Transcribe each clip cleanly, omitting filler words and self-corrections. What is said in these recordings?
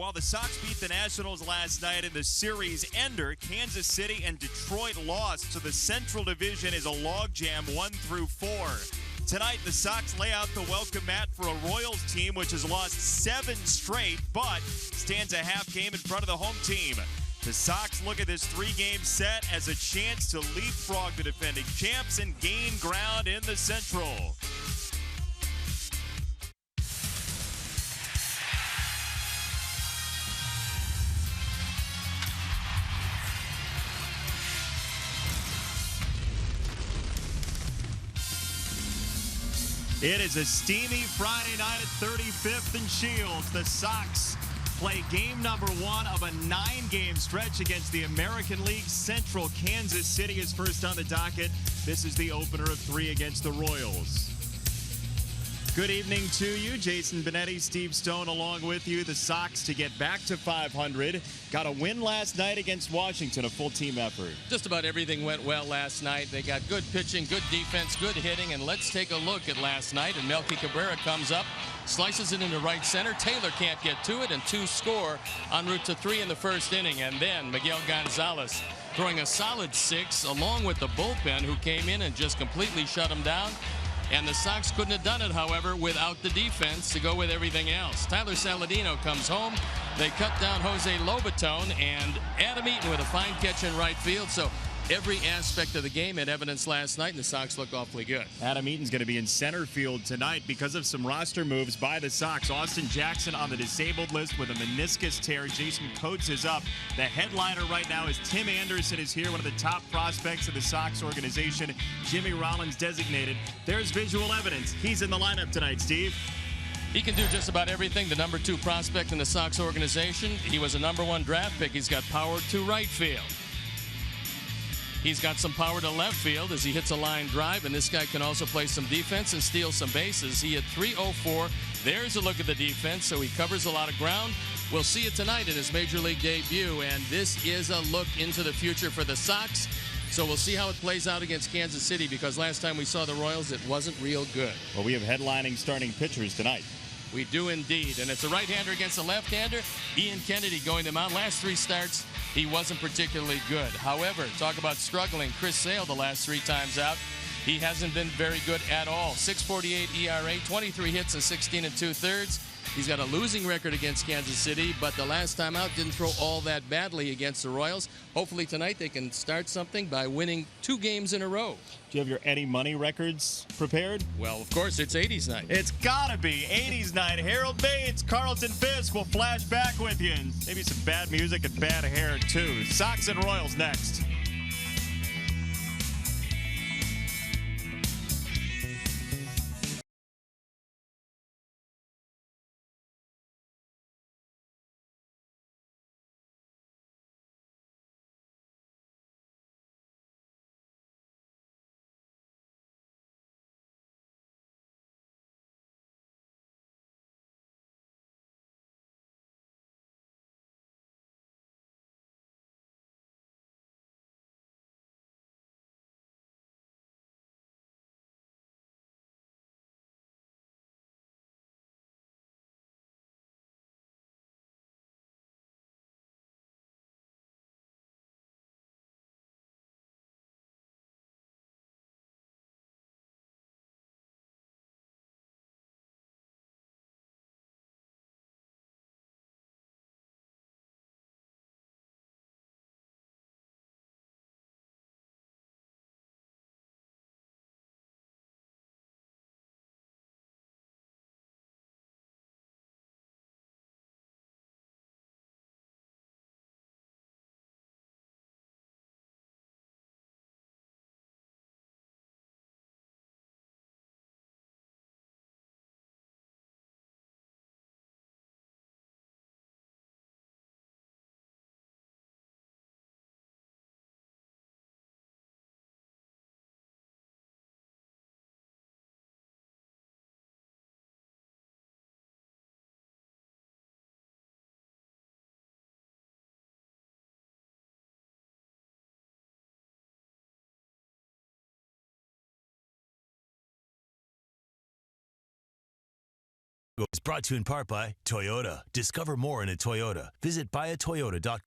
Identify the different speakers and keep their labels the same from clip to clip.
Speaker 1: while the Sox beat the Nationals last night in the series ender, Kansas City and Detroit lost, so the Central Division is a logjam 1 through 4. Tonight, the Sox lay out the welcome mat for a Royals team which has lost 7 straight, but stands a half game in front of the home team. The Sox look at this 3-game set as a chance to leapfrog the defending champs and gain ground in the Central. It is a steamy Friday night at 35th and Shields. The Sox play game number 1 of a 9-game stretch against the American League Central. Kansas City is first on the docket. This is the opener of 3 against the Royals. Good evening to you. Jason Benetti, Steve Stone along with you. The Sox to get back to 500. Got a win last night against Washington, a full team effort.
Speaker 2: Just about everything went well last night. They got good pitching, good defense, good hitting, and let's take a look at last night. And Melky Cabrera comes up, slices it into right center. Taylor can't get to it, and 2 score en route to 3 in the first inning. And then Miguel Gonzalez throwing a solid 6 along with the bullpen, who came in and just completely shut him down. And the Sox couldn't have done it, however, without the defense to go with everything else. Tyler Saladino comes home. They cut down Jose Lobaton, and Adam Eaton with a fine catch in right field. So every aspect of the game had evidence last night, and the Sox look awfully good.
Speaker 1: Adam Eaton's going to be in center field tonight because of some roster moves by the Sox. Austin Jackson on the disabled list with a meniscus tear. Jason Coates is up. The headliner right now is Tim Anderson is here, one of the top prospects of the Sox organization. Jimmy Rollins designated. There's visual evidence. He's in the lineup tonight, Steve.
Speaker 2: He can do just about everything. The number 2 prospect in the Sox organization. He was a number 1 draft pick. He's got power to right field. He's got some power to left field as he hits a line drive, and this guy can also play some defense and steal some bases. He hit .304. There's a look at the defense, so he covers a lot of ground. We'll see it tonight in his Major League debut, and this is a look into the future for the Sox. So we'll see how it plays out against Kansas City, because last time we saw the Royals, it wasn't real good.
Speaker 1: Well, we have headlining starting pitchers tonight.
Speaker 2: We do indeed, and it's a right-hander against a left-hander. Ian Kennedy going to mound. Last 3 starts, he wasn't particularly good. However, talk about struggling. Chris Sale the last 3 times out. He hasn't been very good at all. 6.48 ERA, 23 hits and 16 2/3. He's got a losing record against Kansas City, but the last time out didn't throw all that badly against the Royals. Hopefully tonight they can start something by winning 2 games in a row.
Speaker 1: Do you have your Eddie Money records prepared?
Speaker 2: Well, of course, it's 80s night.
Speaker 1: It's gotta be 80s night. Harold Bates, Carlton Fisk will flash back with you, and maybe some bad music and bad hair too. Sox and Royals next.
Speaker 3: is brought to you in part by Toyota. Discover more in a Toyota. Visit buyatoyota.com.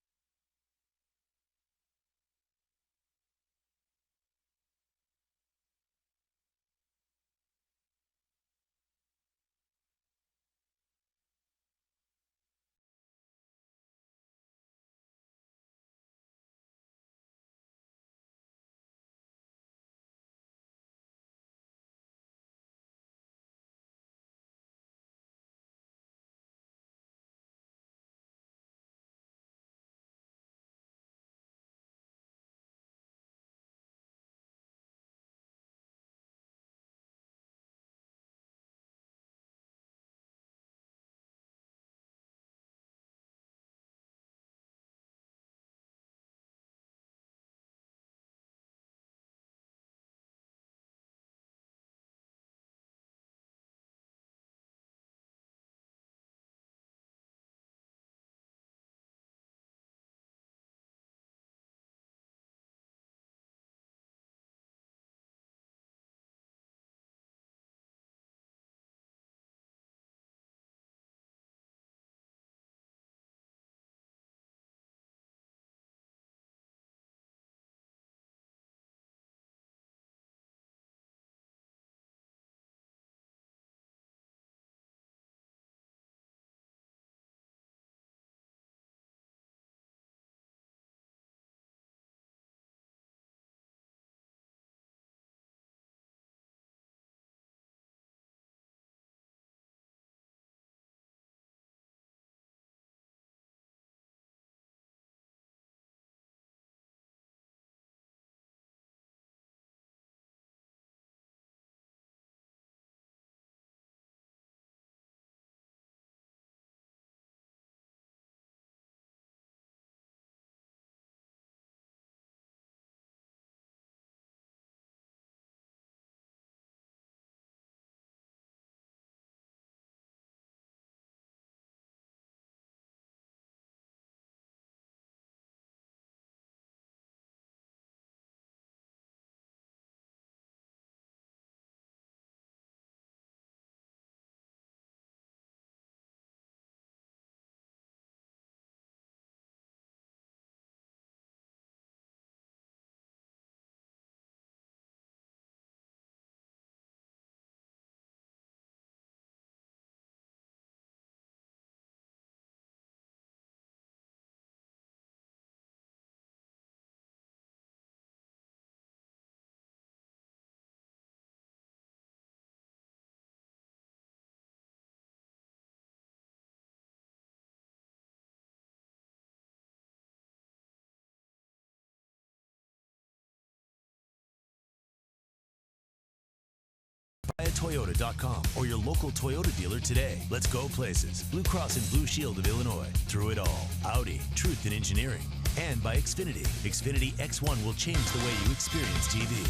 Speaker 3: Toyota.com or your local Toyota dealer today. Let's go places. Blue Cross and Blue Shield of Illinois. Through it all. Audi. Truth in engineering. And by Xfinity. Xfinity X1 will change the way you experience TV.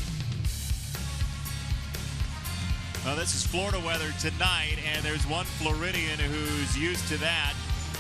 Speaker 1: Well, this is Florida weather tonight, and there's one Floridian who's used to that.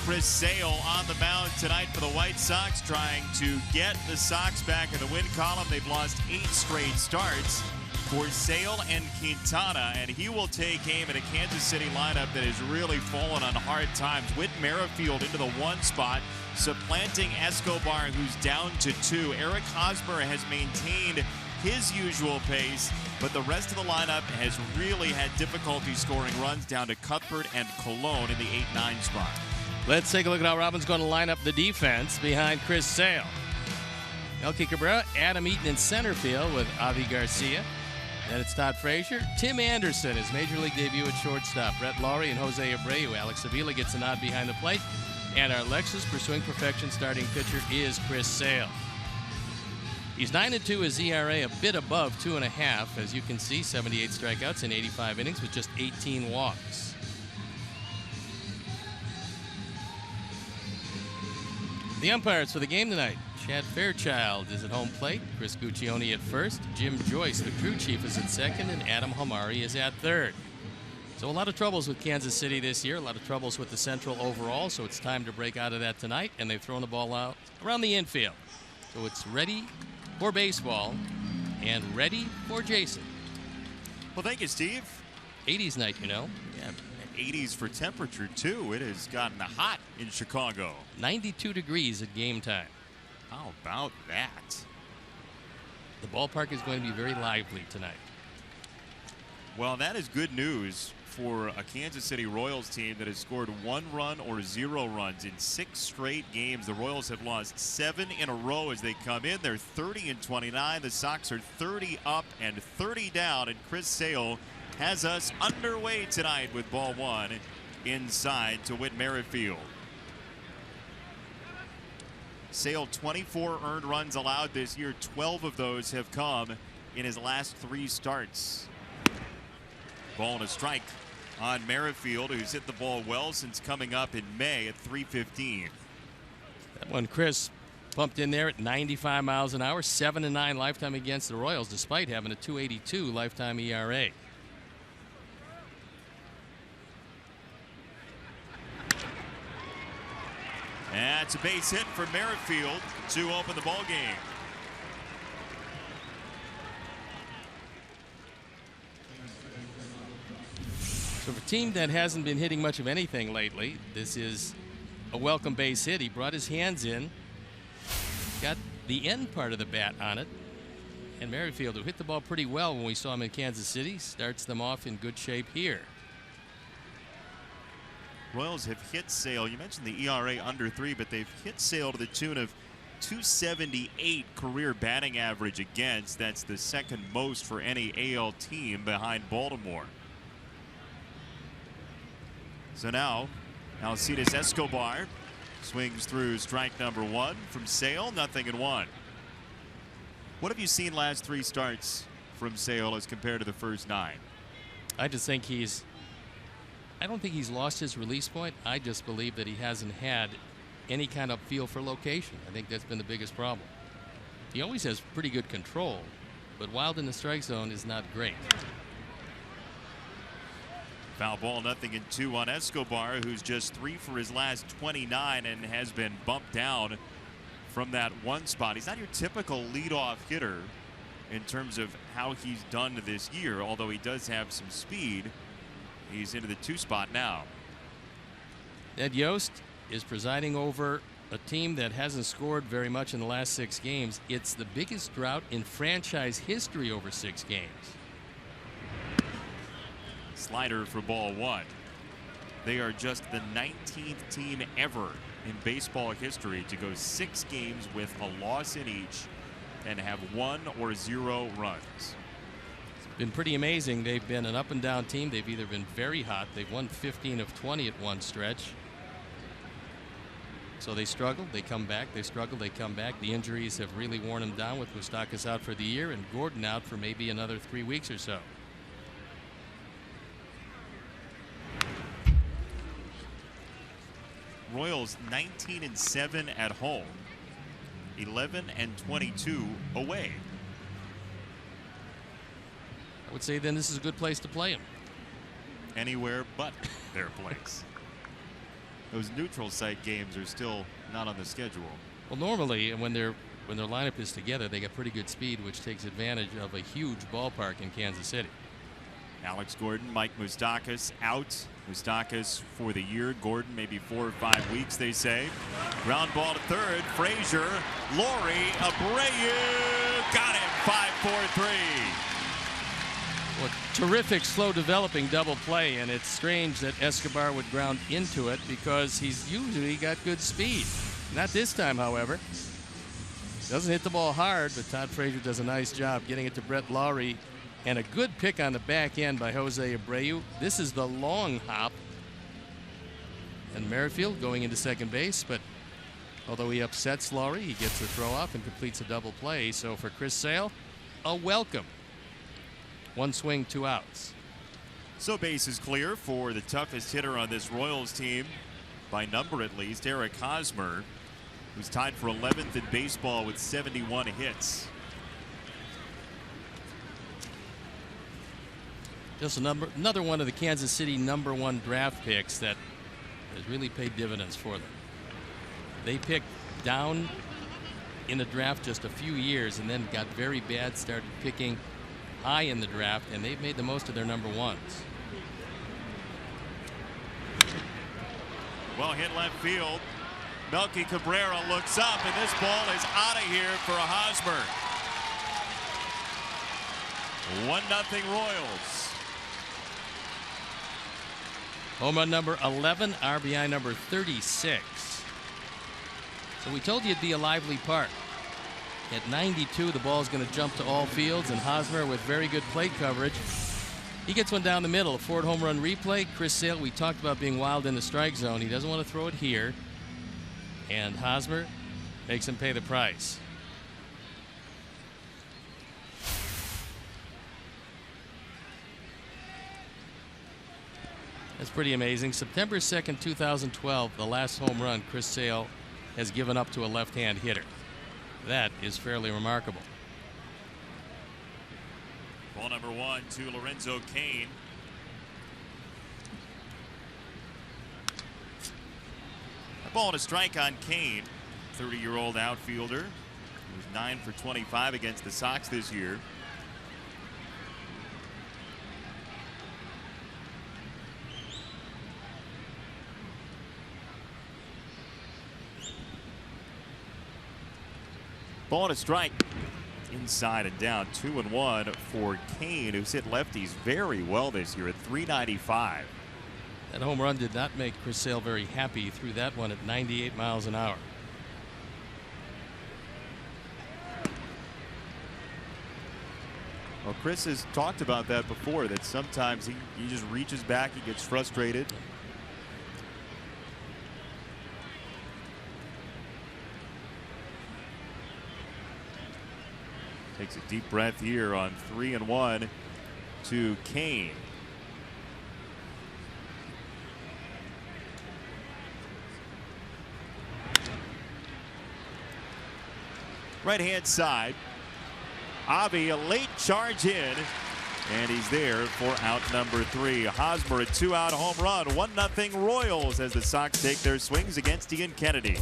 Speaker 1: Chris Sale on the mound tonight for the White Sox, trying to get the Sox back in the win column. They've lost 8 straight starts for Sale and Quintana, and he will take aim at a Kansas City lineup that has really fallen on hard times. Whit Merrifield into the 1 spot, supplanting Escobar, who's down to 2. Eric Hosmer has maintained his usual pace, but the rest of the lineup has really had difficulty scoring runs, down to Cuthbert and Colon in the 8-9 spot.
Speaker 2: Let's take a look at how Robin's going to line up the defense behind Chris Sale. Melky Cabrera, Adam Eaton in center field with Avi Garcia. Then it's Todd Frazier. Tim Anderson, his major league debut at shortstop. Brett Lawrie and Jose Abreu. Alex Avila gets a nod behind the plate. And our Lexus pursuing perfection starting pitcher is Chris Sale. He's 9-2, his ERA a bit above 2.5. As you can see, 78 strikeouts in 85 innings with just 18 walks. The umpires for the game tonight. Chad Fairchild is at home plate. Chris Guccione at first. Jim Joyce, the crew chief, is at second. And Adam Hamari is at third. So a lot of troubles with Kansas City this year. A lot of troubles with the Central overall. So it's time to break out of that tonight. And they've thrown the ball out around the infield. So it's ready for baseball and ready for Jason.
Speaker 1: Well, thank you, Steve.
Speaker 2: 80s night, you know.
Speaker 1: Yeah, 80s for temperature, too. It has gotten hot in Chicago.
Speaker 2: 92 degrees at game time.
Speaker 1: How about that?
Speaker 2: The ballpark is going to be very lively tonight.
Speaker 1: Well, that is good news for a Kansas City Royals team that has scored 1 run or 0 runs in 6 straight games. The Royals have lost 7 in a row as they come in. They're 30-29. The Sox are 30 up and 30 down. And Chris Sale has us underway tonight with ball 1 inside to Whit Merrifield. Sale 24 earned runs allowed this year. 12 of those have come in his last 3 starts. Ball and a strike on Merrifield, who's hit the ball well since coming up in May at .315.
Speaker 2: That one, Chris, pumped in there at 95 miles an hour, 7-9 lifetime against the Royals, despite having a .282 lifetime ERA.
Speaker 1: That's a base hit for Merrifield to open the ball game.
Speaker 2: So for a team that hasn't been hitting much of anything lately, this is a welcome base hit. He brought his hands in, got the end part of the bat on it, and Merrifield, who hit the ball pretty well when we saw him in Kansas City, starts them off in good shape here.
Speaker 1: Royals have hit Sale. You mentioned the ERA under 3, but they've hit Sale to the tune of .278 career batting average against. That's the second most for any AL team behind Baltimore. So now Alcides Escobar swings through strike number 1 from Sale. 0-1. What have you seen last 3 starts from Sale as compared to the first 9?
Speaker 2: I just think I don't think he's lost his release point. I just believe that he hasn't had any kind of feel for location. I think that's been the biggest problem. He always has pretty good control, but wild in the strike zone is not great.
Speaker 1: Foul ball, 0-2 on Escobar, who's just 3 for his last 29 and has been bumped down from that 1 spot. He's not your typical leadoff hitter in terms of how he's done this year, although he does have some speed. He's into the 2 spot now.
Speaker 2: Ed Yost is presiding over a team that hasn't scored very much in the last 6 games. It's the biggest drought in franchise history over 6 games.
Speaker 1: Slider for ball 1. They are just the 19th team ever in baseball history to go 6 games with a loss in each and have 1 or 0 runs.
Speaker 2: It's been pretty amazing. They've been an up and down team. They've either been very hot. They've won 15 of 20 at one stretch. So they struggle, they come back, they struggle, they come back. The injuries have really worn them down, with Moustakas out for the year and Gordon out for maybe another 3 weeks or so.
Speaker 1: Royals 19-7 at home, 11-22 away.
Speaker 2: I would say then this is a good place to play him.
Speaker 1: Anywhere but their place. Those neutral site games are still not on the schedule.
Speaker 2: Well, normally when their lineup is together, they get pretty good speed, which takes advantage of a huge ballpark in Kansas City.
Speaker 1: Alex Gordon, Mike Moustakas out. Moustakas for the year. Gordon maybe 4 or 5 weeks, they say. Ground ball to third. Frazier, Laurie, Abreu, got him. 5-4-3.
Speaker 2: Well, terrific slow developing double play, and it's strange that Escobar would ground into it because he's usually got good speed. Not this time, however. Doesn't hit the ball hard, but Todd Frazier does a nice job getting it to Brett Lawrie. And a good pick on the back end by Jose Abreu. This is the long hop. And Merrifield going into second base, but although he upsets Lawrie, he gets the throw off and completes a double play. So for Chris Sale, a welcome. 1 swing, 2 outs.
Speaker 1: So base is clear for the toughest hitter on this Royals team, by number at least, Eric Hosmer, who's tied for 11th in baseball with 71 hits.
Speaker 2: Just another one of the Kansas City #1 draft picks that has really paid dividends for them. They picked down in the draft just a few years and then got very bad, started picking high in the draft, and they've made the most of their #1s.
Speaker 1: Well hit left field. Melky Cabrera looks up, and this ball is out of here for a Hosmer. 1-0 Royals.
Speaker 2: Home run number 11, RBI number 36. So we told you it'd be a lively park. At 92, the ball's going to jump to all fields, and Hosmer with very good plate coverage. He gets one down the middle, a Ford home run replay. Chris Sale, we talked about being wild in the strike zone. He doesn't want to throw it here. And Hosmer makes him pay the price. That's pretty amazing. September 2nd, 2012, the last home run Chris Sale has given up to a left-hand hitter. That is fairly remarkable.
Speaker 1: Ball number 1 to Lorenzo Cain. A ball and a strike on Cain, 30-year-old outfielder. He was 9 for 25 against the Sox this year. Ball and a strike. Inside and down, 2-1 for Cain, who's hit lefties very well this year at .395.
Speaker 2: That home run did not make Chris Sale very happy. He threw that one at 98 miles an hour.
Speaker 1: Well, Chris has talked about that before, that sometimes he just reaches back, he gets frustrated. Takes a deep breath here on 3-1 to Cain. Right hand side. Avi, a late charge in, and he's there for out number 3. Hosmer, a 2-out home run. 1-0 Royals as the Sox take their swings against Ian Kennedy.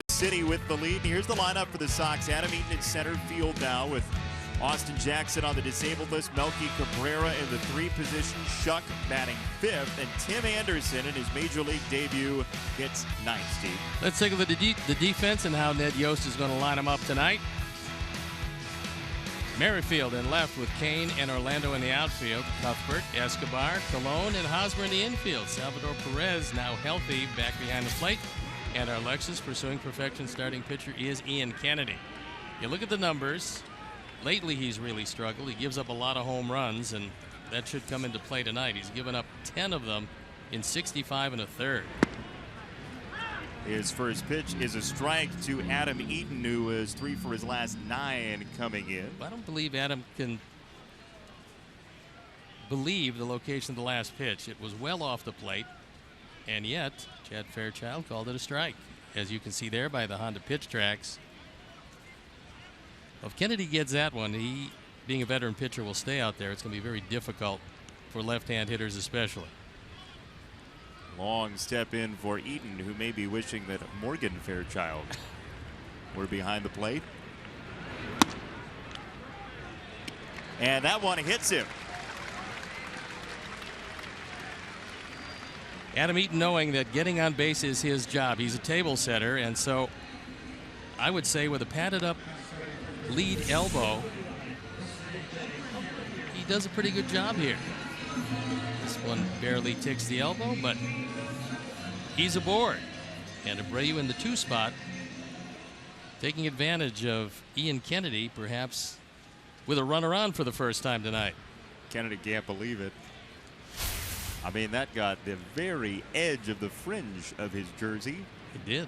Speaker 1: City with the lead. Here's the lineup for the Sox. Adam Eaton in center field now with Austin Jackson on the disabled list. Melky Cabrera in the 3 position. Shuck batting 5th. And Tim Anderson in his major league debut hits 9th, Steve.
Speaker 2: Let's take a look at the defense and how Ned Yost is going to line them up tonight. Merrifield in left with Cain and Orlando in the outfield. Cuthbert, Escobar, Colon, and Hosmer in the infield. Salvador Perez now healthy back behind the plate. And our Lexus pursuing perfection starting pitcher is Ian Kennedy. You look at the numbers. Lately he's really struggled. He gives up a lot of home runs, and that should come into play tonight. He's given up 10 of them in 65 1/3.
Speaker 1: His first pitch is a strike to Adam Eaton, who is 3 for his last 9 coming in.
Speaker 2: I don't believe Adam can believe the location of the last pitch. It was well off the plate, and yet Chad Fairchild called it a strike, as you can see there by the Honda pitch tracks. Well, if Kennedy gets that one, he, being a veteran pitcher, will stay out there. It's going to be very difficult for left-hand hitters especially.
Speaker 1: Long step in for Eaton, who may be wishing that Morgan Fairchild were behind the plate. And that one hits him.
Speaker 2: Adam Eaton, knowing that getting on base is his job. He's a table setter, and so I would say with a padded up lead elbow, he does a pretty good job here. This one barely ticks the elbow, but he's aboard. And Abreu in the 2 spot, taking advantage of Ian Kennedy, perhaps with a runner on for the first time tonight.
Speaker 1: Kennedy can't believe it. I mean, that got the very edge of the fringe of his jersey.
Speaker 2: It did.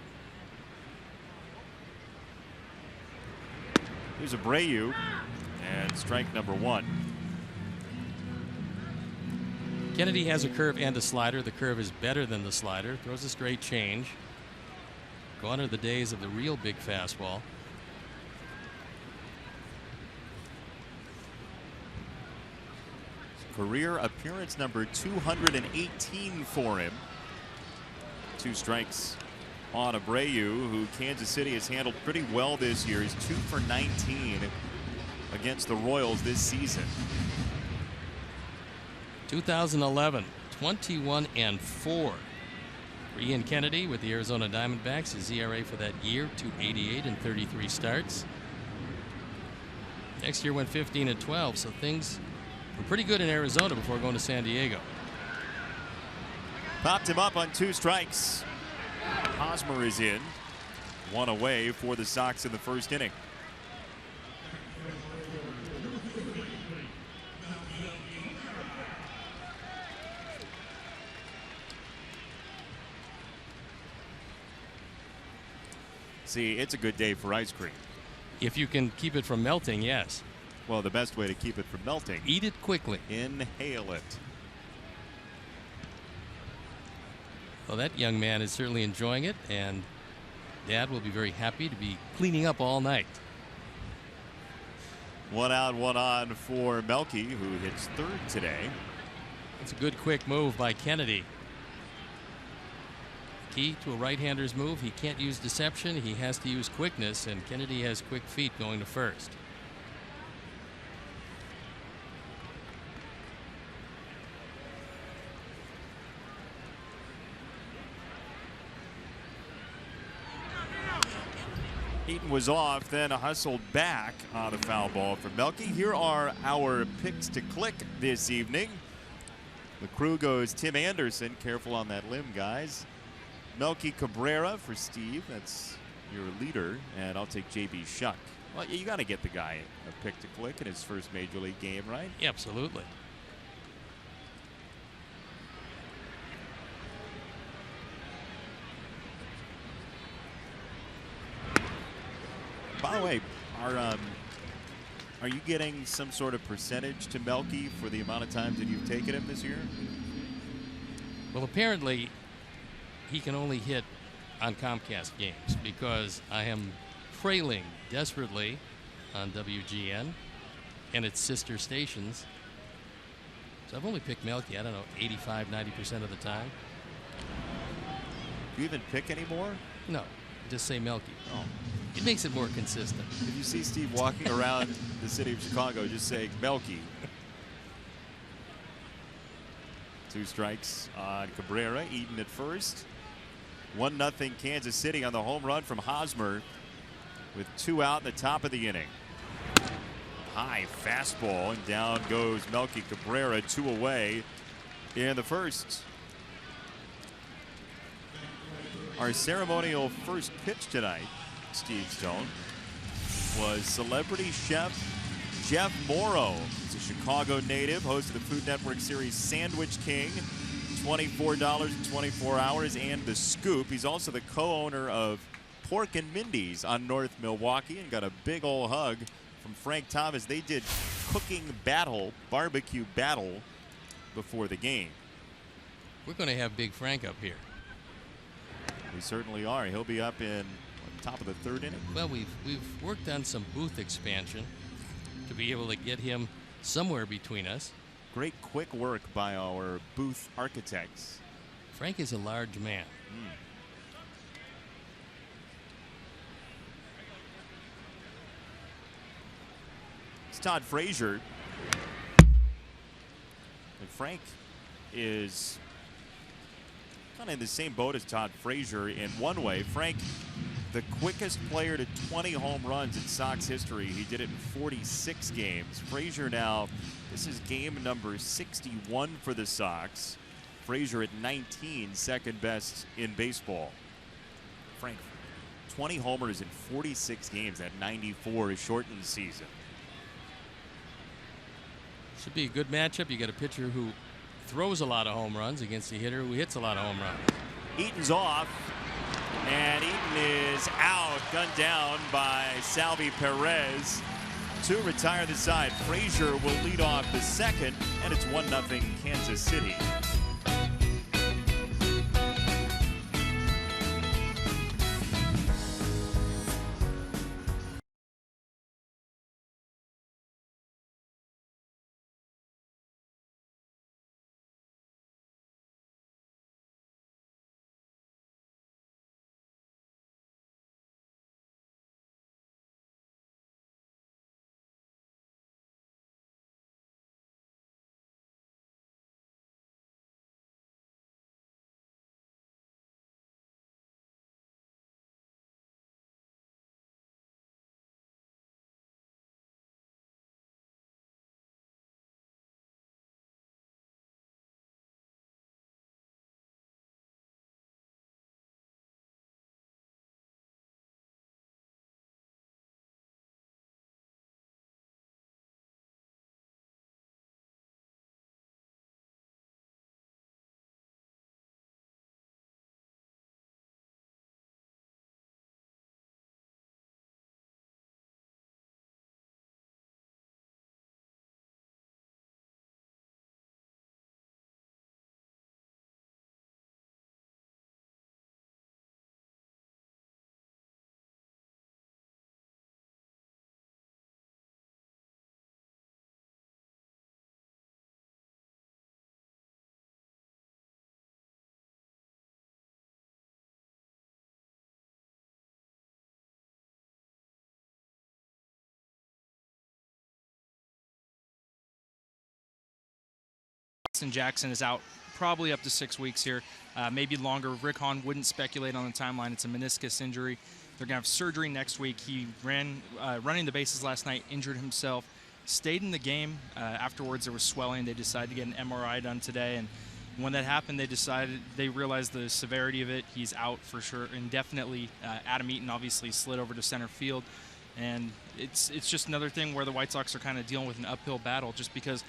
Speaker 1: Here's Abreu, and strike number 1.
Speaker 2: Kennedy has a curve and a slider. The curve is better than the slider. Throws a straight change. Gone are the days of the real big fastball.
Speaker 1: Career appearance number 218 for him. 2 strikes on Abreu, who Kansas City has handled pretty well this year. He's 2 for 19 against the Royals this season.
Speaker 2: 2011, 21-4 for Ian Kennedy with the Arizona Diamondbacks. His ERA for that year, 2.88 in 33 starts. Next year went 15-12, so things were pretty good in Arizona before going to San Diego.
Speaker 1: Popped him up on 2 strikes. Hosmer is in. 1 away for the Sox in the first inning. See, it's a good day for ice cream.
Speaker 2: If you can keep it from melting, yes.
Speaker 1: Well, the best way to keep it from melting.
Speaker 2: Eat it quickly.
Speaker 1: Inhale it.
Speaker 2: Well, that young man is certainly enjoying it, and Dad will be very happy to be cleaning up all night.
Speaker 1: 1 out, 1 on for Melky, who hits 3rd today.
Speaker 2: It's a good quick move by Kennedy. Key to a right-hander's move, he can't use deception, he has to use quickness, and Kennedy has quick feet going to first.
Speaker 1: Eaton was off, then hustled back on a foul ball for Melky. Here are our picks to click this evening. The crew goes Tim Anderson. Careful on that limb, guys. Melky Cabrera for Steve. That's your leader. And I'll take J.B. Shuck. Well, you got to get the guy a pick to click in his first Major League game, right?
Speaker 2: Yeah, absolutely.
Speaker 1: By the way, are you getting some sort of percentage to Melky for the amount of times that you've taken him this year?
Speaker 2: Well, apparently he can only hit on Comcast games because I am trailing desperately on WGN and its sister stations. So I've only picked Melky, I don't know, 85–90% of the time.
Speaker 1: Do you even pick anymore?
Speaker 2: No, just say Melky.
Speaker 1: Oh.
Speaker 2: It makes it more consistent.
Speaker 1: If you see Steve walking around the city of Chicago, just say Melky. 2 strikes on Cabrera. Eaton at first. 1-0 Kansas City on the home run from Hosmer with 2 out in the top of the inning. High fastball, and down goes Melky Cabrera, 2 away in the first. Our ceremonial first pitch tonight, Steve Stone, was celebrity chef Jeff Morrow. He's a Chicago native, host of the Food Network series Sandwich King, $24 in 24 hours, and The Scoop. He's also the co-owner of Pork and Mindy's on North Milwaukee, and got a big old hug from Frank Thomas. They did cooking battle, barbecue battle before the game.
Speaker 2: We're going to have Big Frank up here.
Speaker 1: We certainly are. He'll be up in top of the 3rd inning.
Speaker 2: Well, we've worked on some booth expansion to be able to get him somewhere between us.
Speaker 1: Great quick work by our booth architects.
Speaker 2: Frank is a large man.
Speaker 1: It's Todd Frazier. And Frank is kind of in the same boat as Todd Frazier in one way. Frank, the quickest player to 20 home runs in Sox history. He did it in 46 games. Frazier now, this is game number 61 for the Sox. Frazier at 19, second best in baseball. Frank, 20 homers in 46 games. That 94 is shortened season.
Speaker 2: Should be a good matchup. You got a pitcher who throws a lot of home runs against a hitter who hits a lot of home runs.
Speaker 1: Eaton's off, and Eaton is out, gunned down by Salvi Perez to retire the side. Frazier will lead off the second, and it's 1-0 Kansas City.
Speaker 4: Jackson is out probably up to 6 weeks here, maybe longer. Rick Hahn wouldn't speculate on the timeline. It's a meniscus injury. They're going to have surgery next week. He ran running the bases last night, injured himself, stayed in the game. Afterwards, there was swelling. They decided to get an MRI done today, and when that happened, they realized the severity of it. He's out for sure indefinitely. Adam Eaton obviously slid over to center field, and it's just another thing where the White Sox are kind of dealing with an uphill battle just because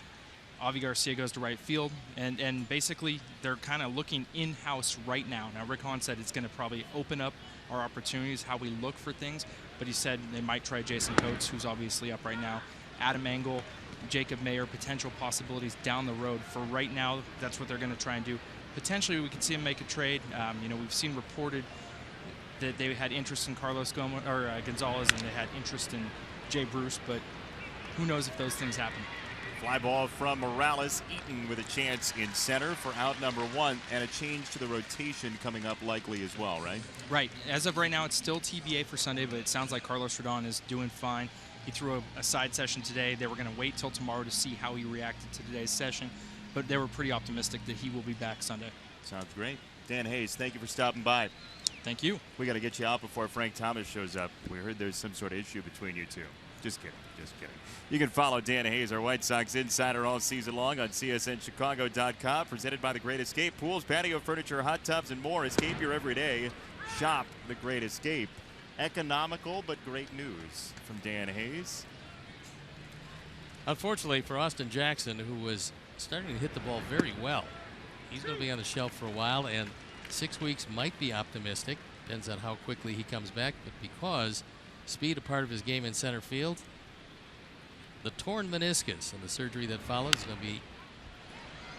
Speaker 4: Avi Garcia goes to right field, and basically they're kind of looking in-house right now. Now, Rick Hahn said it's going to probably open up our opportunities, how we look for things, but he said they might try Jason Coates, who's obviously up right now, Adam Engel, Jacob Mayer, potential possibilities down the road. For right now, that's what they're going to try and do. Potentially, we could see him make a trade. We've seen reported that they had interest in Carlos Gonzalez, and they had interest in Jay Bruce, but who knows if those things happen.
Speaker 1: Fly ball from Morales. Eaton with a chance in center for out number 1, and a change to the rotation coming up likely as well, right?
Speaker 4: Right. As of right now, it's still TBA for Sunday, but it sounds like Carlos Rodon is doing fine. He threw a side session today. They were going to wait till tomorrow to see how he reacted to today's session, but they were pretty optimistic that he will be back Sunday.
Speaker 1: Sounds great. Dan Hayes, thank you for stopping by.
Speaker 4: Thank you.
Speaker 1: We got to get you out before Frank Thomas shows up. We heard there's some sort of issue between you two. Just kidding. Just kidding. You can follow Dan Hayes, our White Sox insider, all season long on CSNChicago.com. Presented by The Great Escape. Pools, patio furniture, hot tubs, and more. Escape your everyday. Shop The Great Escape. Economical but great news from Dan Hayes.
Speaker 2: Unfortunately for Austin Jackson, who was starting to hit the ball very well, he's going to be on the shelf for a while, and 6 weeks might be optimistic. Depends on how quickly he comes back, but because speed a part of his game in center field, the torn meniscus and the surgery that follows is going to be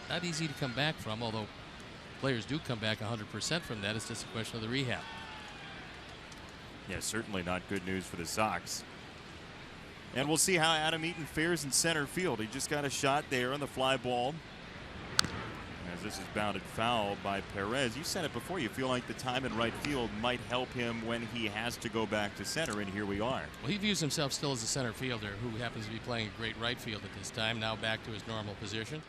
Speaker 2: not easy to come back from, although players do come back 100% from that. It's just a question of the rehab.
Speaker 1: Yeah, certainly not good news for the Sox. And we'll see how Adam Eaton fares in center field. He just got a shot there on the fly ball. As this is bounded foul by Perez. You said it before. You feel like the time in right field might help him when he has to go back to center, and here we are.
Speaker 2: Well, he views himself still as a center fielder who happens to be playing a great right field at this time. Now back to his normal position.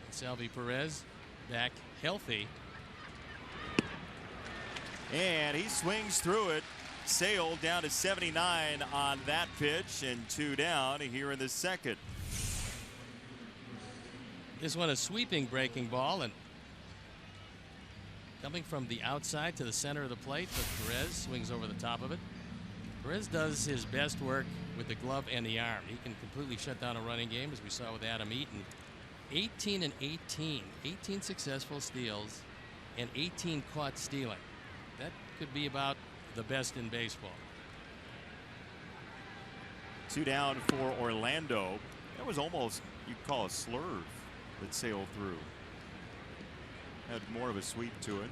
Speaker 2: And Salvi Perez back healthy.
Speaker 1: And he swings through it. Sale down to 79 on that pitch, and 2 down here in the second.
Speaker 2: This one a sweeping breaking ball, and coming from the outside to the center of the plate, but Perez swings over the top of it. Perez does his best work with the glove and the arm. He can completely shut down a running game, as we saw with Adam Eaton. 18 and 18, 18 successful steals and 18 caught stealing. That could be about the best in baseball.
Speaker 1: 2 down for Orlando. That was almost, you'd call a slurve that sailed through. Had more of a sweep to it.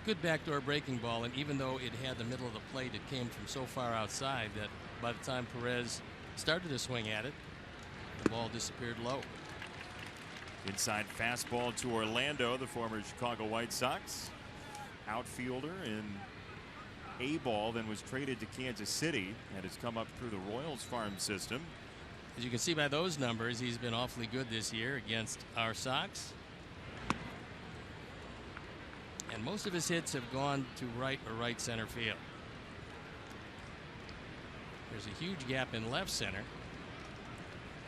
Speaker 2: Good backdoor breaking ball, and even though it had the middle of the plate, it came from so far outside that by the time Perez started to swing at it, the ball disappeared low.
Speaker 1: Inside fastball to Orlando, the former Chicago White Sox outfielder in A ball, then was traded to Kansas City and has come up through the Royals farm system.
Speaker 2: As you can see by those numbers, he's been awfully good this year against our Sox. And most of his hits have gone to right or right center field. There's a huge gap in left center.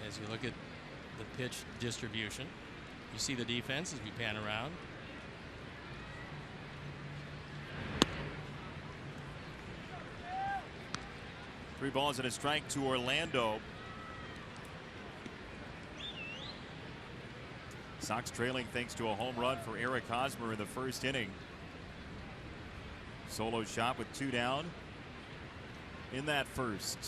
Speaker 2: As you look at the pitch distribution, you see the defense as we pan around.
Speaker 1: Three balls and a strike to Orlando. Sox trailing thanks to a home run for Eric Hosmer in the first inning. Solo shot with 2 down in that first.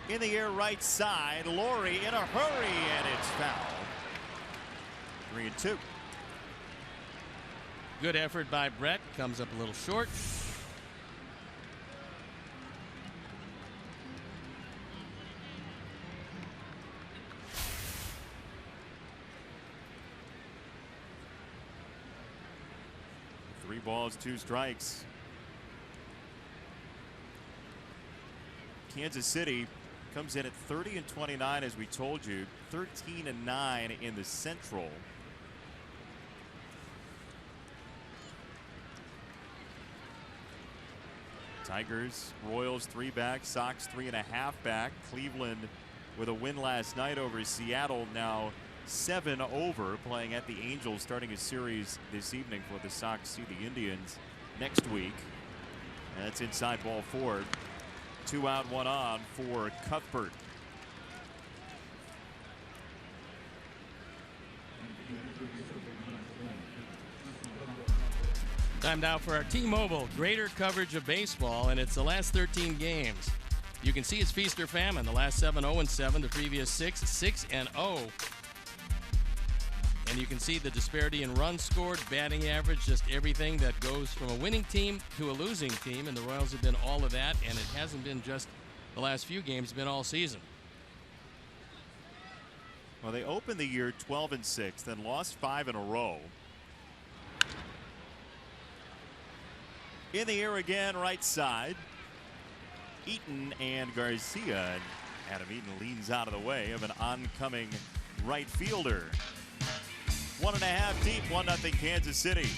Speaker 1: In the air right side, Laurie in a hurry, and it's foul. 3-2.
Speaker 2: Good effort by Brett. Comes up a little short.
Speaker 1: Three balls, 2 strikes. Kansas City comes in at 30 and 29, as we told you, 13 and 9 in the Central. Tigers, Royals 3 back, Sox 3.5 back. Cleveland with a win last night over Seattle, now 7 over, playing at the Angels, starting a series this evening for the Sox see the Indians next week. And that's inside ball 4. 2 out, 1 on for Cuthbert.
Speaker 2: Time now for our T-Mobile greater coverage of baseball, and it's the last 13 games. You can see it's feast or famine. The last 7 0-7, the previous 6 6-0. And you can see the disparity in runs scored, batting average, just everything that goes from a winning team to a losing team. And the Royals have been all of that, and it hasn't been just the last few games, it's been all season.
Speaker 1: Well, they opened the year 12 and 6, then lost 5 in a row. In the air again, right side. Eaton and Garcia. And Adam Eaton leans out of the way of an oncoming right fielder. 1.5 deep, 1-0 Kansas City.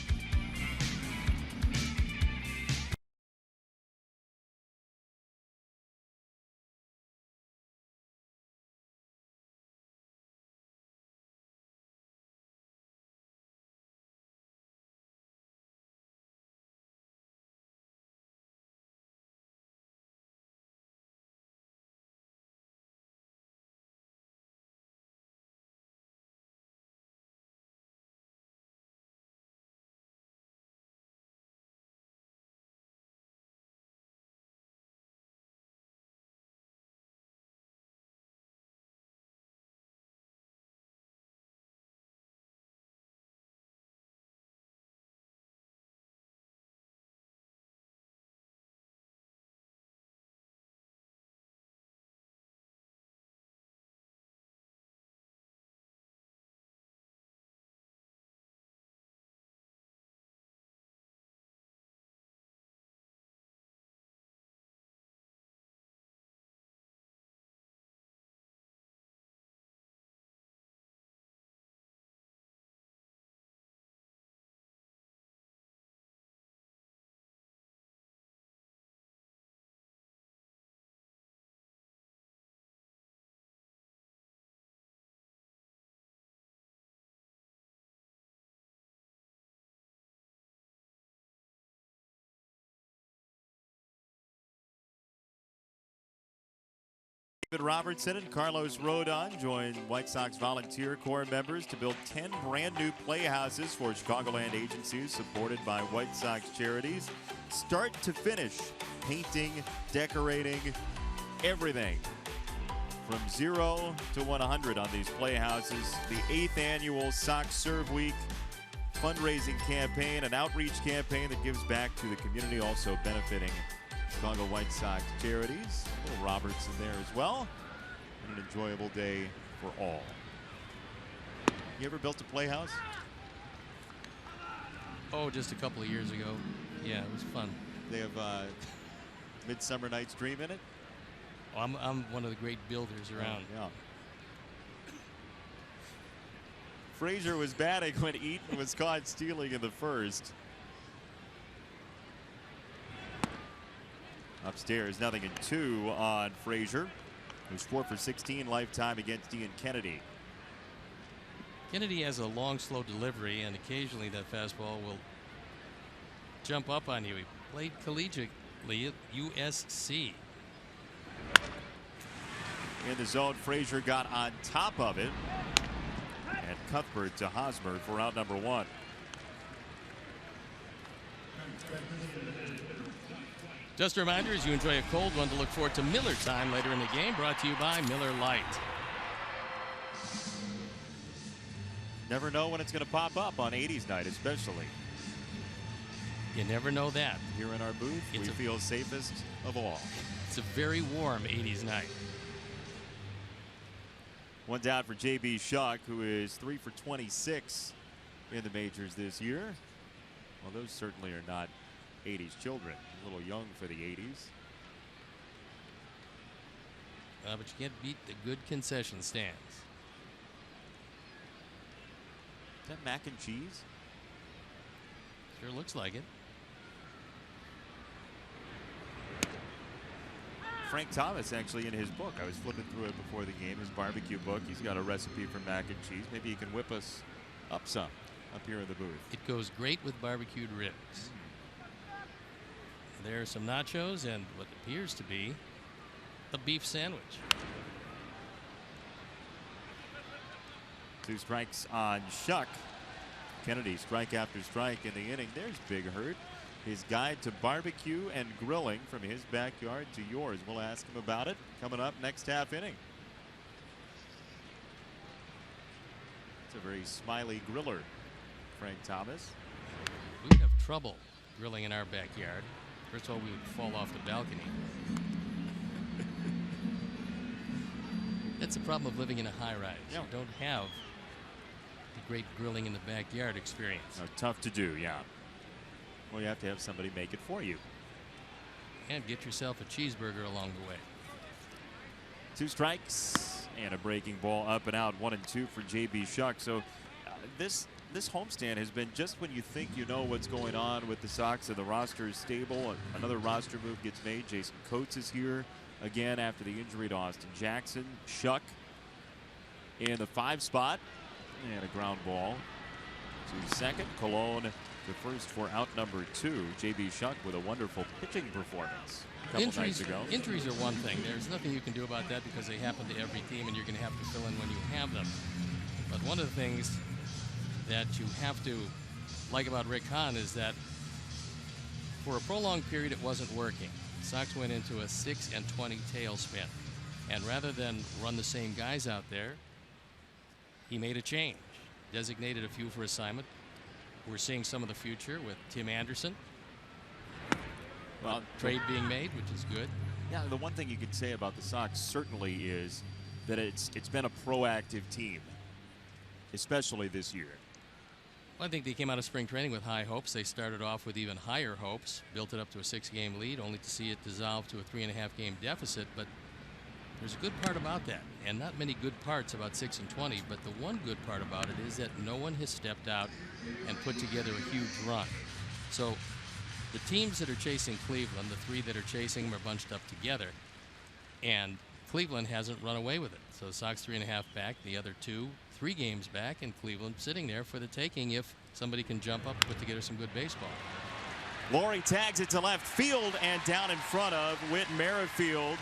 Speaker 1: Robertson and Carlos Rodon joined White Sox volunteer corps members to build 10 brand new playhouses for Chicagoland agencies supported by White Sox charities. Start to finish, painting, decorating, everything from 0 to 100 on these playhouses. The 8th annual Sox Serve Week fundraising campaign, an outreach campaign that gives back to the community, also benefiting Chicago White Sox charities. Little Robertson there as well. And an enjoyable day for all. You ever built a playhouse?
Speaker 2: Oh, just a couple of years ago. Yeah, it was fun.
Speaker 1: They have Midsummer Night's Dream in it?
Speaker 2: Oh, I'm one of the great builders around.
Speaker 1: Yeah. Frazier was batting when Eaton was caught stealing in the first. Upstairs, 0-2 on Frazier, who's 4 for 16 lifetime against Ian Kennedy.
Speaker 2: Kennedy has a long, slow delivery, and occasionally that fastball will jump up on you. He played collegiately at USC.
Speaker 1: In the zone, Frazier got on top of it. And Cuthbert to Hosmer for out number 1.
Speaker 2: Just a reminder, as you enjoy a cold one, to look forward to Miller Time later in the game, brought to you by Miller Lite.
Speaker 1: Never know when it's going to pop up on 80s night, especially.
Speaker 2: You never know that.
Speaker 1: Here in our booth, we feel safest of all.
Speaker 2: It's a very warm 80s night.
Speaker 1: One down for J.B. Shuck, who is 3 for 26 in the majors this year. Well, those certainly are not 80s children. A little young for the 80s.
Speaker 2: But you can't beat the good concession stands.
Speaker 1: Is that mac and cheese?
Speaker 2: Sure looks like it.
Speaker 1: Frank Thomas, actually, in his book, I was flipping through it before the game, his barbecue book. He's got a recipe for mac and cheese. Maybe he can whip us up some up here in the booth.
Speaker 2: It goes great with barbecued ribs. There are some nachos and what appears to be a beef sandwich.
Speaker 1: 2 strikes on Shuck. Kennedy strike after strike in the inning. There's Big Hurt. His guide to barbecue and grilling from his backyard to yours. We'll ask him about it coming up next half inning. It's a very smiley griller, Frank Thomas.
Speaker 2: We would have trouble grilling in our backyard. First of all, we would fall off the balcony. That's the problem of living in a high-rise.
Speaker 1: Yeah.
Speaker 2: You don't have the great grilling in the backyard experience.
Speaker 1: Tough to do, yeah. Well, you have to have somebody make it for you.
Speaker 2: And get yourself a cheeseburger along the way.
Speaker 1: 2 strikes and a breaking ball up and out. 1-2 for J.B. Shuck. So this homestand has been just when you think you know what's going on with the Sox and the roster is stable. Another roster move gets made. Jason Coates is here again after the injury to Austin Jackson. Shuck in the 5 spot. And a ground ball to second. Colon to first for out number 2. J.B. Shuck with a wonderful pitching performance a couple nights ago.
Speaker 2: Injuries are one thing. There's nothing you can do about that because they happen to every team and you're going to have to fill in when you have them. But one of the things that you have to like about Rick Hahn is that for a prolonged period it wasn't working. The Sox went into a 6-20 tailspin. And rather than run the same guys out there, he made a change. Designated a few for assignment. We're seeing some of the future with Tim Anderson.
Speaker 1: Well,
Speaker 2: trade being made, which is good.
Speaker 1: Yeah, the one thing you could say about the Sox certainly is that it's been a proactive team, especially this year.
Speaker 2: Well, I think they came out of spring training with high hopes. They started off with even higher hopes, built it up to a 6-game lead, only to see it dissolve to a 3.5-game deficit. But there's a good part about that, and not many good parts about 6-20, but the one good part about it is that no one has stepped out and put together a huge run. So the teams that are chasing Cleveland, the 3 that are chasing them are bunched up together, and Cleveland hasn't run away with it. So the Sox 3.5 back, the other 2 3 games back, and Cleveland sitting there for the taking if somebody can jump up and put together some good baseball.
Speaker 1: Laurie tags it to left field and down in front of Whit Merrifield.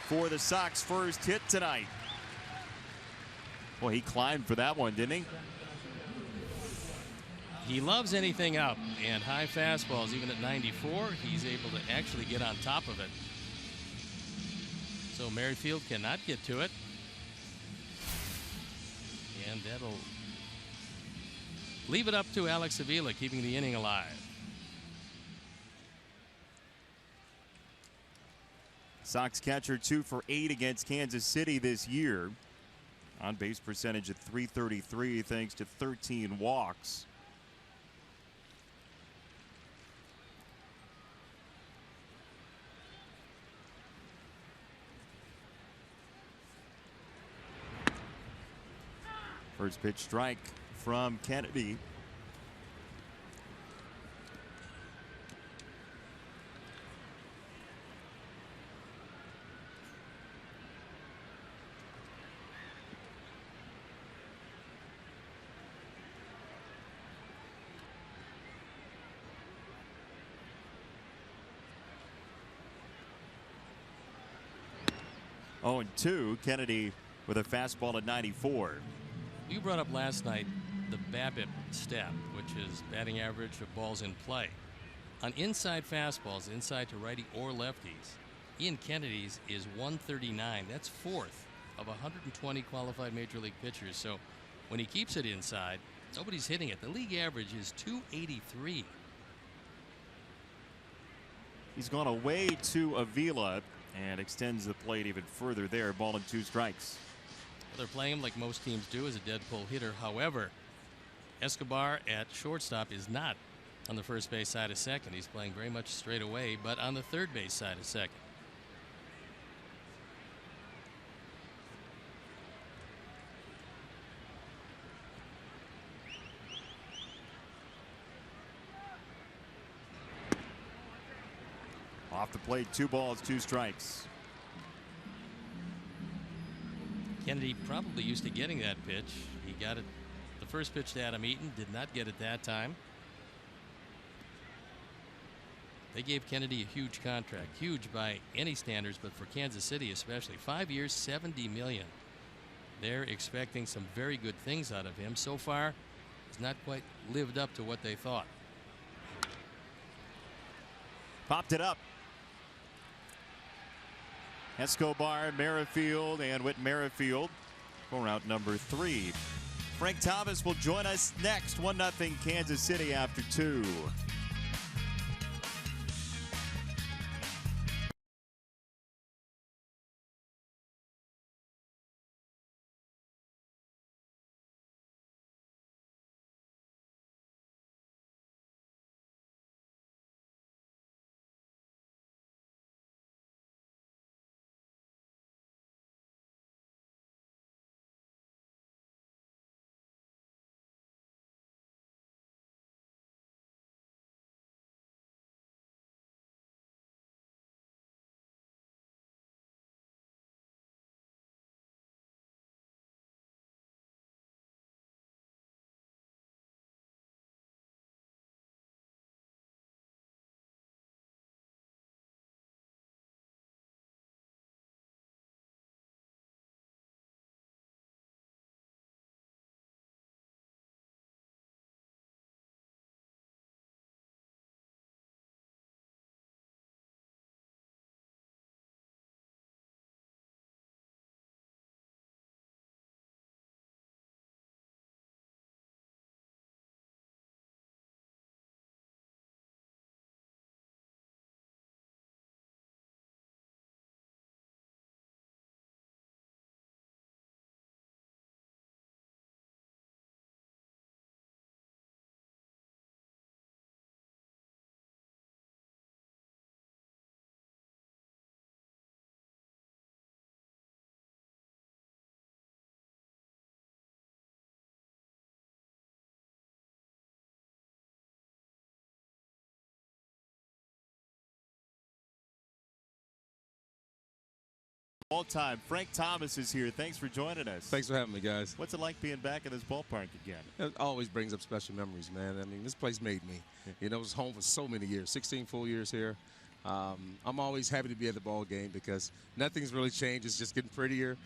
Speaker 1: for the Sox first hit tonight. Boy, he climbed for that one, didn't he?
Speaker 2: He loves anything up, and high fastballs, even at 94, he's able to actually get on top of it. So Merrifield cannot get to it. And that'll leave it up to Alex Avila, keeping the inning alive.
Speaker 1: Sox catcher 2 for 8 against Kansas City this year. On base percentage at .333 thanks to 13 walks. First pitch strike from Kennedy. Oh, and 2. Kennedy with a fastball at 94.
Speaker 2: You brought up last night the BABIP stat, which is batting average of balls in play. On inside fastballs, inside to righty or lefties, Ian Kennedy's is 139. That's 4th of 120 qualified major league pitchers. So when he keeps it inside, nobody's hitting it. The league average is 283.
Speaker 1: He's gone away to Avila and extends the plate even further there. Ball and 2 strikes.
Speaker 2: They're playing him like most teams do, as a dead pull hitter. However, Escobar at shortstop is not on the first base side of second. He's playing very much straight away, but on the third base side of second.
Speaker 1: Off the plate, 2 balls, 2 strikes.
Speaker 2: Kennedy probably used to getting that pitch. He got it the first pitch to Adam Eaton, did not get it that time. They gave Kennedy a huge contract, huge by any standards, but for Kansas City especially. 5 years, $70 million. They're expecting some very good things out of him. So far, he's not quite lived up to what they thought.
Speaker 1: Popped it up. Escobar, Merrifield, and Whit Merrifield for out number 3. Frank Thomas will join us next. 1-0 Kansas City after 2. All time. Frank Thomas is here. Thanks for joining us.
Speaker 5: Thanks for having me, guys.
Speaker 1: What's it like being back in this ballpark again?
Speaker 5: It always brings up special memories, man. I mean, this place made me.
Speaker 1: Yeah.
Speaker 5: You know, it was home for so many years, 16 full years here. I'm always happy to be at the ball game because nothing's really changed. It's just getting prettier.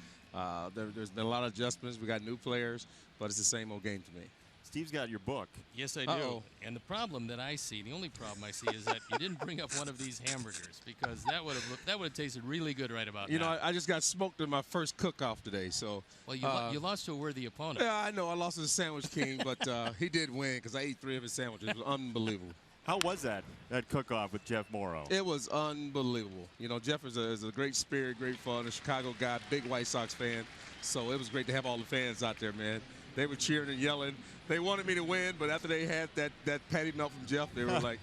Speaker 5: There's been a lot of adjustments. We got new players, but it's the same old game to me.
Speaker 1: Steve's got your book.
Speaker 2: Yes, I do. And the problem that I see, the only problem I see, is that you didn't bring up one of these hamburgers because that would have tasted really good right about now.
Speaker 5: You know, I just got smoked in my first cook-off today, so.
Speaker 2: Well, you lost to a worthy opponent.
Speaker 5: Yeah, I know. I lost to the Sandwich King, but he did win because I ate 3 of his sandwiches. It was unbelievable.
Speaker 1: How was that cook-off with Jeff Morrow?
Speaker 5: It was unbelievable. You know, Jeff is a great spirit, great fun, a Chicago guy, big White Sox fan. So it was great to have all the fans out there, man. They were cheering and yelling. They wanted me to win, but after they had that patty melt from Jeff, they were like,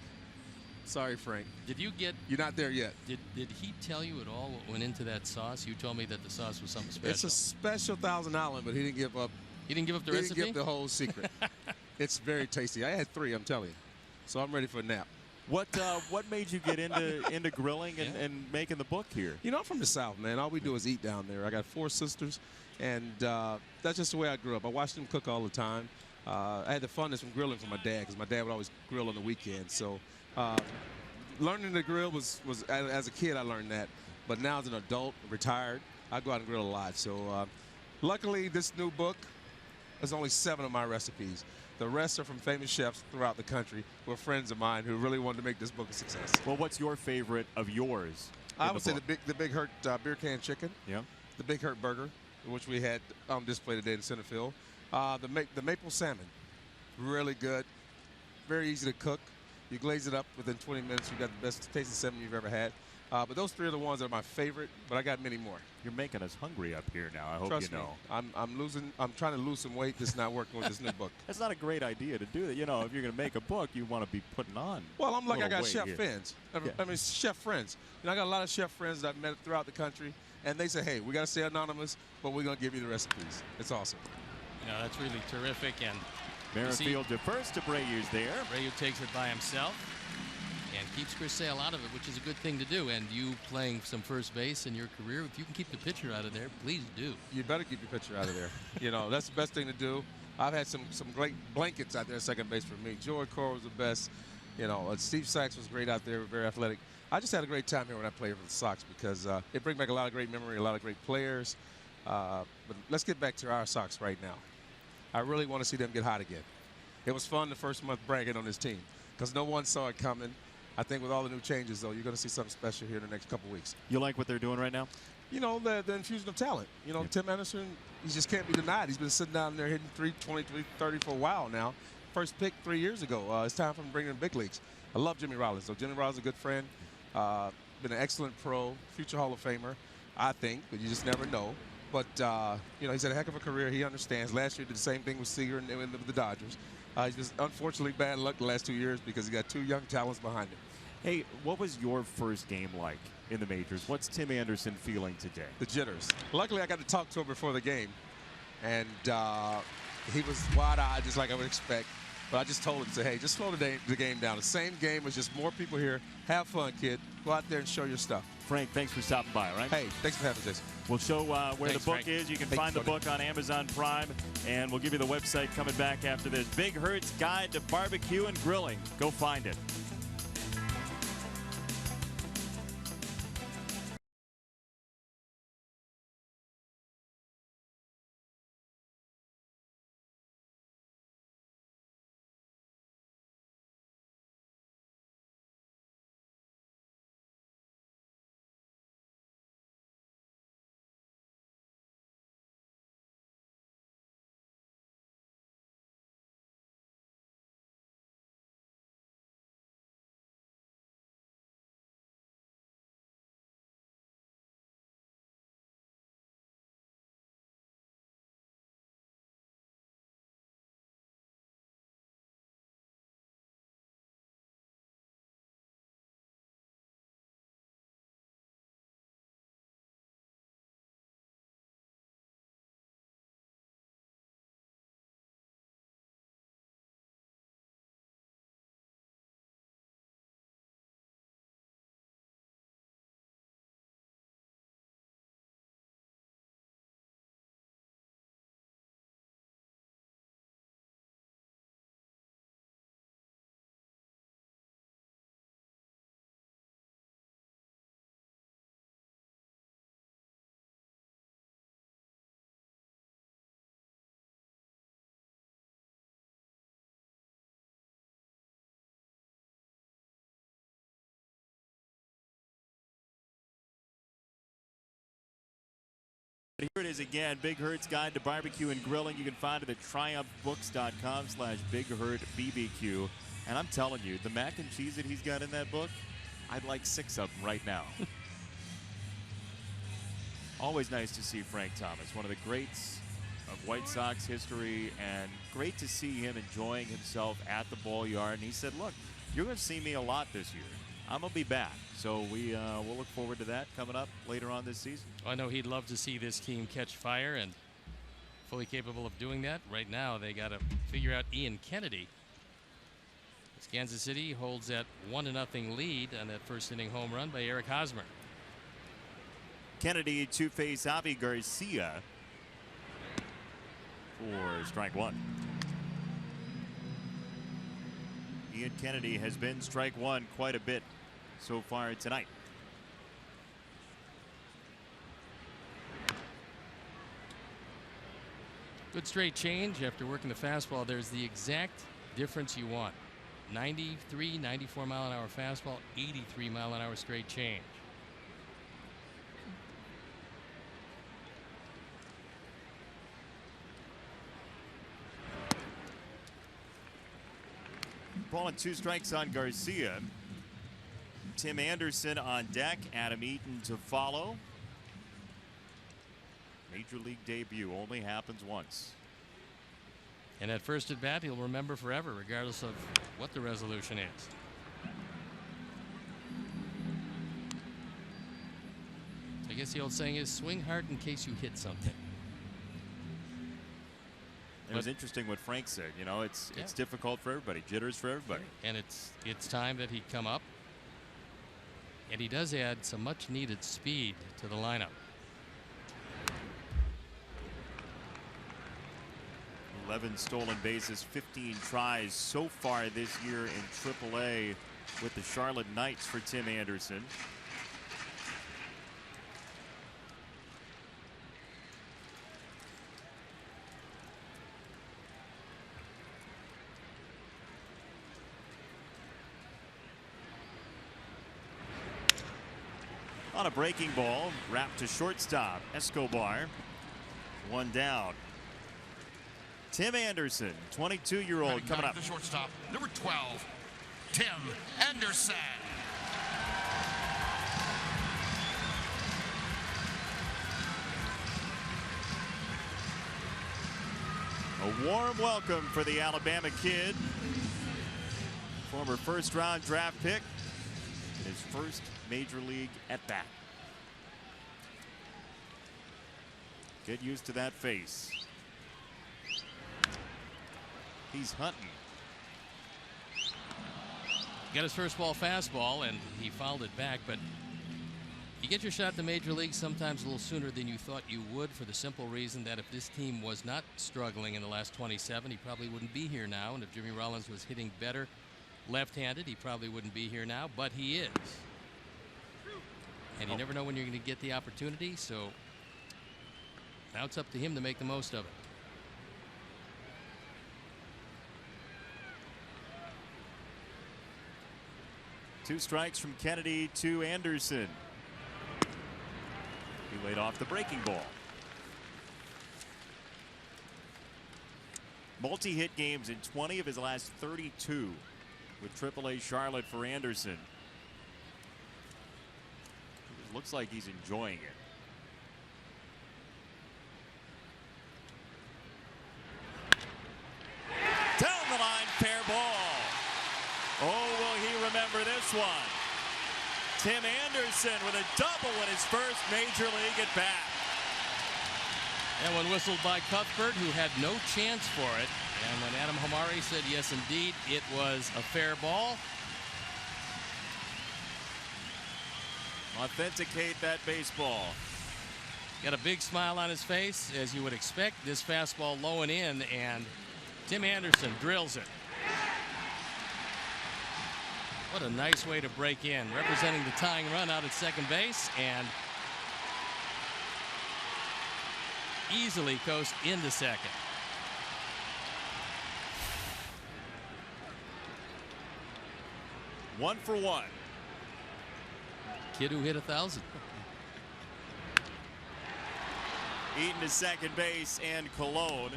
Speaker 5: sorry, Frank. You're not there yet.
Speaker 2: Did he tell you at all what went into that sauce? You told me that the sauce was something special.
Speaker 5: It's a special Thousand Island, but he didn't give up.
Speaker 2: He didn't give up the recipe?
Speaker 5: He didn't give the whole secret. It's very tasty. I had 3, I'm telling you. So I'm ready for a nap.
Speaker 1: What made you get into grilling and making the book here?
Speaker 5: You know, I'm from the South, man. All we do is eat down there. I got 4 sisters, and that's just the way I grew up. I watched them cook all the time. I had the funness from grilling from my dad because my dad would always grill on the weekend. So learning to grill was as a kid I learned that. But now as an adult, retired, I go out and grill a lot. So luckily, this new book is only 7 of my recipes. The rest are from famous chefs throughout the country who are friends of mine who really wanted to make this book a success.
Speaker 1: Well, what's your favorite of yours?
Speaker 5: I would say the Big Hurt beer can chicken.
Speaker 1: Yeah.
Speaker 5: The Big Hurt burger, which we had on display today in center field. The maple salmon, really good, very easy to cook. You glaze it up within 20 minutes. You got the best tasting salmon you've ever had. But those 3 are the ones that are my favorite. But I got many more.
Speaker 1: You're making us hungry up here now. I hope
Speaker 5: Trust
Speaker 1: you know.
Speaker 5: Me, I'm trying to lose some weight. That's not working with this new book.
Speaker 1: That's not a great idea to do that. You know, if you're going to make a book, you want to be putting on.
Speaker 5: Well, I'm like I got chef
Speaker 1: here.
Speaker 5: friends. I mean, chef friends. You know, I got a lot of chef friends that I've met throughout the country, and they say, "Hey, we got to stay anonymous, but we're going to give you the recipes." It's awesome.
Speaker 2: You know, that's really terrific. And
Speaker 1: Merrifield defers to Brayu's there.
Speaker 2: Brayu takes it by himself and keeps Chris Sale out of it, which is a good thing to do. And you playing some first base in your career, if you can keep the pitcher out of there, please do.
Speaker 5: You better keep your pitcher out of there. You know, that's the best thing to do. I've had some great blankets out there at second base for me. George Cora was the best. You know, Steve Sachs was great out there, very athletic. I just had a great time here when I played for the Sox because it brings back a lot of great memory, a lot of great players. But let's get back to our Sox right now. I really want to see them get hot again. It was fun the first month bragging on this team because no one saw it coming. I think with all the new changes, though, you're going to see something special here in the next couple weeks.
Speaker 1: You like what they're doing right now?
Speaker 5: You know, the infusion of talent. You know, Tim Anderson, he just can't be denied. He's been sitting down there hitting 320, 330 for a while now. First pick 3 years ago. It's time for him to bring in the big leagues. I love Jimmy Rollins. So Jimmy Rollins is a good friend. Been an excellent pro, future Hall of Famer, I think, but you just never know. But, you know, he's had a heck of a career. He understands. Last year did the same thing with Seager and the Dodgers. He's just unfortunately bad luck the last 2 years because he got 2 young talents behind him.
Speaker 1: Hey, what was your first game like in the majors? What's Tim Anderson feeling today?
Speaker 5: The jitters. Luckily, I got to talk to him before the game, and he was wide-eyed just like I would expect. But I just told him, say, hey, just slow the game down. The same game was just more people here. Have fun, kid. Go out there and show your stuff.
Speaker 1: Frank, thanks for stopping by, all right?
Speaker 5: Hey, thanks for having us, Jason.
Speaker 1: We'll show where
Speaker 2: Thanks,
Speaker 1: the book
Speaker 2: Frank.
Speaker 1: is. You can find the book on Amazon Prime, and we'll give you the website coming back after this. Big Hurt's Guide to Barbecue and Grilling. Go find it. Here it is again, Big Hurt's Guide to Barbecue and Grilling. You can find it at triumphbooks.com/BigHurtBBQ. And I'm telling you, the mac and cheese that he's got in that book, I'd like 6 of them right now. Always nice to see Frank Thomas, one of the greats of White Sox history, and great to see him enjoying himself at the ball yard. And he said, look, you're going to see me a lot this year. I'm going to be back. So we'll look forward to that coming up later on this season.
Speaker 2: I know he'd love to see this team catch fire, and fully capable of doing that. Right now, they got to figure out Ian Kennedy. As Kansas City holds that 1-0 lead on that first inning home run by Eric Hosmer.
Speaker 1: Kennedy to face Avi Garcia for strike 1. Ian Kennedy has been strike 1 quite a bit so far tonight.
Speaker 2: Good straight change after working the fastball. There's the exact difference you want. 93, 94 mile an hour fastball, 83 mile an hour straight change.
Speaker 1: Ball and 2 strikes on Garcia. Tim Anderson on deck. Adam Eaton to follow. Major league debut only happens once.
Speaker 2: And at first at bat, he'll remember forever, regardless of what the resolution is. I guess the old saying is swing hard in case you hit something.
Speaker 1: It was interesting what Frank said. You know, it's difficult for everybody. Jitters for everybody.
Speaker 2: And it's time that he come up. And he does add some much needed speed to the lineup.
Speaker 1: 11 stolen bases, 15 tries so far this year in AAA with the Charlotte Knights for Tim Anderson. On a breaking ball, wrapped to shortstop. Escobar, 1 down. Tim Anderson, 22-year-old, coming up.
Speaker 6: The shortstop, number 12, Tim Anderson.
Speaker 1: A warm welcome for the Alabama kid. Former first-round draft pick. His first major league at-bat. Get used to that face. He's hunting.
Speaker 2: Got his first ball fastball, and he fouled it back, but you get your shot at the major league sometimes a little sooner than you thought you would, for the simple reason that if this team was not struggling in the last 27, he probably wouldn't be here now. And if Jimmy Rollins was hitting better left-handed, he probably wouldn't be here now, but he is. And you never know when you're going to get the opportunity, so now it's up to him to make the most of it.
Speaker 1: Two strikes from Kennedy to Anderson. He laid off the breaking ball. Multi-hit games in 20 of his last 32 with AAA Charlotte for Anderson. It looks like he's enjoying it. Down the line, fair ball. Oh, will he remember this one? Tim Anderson with a double in his first major league at bat.
Speaker 2: And when whistled by Cuthbert, who had no chance for it, and when Adam Hamari said yes indeed it was a fair ball.
Speaker 1: Authenticate that baseball.
Speaker 2: Got a big smile on his face, as you would expect. This fastball low and in, and Tim Anderson drills it. What a nice way to break in, representing the tying run out at second base, and easily coast into second.
Speaker 1: One for one.
Speaker 2: Kid who hit 1,000.
Speaker 1: Eaton to second base, and Cologne.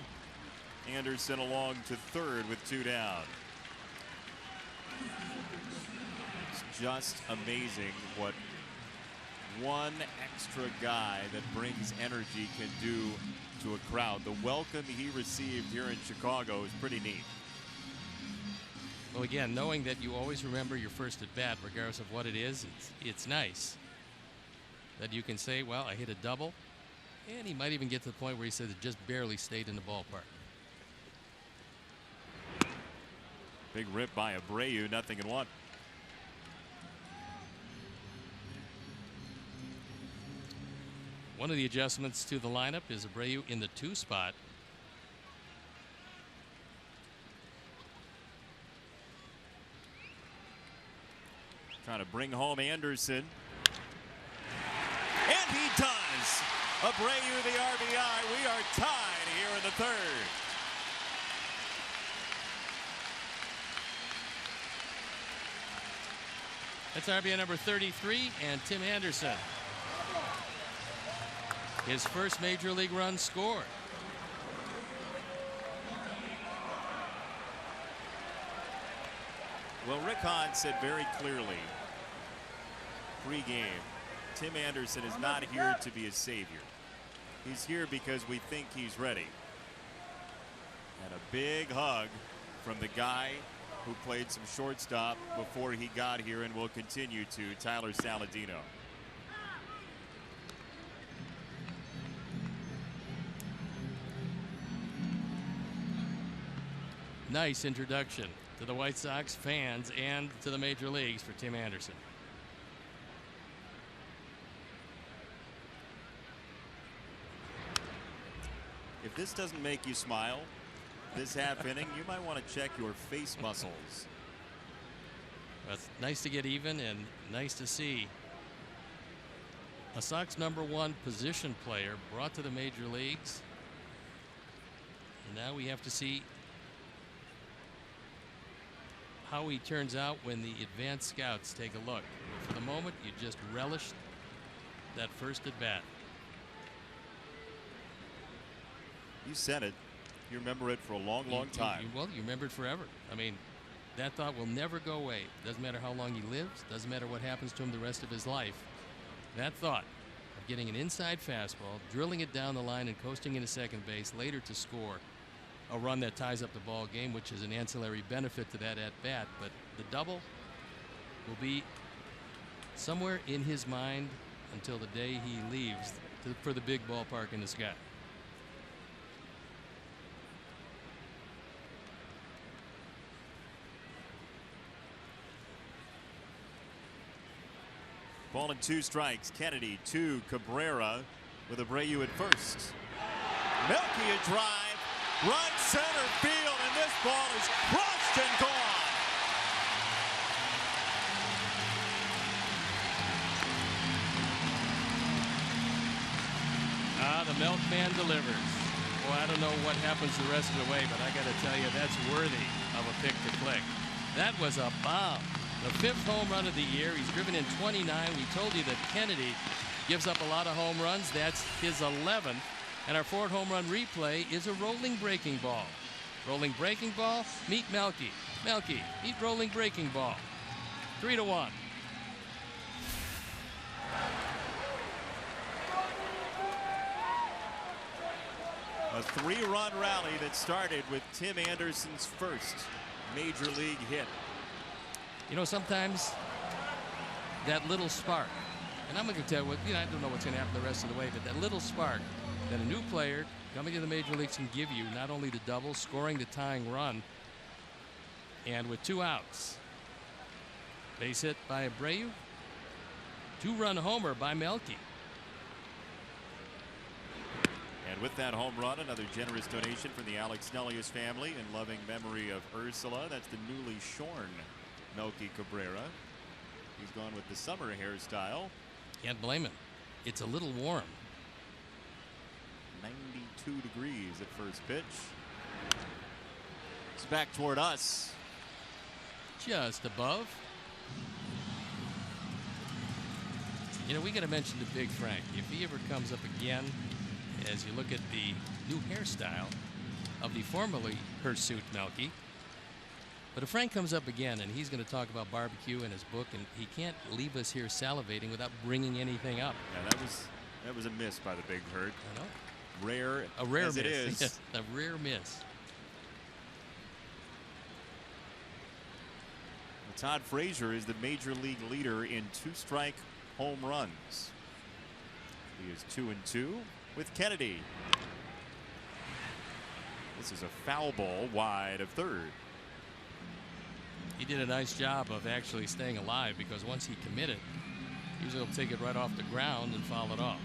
Speaker 1: Anderson along to third with 2 down. It's just amazing what one extra guy that brings energy can do to a crowd. The welcome he received here in Chicago is pretty neat.
Speaker 2: Well, again, knowing that you always remember your first at bat, regardless of what it is, it's nice that you can say, well, I hit a double, and he might even get to the point where he says it just barely stayed in the ballpark.
Speaker 1: Big rip by Abreu, 0-1.
Speaker 2: One of the adjustments to the lineup is Abreu in the 2 spot.
Speaker 1: Trying to bring home Anderson. And he does. Abreu the RBI. We are tied here in the 3rd.
Speaker 2: That's RBI number 33, and Tim Anderson. His first major league run scored.
Speaker 1: Well, Rick Hahn said very clearly pre-game, Tim Anderson is not here to be a savior. He's here because we think he's ready. And a big hug from the guy who played some shortstop before he got here and will continue to, Tyler Saladino.
Speaker 2: Nice introduction to the White Sox fans and to the major leagues for Tim Anderson.
Speaker 1: If this doesn't make you smile this half inning, you might want to check your face muscles.
Speaker 2: Well, it's nice to get even and nice to see a Sox #1 position player brought to the major leagues. And now we have to see how he turns out when the advanced scouts take a look. For the moment, you just relish that first at bat.
Speaker 1: You said it. You remember it for a long, long time.
Speaker 2: Well, you remember it forever. I mean, that thought will never go away. Doesn't matter how long he lives. Doesn't matter what happens to him the rest of his life. That thought of getting an inside fastball, drilling it down the line, and coasting into second base later to score a run that ties up the ball game, which is an ancillary benefit to that at bat. But the double will be somewhere in his mind until the day he leaves for the big ballpark in the sky.
Speaker 1: Ball and 2 strikes. Kennedy to Cabrera with Abreu at first. Melky a drive. Right center field, and this ball is crushed and gone.
Speaker 2: The milkman delivers. Well, I don't know what happens the rest of the way, but I got to tell you, that's worthy of a pick to click. That was a bomb. The 5th home run of the year. He's driven in 29. We told you that Kennedy gives up a lot of home runs. That's his 11th. And our 4th home run replay is a rolling breaking ball. Rolling breaking ball, meet Melky. Melky, meet rolling breaking ball. 3-1.
Speaker 1: A 3-run rally that started with Tim Anderson's first major league hit.
Speaker 2: You know, sometimes that little spark, and I'm going to tell you what, I don't know what's going to happen the rest of the way, but that little spark that a new player coming to the major leagues can give you, not only the double, scoring the tying run, and with 2 outs. Base hit by Abreu. 2-run homer by Melky.
Speaker 1: And with that home run, another generous donation from the Alex Nellius family in loving memory of Ursula. That's the newly shorn Melky Cabrera. He's gone with the summer hairstyle.
Speaker 2: Can't blame him. It's a little warm.
Speaker 1: 92 degrees at first pitch. It's back toward us.
Speaker 2: Just above. You know, we got to mention the Big Frank. If he ever comes up again as you look at the new hairstyle of the formerly hirsute Melky. But a friend comes up again, and he's going to talk about barbecue in his book, and he can't leave us here salivating without bringing anything up.
Speaker 1: Yeah, that was a miss by the Big Hurt.
Speaker 2: I know.
Speaker 1: A
Speaker 2: rare
Speaker 1: as
Speaker 2: miss.
Speaker 1: It is.
Speaker 2: Yes, a rare miss.
Speaker 1: Todd Frazier is the major league leader in 2-strike home runs. He is 2-2 with Kennedy. This is a foul ball wide of third.
Speaker 2: He did a nice job of actually staying alive, because once he committed, usually he'll take it right off the ground and foul it off.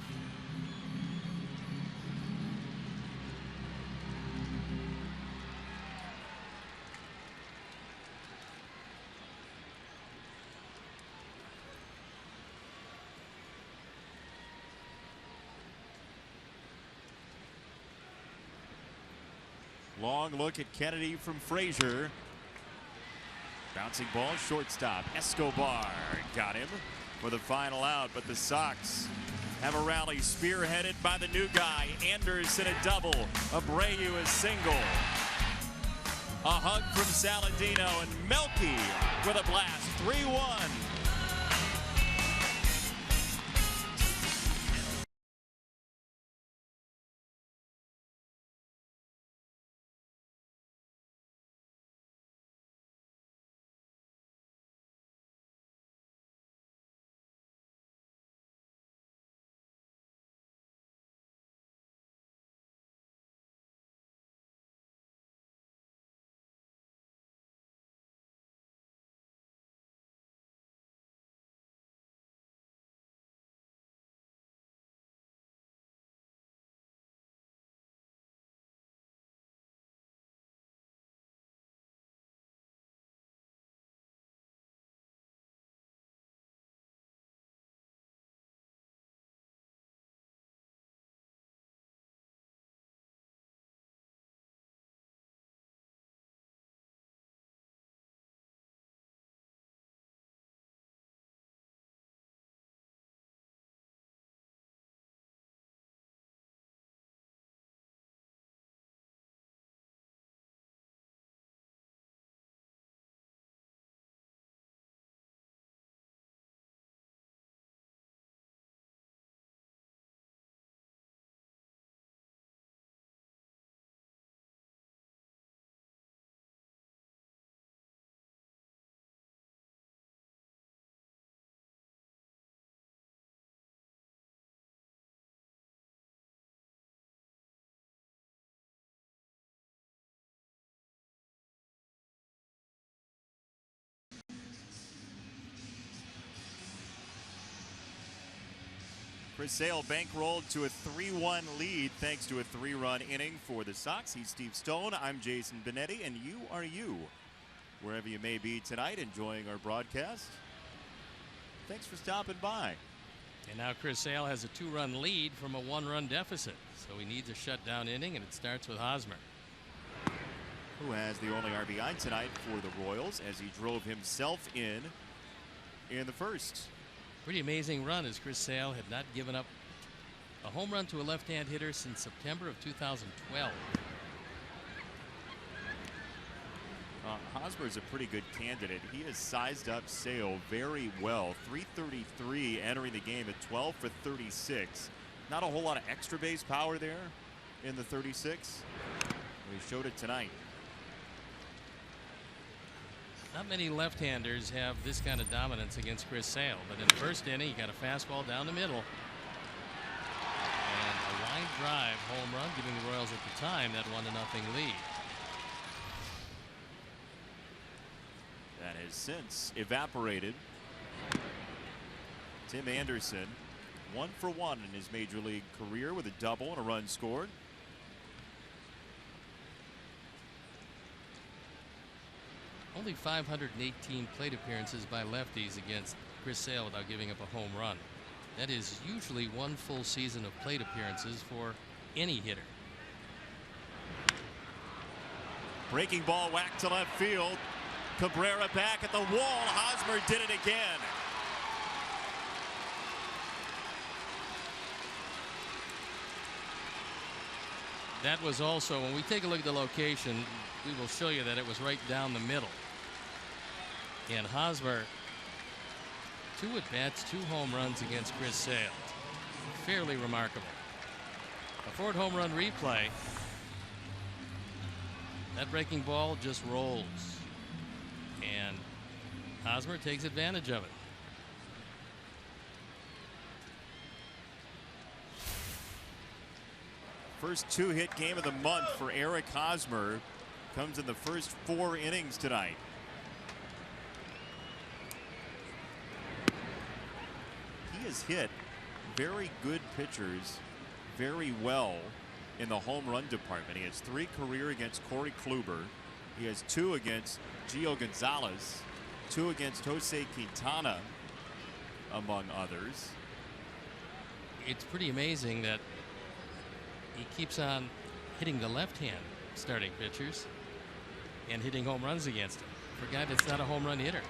Speaker 1: Long look at Kennedy from Frazier. Bouncing ball, shortstop. Escobar got him for the final out, but the Sox have a rally spearheaded by the new guy. Anderson a double. Abreu a single. A hug from Saladino, and Melky with a blast. 3-1. Chris Sale bankrolled to a 3-1 lead thanks to a 3-run inning for the Sox. He's Steve Stone. I'm Jason Benetti, and you are you. Wherever you may be tonight enjoying our broadcast, thanks for stopping by.
Speaker 2: And now Chris Sale has a 2-run lead from a 1-run deficit. So he needs a shutdown inning, and it starts with Hosmer,
Speaker 1: who has the only RBI tonight for the Royals as he drove himself in the first.
Speaker 2: Pretty amazing run, as Chris Sale had not given up a home run to a left-hand hitter since September of 2012.
Speaker 1: Hosmer is a pretty good candidate. He has sized up Sale very well. 333 entering the game at 12 for 36. Not a whole lot of extra base power there in the 36. We showed it tonight.
Speaker 2: Not many left-handers have this kind of dominance against Chris Sale, but in the first inning, he got a fastball down the middle. And a line drive home run, giving the Royals at the time that 1-0 lead.
Speaker 1: That has since evaporated. Tim Anderson, 1 for 1 in his major league career with a double and a run scored.
Speaker 2: Only 518 plate appearances by lefties against Chris Sale without giving up a home run. That is usually one full season of plate appearances for any hitter.
Speaker 1: Breaking ball whacked to left field. Cabrera back at the wall. Hosmer did it again.
Speaker 2: That was also, when we take a look at the location, we will show you that it was right down the middle. And Hosmer, 2 at-bats, 2 home runs against Chris Sale. Fairly remarkable. A Ford home run replay. That breaking ball just rolls. And Hosmer takes advantage of it.
Speaker 1: First 2-hit game of the month for Eric Hosmer comes in the first 4 innings tonight. He has hit very good pitchers very well in the home run department. He has 3 career against Corey Kluber. He has 2 against Gio Gonzalez, 2 against Jose Quintana, among others.
Speaker 2: It's pretty amazing that he keeps on hitting the left-hand starting pitchers and hitting home runs against him. For a guy that's not a home run hitter.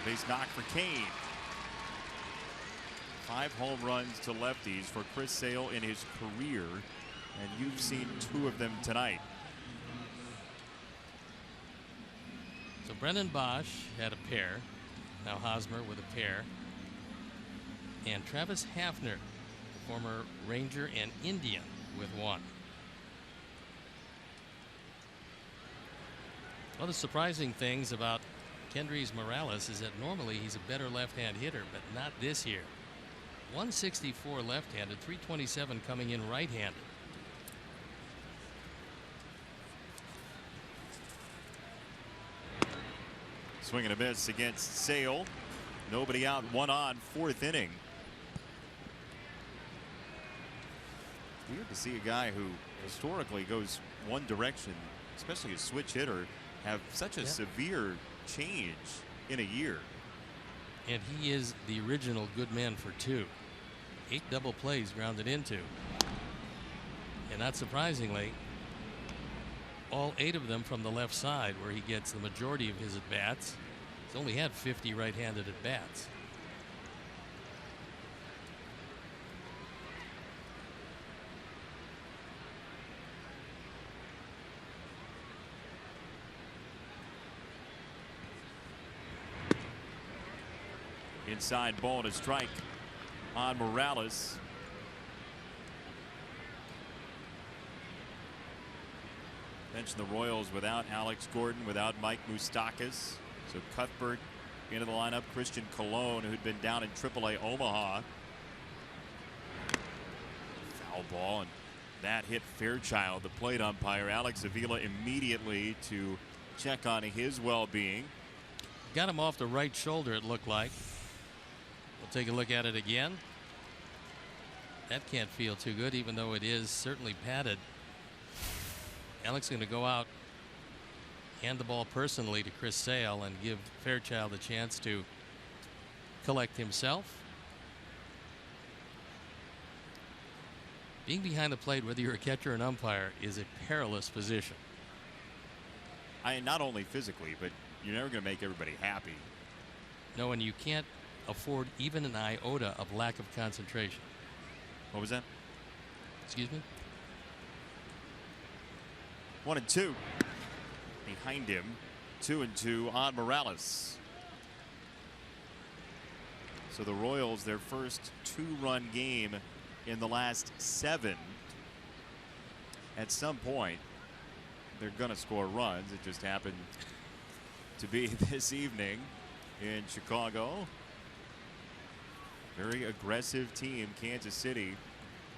Speaker 1: Base knock for Kane. 5 home runs to lefties for Chris Sale in his career, and you've seen 2 of them tonight.
Speaker 2: So Brennan Bosch had a pair. Now Hosmer with a pair. And Travis Hafner, former Ranger and Indian, with 1. One of the surprising things about Kendrys Morales is that normally he's a better left-hand hitter, but not this year. 164 left-handed, 327 coming in right-handed.
Speaker 1: Swing and a miss against Sale. Nobody out, 1 on, 4th inning. Weird to see a guy who historically goes one direction, especially a switch hitter, have such a severe change in a year.
Speaker 2: And he is the original good man for 2. 8 double plays grounded into. And not surprisingly, all 8 of them from the left side, where he gets the majority of his at-bats. He's only had 50 right-handed at-bats.
Speaker 1: Inside ball and a strike on Morales. Mentioned the Royals without Alex Gordon, without Mike Moustakas. So Cuthbert into the lineup. Christian Colon, who'd been down in AAA Omaha. Foul ball, and that hit Fairchild, the plate umpire. Alex Avila immediately to check on his well-being.
Speaker 2: Got him off the right shoulder, it looked like. We'll take a look at it again. That can't feel too good, even though it is certainly padded. Alex going to go out, hand the ball personally to Chris Sale, and give Fairchild a chance to collect himself. Being behind the plate, whether you're a catcher or an umpire, is a perilous position.
Speaker 1: Not only physically, but you're never going to make everybody happy.
Speaker 2: No, and you can't afford even an iota of lack of concentration.
Speaker 1: What was that?
Speaker 2: Excuse me?
Speaker 1: 1-2. Behind him, 2-2 on Morales. So the Royals, their first 2-run game in the last 7. At some point, they're going to score runs. It just happened to be this evening in Chicago. Very aggressive team, Kansas City,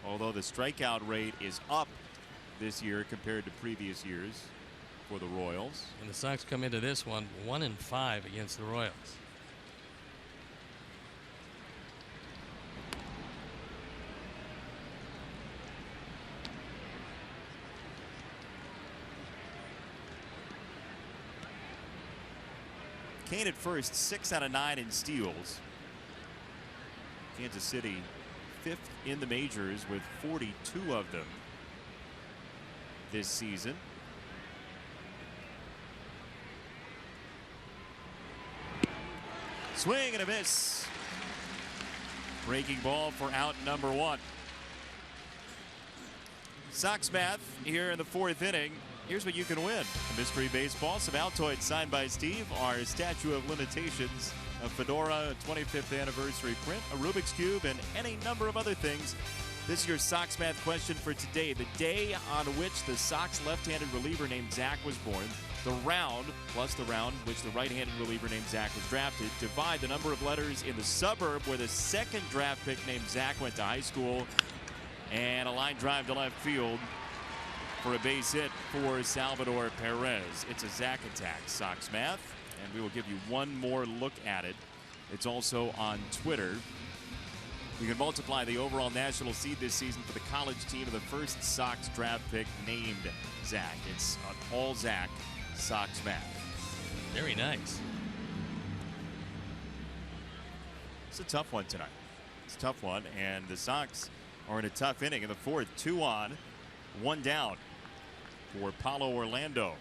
Speaker 1: although the strikeout rate is up this year compared to previous years for the Royals.
Speaker 2: And the Sox come into this one 1-5 against the Royals.
Speaker 1: Kane at first, 6 out of 9 in steals. Kansas City 5th in the majors with 42 of them this season. Swing and a miss. Breaking ball for out number 1. Sox math here in the 4th inning. Here's what you can win. A mystery baseball, some Altoids signed by Steve, our statue of limitations, a fedora, a 25th anniversary print, a Rubik's Cube, and any number of other things. This is your Sox math question for today. The day on which the Sox left-handed reliever named Zach was born. The round, plus the round which the right-handed reliever named Zach was drafted. Divide the number of letters in the suburb where the second draft pick named Zach went to high school. And a line drive to left field for a base hit for Salvador Perez. It's a Zach attack, Sox math. And we will give you one more look at it. It's also on Twitter. You can multiply the overall national seed this season for the college team of the first Sox draft pick named Zach. It's an all Zach Sox math.
Speaker 2: Very nice.
Speaker 1: It's a tough one tonight. It's a tough one, and the Sox are in a tough inning in the 4th. 2 on, 1 down for Paulo Orlando.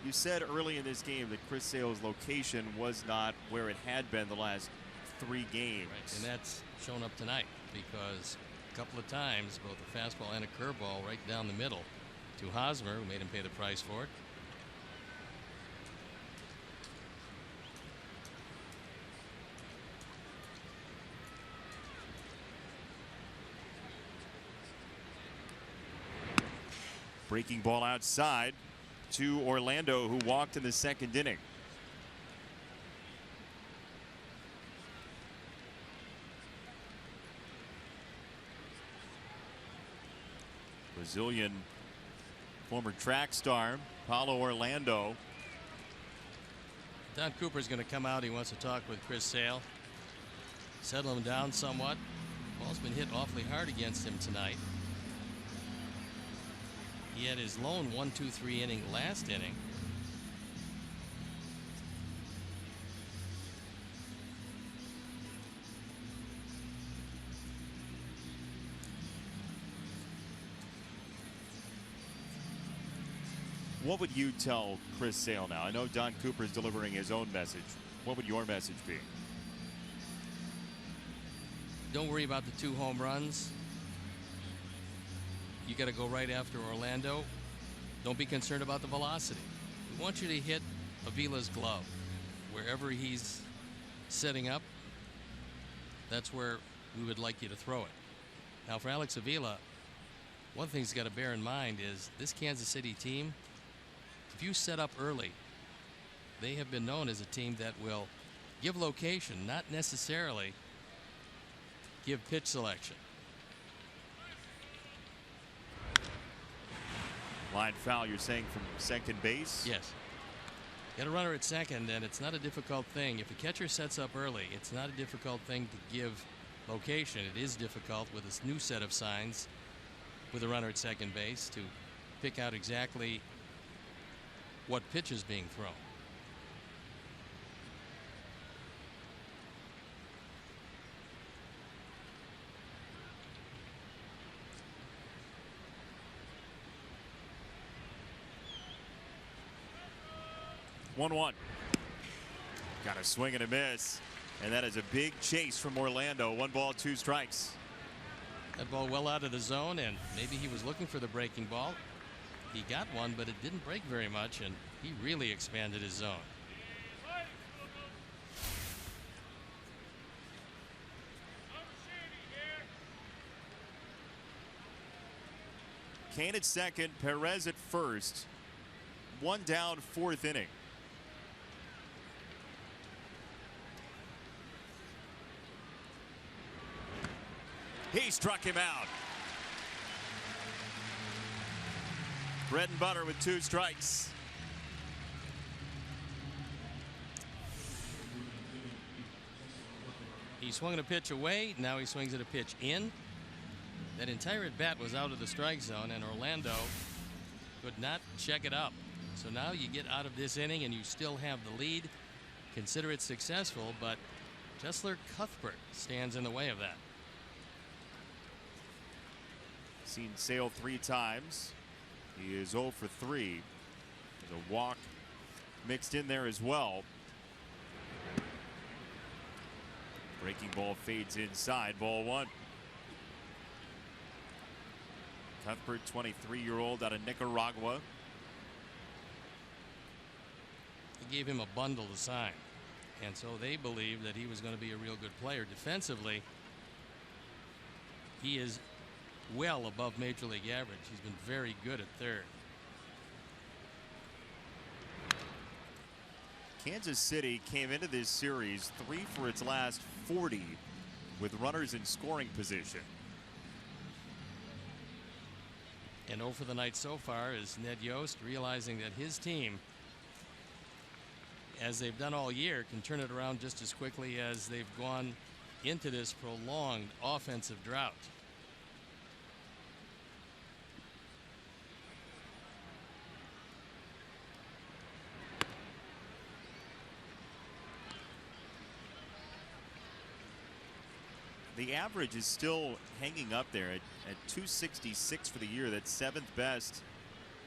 Speaker 1: You said early in this game that Chris Sale's location was not where it had been the last 3 games.
Speaker 2: Right, and that's shown up tonight because a couple of times both a fastball and a curveball right down the middle to Hosmer, who made him pay the price for it.
Speaker 1: Breaking ball outside to Orlando, who walked in the 2nd inning. Brazilian former track star Paulo Orlando.
Speaker 2: Don Cooper's going to come out. He wants to talk with Chris Sale, settle him down somewhat. Ball's been hit awfully hard against him tonight. He had his lone 1-2-3 inning last inning.
Speaker 1: What would you tell Chris Sale now? I know Don Cooper is delivering his own message. What would your message be?
Speaker 2: Don't worry about the 2 home runs. You got to go right after Orlando. Don't be concerned about the velocity. We want you to hit Avila's glove. Wherever he's setting up, that's where we would like you to throw it. Now for Alex Avila, one thing he's got to bear in mind is this Kansas City team, if you set up early, they have been known as a team that will give location, not necessarily give pitch selection.
Speaker 1: Line foul, you're saying, from second base?
Speaker 2: Yes. Got a runner at second, and it's not a difficult thing. If a catcher sets up early, it's not a difficult thing to give location. It is difficult with this new set of signs with a runner at second base to pick out exactly what pitch is being thrown.
Speaker 1: One. Got a swing and a miss, and that is a big chase from Orlando. 1 ball, 2 strikes.
Speaker 2: That ball well out of the zone, and maybe he was looking for the breaking ball. He got one, but it didn't break very much, and he really expanded his zone.
Speaker 1: Kane at second, Perez at first. 1 down, 4th inning. He struck him out. Bread and butter with 2 strikes.
Speaker 2: He swung a pitch away. Now he swings at a pitch in. That entire at bat was out of the strike zone, and Orlando could not check it up. So now you get out of this inning and you still have the lead. Consider it successful, but Jessler Cuthbert stands in the way of that.
Speaker 1: Seen Sale 3 times. He is 0 for 3. There's a walk mixed in there as well. Breaking ball fades inside. Ball one. Cuthbert, 23-year-old out of Nicaragua.
Speaker 2: He gave him a bundle to sign, and so they believed that he was going to be a real good player. Defensively, he is well above Major League average. He's been very good at third.
Speaker 1: Kansas City came into this series 3 for its last 40 with runners in scoring position.
Speaker 2: And 0 for the night so far is Ned Yost, realizing that his team, as they've done all year, can turn it around just as quickly as they've gone into this prolonged offensive drought.
Speaker 1: The average is still hanging up there at 266 for the year. That's 7th best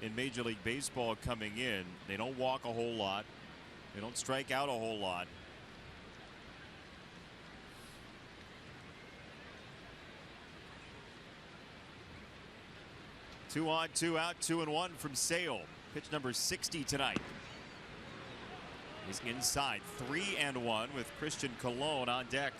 Speaker 1: in Major League Baseball coming in. They don't walk a whole lot. They don't strike out a whole lot. Two on, two out, 2-1 from Sale. Pitch number 60 tonight. He's inside. 3-1 with Christian Colon on deck.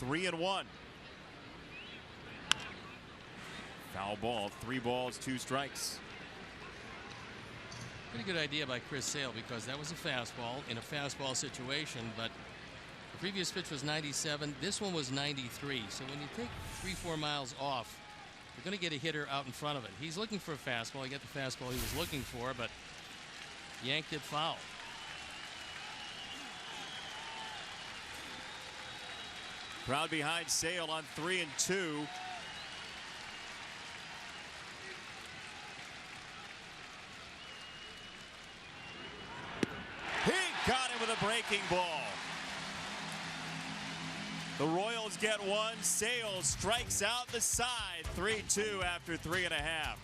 Speaker 1: Three and one. Foul ball. 3 balls, 2 strikes.
Speaker 2: Pretty good idea by Chris Sale, because that was a fastball in a fastball situation, but the previous pitch was 97. This one was 93. So when you take 3-4 miles off, you're going to get a hitter out in front of it. He's looking for a fastball. He got the fastball he was looking for, but yanked it foul.
Speaker 1: Crowd behind Sale on 3 and 2. He got him with a breaking ball. The Royals get one. Sale strikes out the side. 3-2 after 3.5.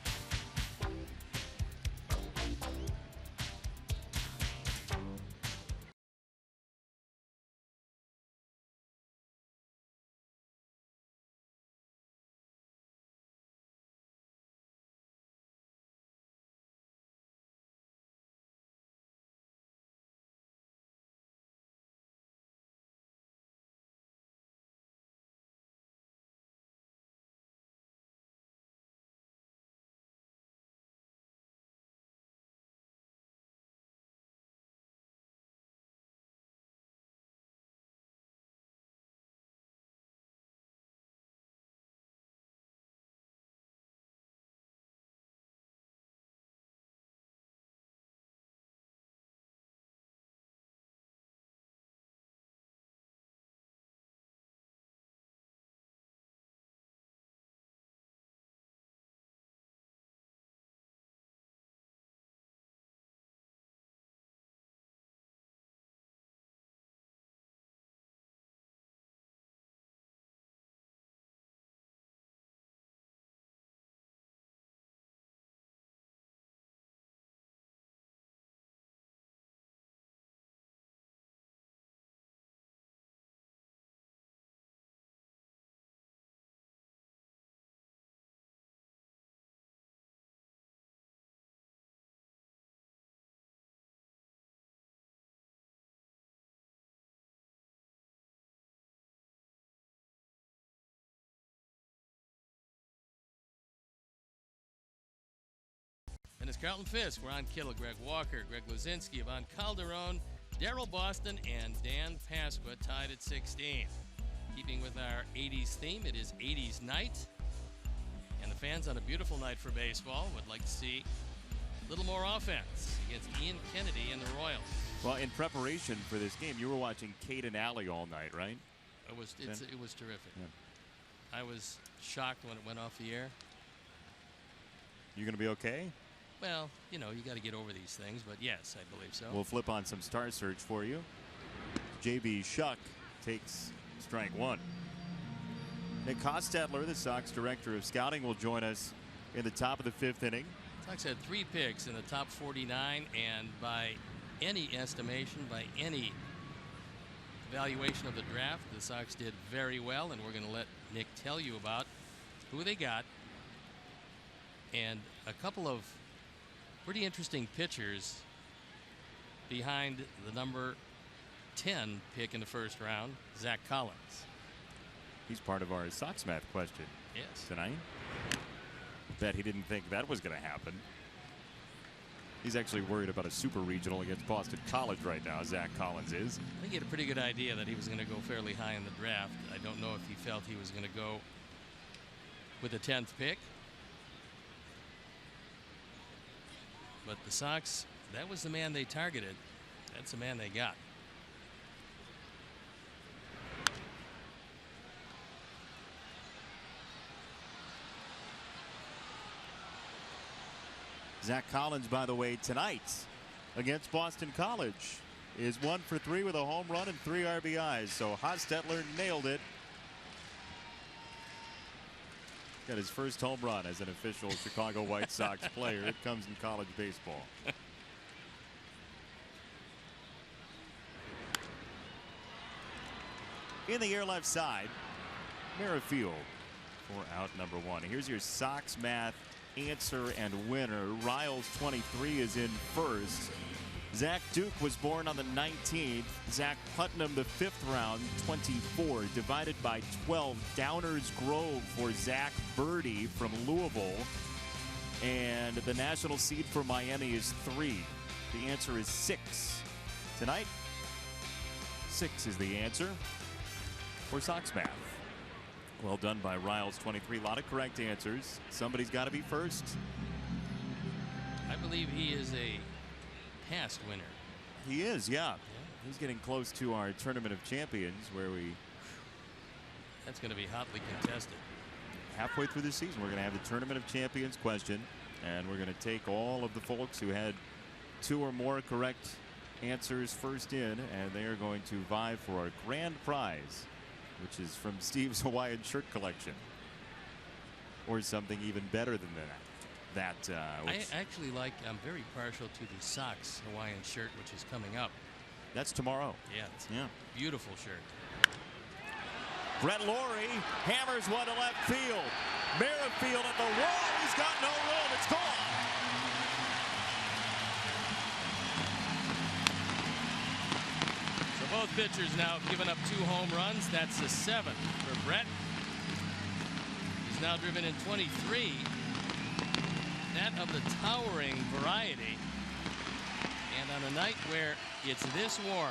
Speaker 2: And it's Carlton Fisk, Ron Kittle, Greg Walker, Greg Luzinski, Ivan Calderon, Daryl Boston, and Dan Pasqua tied at 16. Keeping with our 80s theme, it is 80s night. And the fans on a beautiful night for baseball would like to see a little more offense against Ian Kennedy and the Royals.
Speaker 1: Well, in preparation for this game, you were watching Caden Alley all night, right?
Speaker 2: It was terrific.
Speaker 1: Yeah.
Speaker 2: I was shocked when it went off the air.
Speaker 1: You going to be okay?
Speaker 2: Well, you know, you got to get over these things, but yes, I believe so.
Speaker 1: We'll flip on some star search for you. J.B. Shuck takes strike one. Nick Hostetler, the Sox director of scouting, will join us in the top of the 5th inning.
Speaker 2: Sox had 3 picks in the top 49, and by any estimation, by any evaluation of the draft, the Sox did very well, and we're going to let Nick tell you about who they got and a couple of pretty interesting pitchers behind the number 10 pick in the first round, Zach Collins.
Speaker 1: He's part of our Sox math question tonight. Bet he didn't think that was going to happen. He's actually worried about a super regional against Boston College right now, Zach Collins is.
Speaker 2: I think he had a pretty good idea that he was going to go fairly high in the draft. I don't know if he felt he was going to go with the 10th pick. But the Sox, that was the man they targeted. That's the man they got.
Speaker 1: Zach Collins, by the way, tonight against Boston College is 1 for 3 with a home run and 3 RBIs. So Hostetler nailed it. Got his first home run as an official Chicago White Sox player. It comes in college baseball. In the air left side, Merrifield for out number 1. Here's your Sox math answer and winner. Riles 23 is in first. Zach Duke was born on the 19th. Zach Putnam, the 5th round, 24. Divided by 12. Downers Grove for Zach Birdie from Louisville. And the national seed for Miami is 3. The answer is 6. Tonight, 6 is the answer for Sox math. Well done by Riles 23. A lot of correct answers. Somebody's got to be first.
Speaker 2: I believe he is a past winner.
Speaker 1: He is, yeah. He's getting close to our Tournament of Champions where we...
Speaker 2: That's going to be hotly contested.
Speaker 1: Halfway through the season, we're going to have the Tournament of Champions question, and we're going to take all of the folks who had 2 or more correct answers first in, and they are going to vie for our grand prize, which is from Steve's Hawaiian shirt collection, or something even better than that.
Speaker 2: I actually I'm very partial to the Sox Hawaiian shirt, which is coming up.
Speaker 1: That's tomorrow.
Speaker 2: Yeah, it's a beautiful shirt.
Speaker 1: Brett Lawrie hammers one to left field. Merrifield at the wall. He's got no room. It's gone.
Speaker 2: So both pitchers now have given up 2 home runs. That's the 7th for Brett. He's now driven in 23. That of the towering variety. And on a night where it's this warm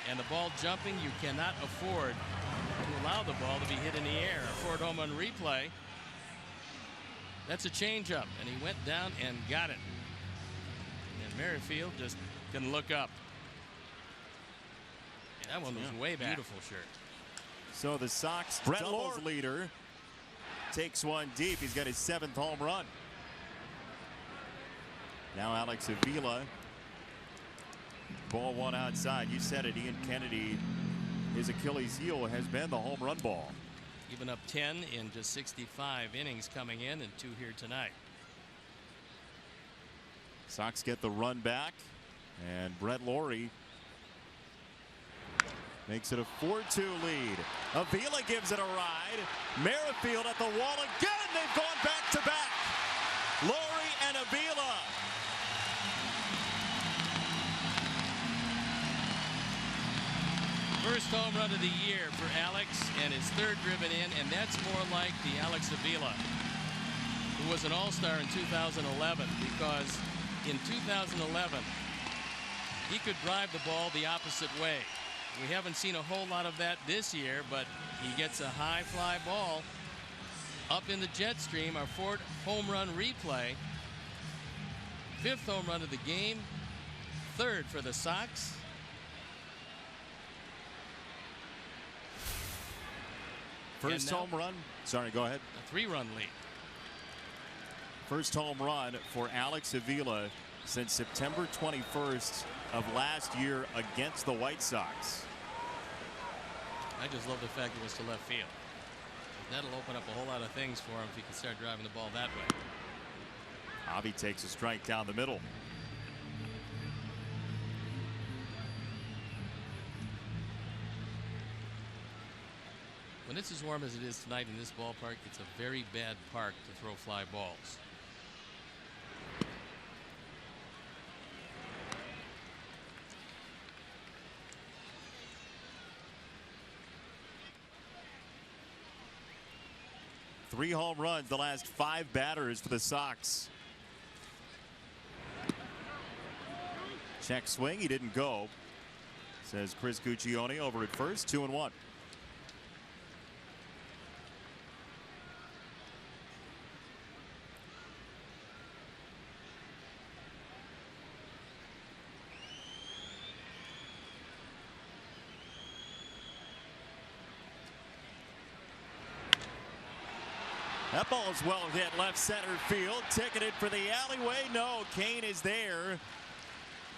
Speaker 2: and the ball jumping, you cannot afford to allow the ball to be hit in the air. A Ford home run replay. That's a changeup, and he went down and got it. And Merrifield just can look up. That one was way back. Beautiful shirt.
Speaker 1: So the Sox doubles leader takes one deep. He's got his 7th home run. Now Alex Avila. Ball 1 outside. You said it, Ian Kennedy. His Achilles heel has been the home run ball.
Speaker 2: Given up 10 in just 65 innings coming in, and 2 here tonight.
Speaker 1: Sox get the run back, and Brett Lawrie makes it a 4-2 lead. Avila gives it a ride. Merrifield at the wall again. They've gone back to back. Lawrie and Avila.
Speaker 2: First home run of the year for Alex, and his 3rd driven in, and that's more like the Alex Avila, who was an all-star in 2011, because in 2011 he could drive the ball the opposite way. We haven't seen a whole lot of that this year, but he gets a high fly ball up in the jet stream. Our 4th home run replay. 5th home run of the game. 3rd for the Sox.
Speaker 1: First home run. Sorry, go ahead.
Speaker 2: A 3-run lead.
Speaker 1: First home run for Alex Avila since September 21st of last year against the White Sox.
Speaker 2: I just love the fact it was to left field. That'll open up a whole lot of things for him if he can start driving the ball that way.
Speaker 1: Avi takes a strike down the middle.
Speaker 2: When it's as warm as it is tonight in this ballpark, it's a very bad park to throw fly balls.
Speaker 1: Three home runs the last 5 batters for the Sox. Check swing, he didn't go, says Chris Guccione over at first. 2-1. That ball's well hit left center field. Ticketed for the alleyway. No, Kane is there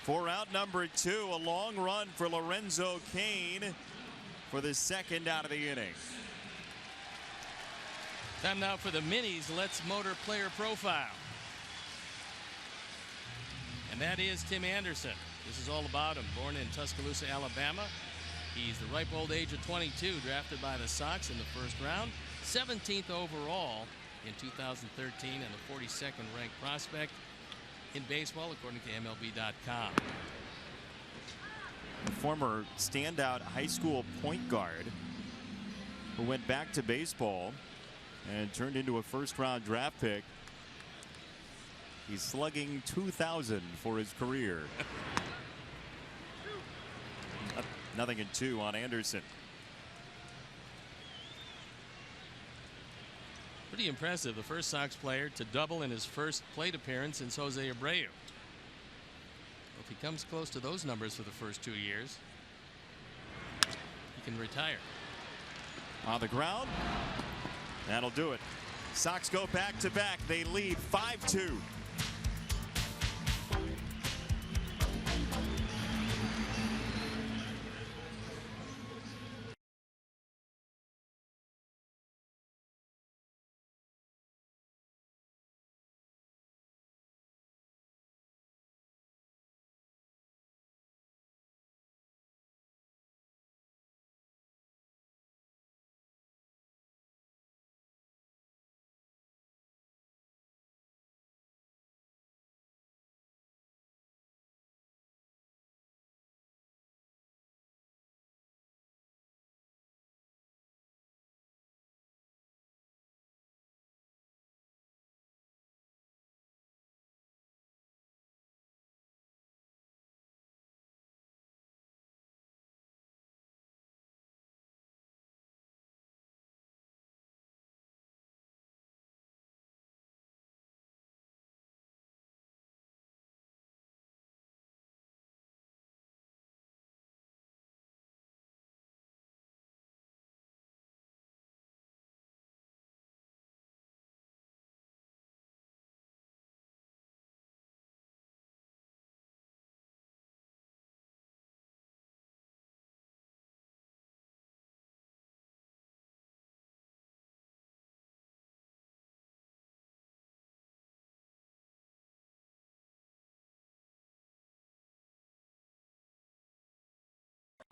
Speaker 1: for out number 2. A long run for Lorenzo Kane for the second out of the inning.
Speaker 2: Time now for the minis. Let's Motor Player Profile. And that is Tim Anderson. This is all about him. Born in Tuscaloosa, Alabama. He's the ripe old age of 22, drafted by the Sox in the first round. 17th overall in 2013 and the 42nd ranked prospect in baseball according to MLB.com.
Speaker 1: Former standout high school point guard who went back to baseball and turned into a first-round draft pick. He's slugging 2,000 for his career. Nothing in 2 on Anderson.
Speaker 2: Pretty impressive. The first Sox player to double in his first plate appearance since Jose Abreu. If he comes close to those numbers for the first 2 years, he can retire.
Speaker 1: On the ground. That'll do it. Sox go back-to-back. They lead 5-2.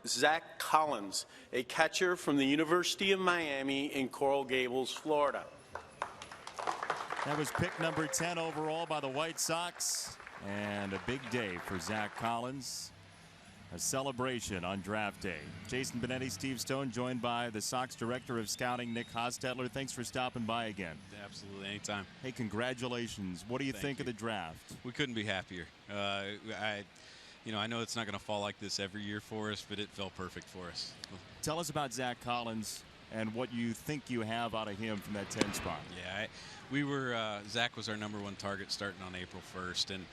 Speaker 7: Zach Collins, a catcher from the University of Miami in Coral Gables, Florida.
Speaker 1: That was pick number 10 overall by the White Sox. And a big day for Zach Collins. A celebration on draft day. Jason Benetti, Steve Stone, joined by the Sox Director of Scouting, Nick Hostetler. Thanks for stopping by again.
Speaker 8: Absolutely, anytime.
Speaker 1: Hey, congratulations. What do you think of the draft?
Speaker 8: We couldn't be happier. I know it's not going to fall like this every year for us, but it fell perfect for us.
Speaker 1: Tell us about Zach Collins and what you think you have out of him from that 10 spot.
Speaker 8: Yeah, Zach was our #1 target starting on April 1st. And,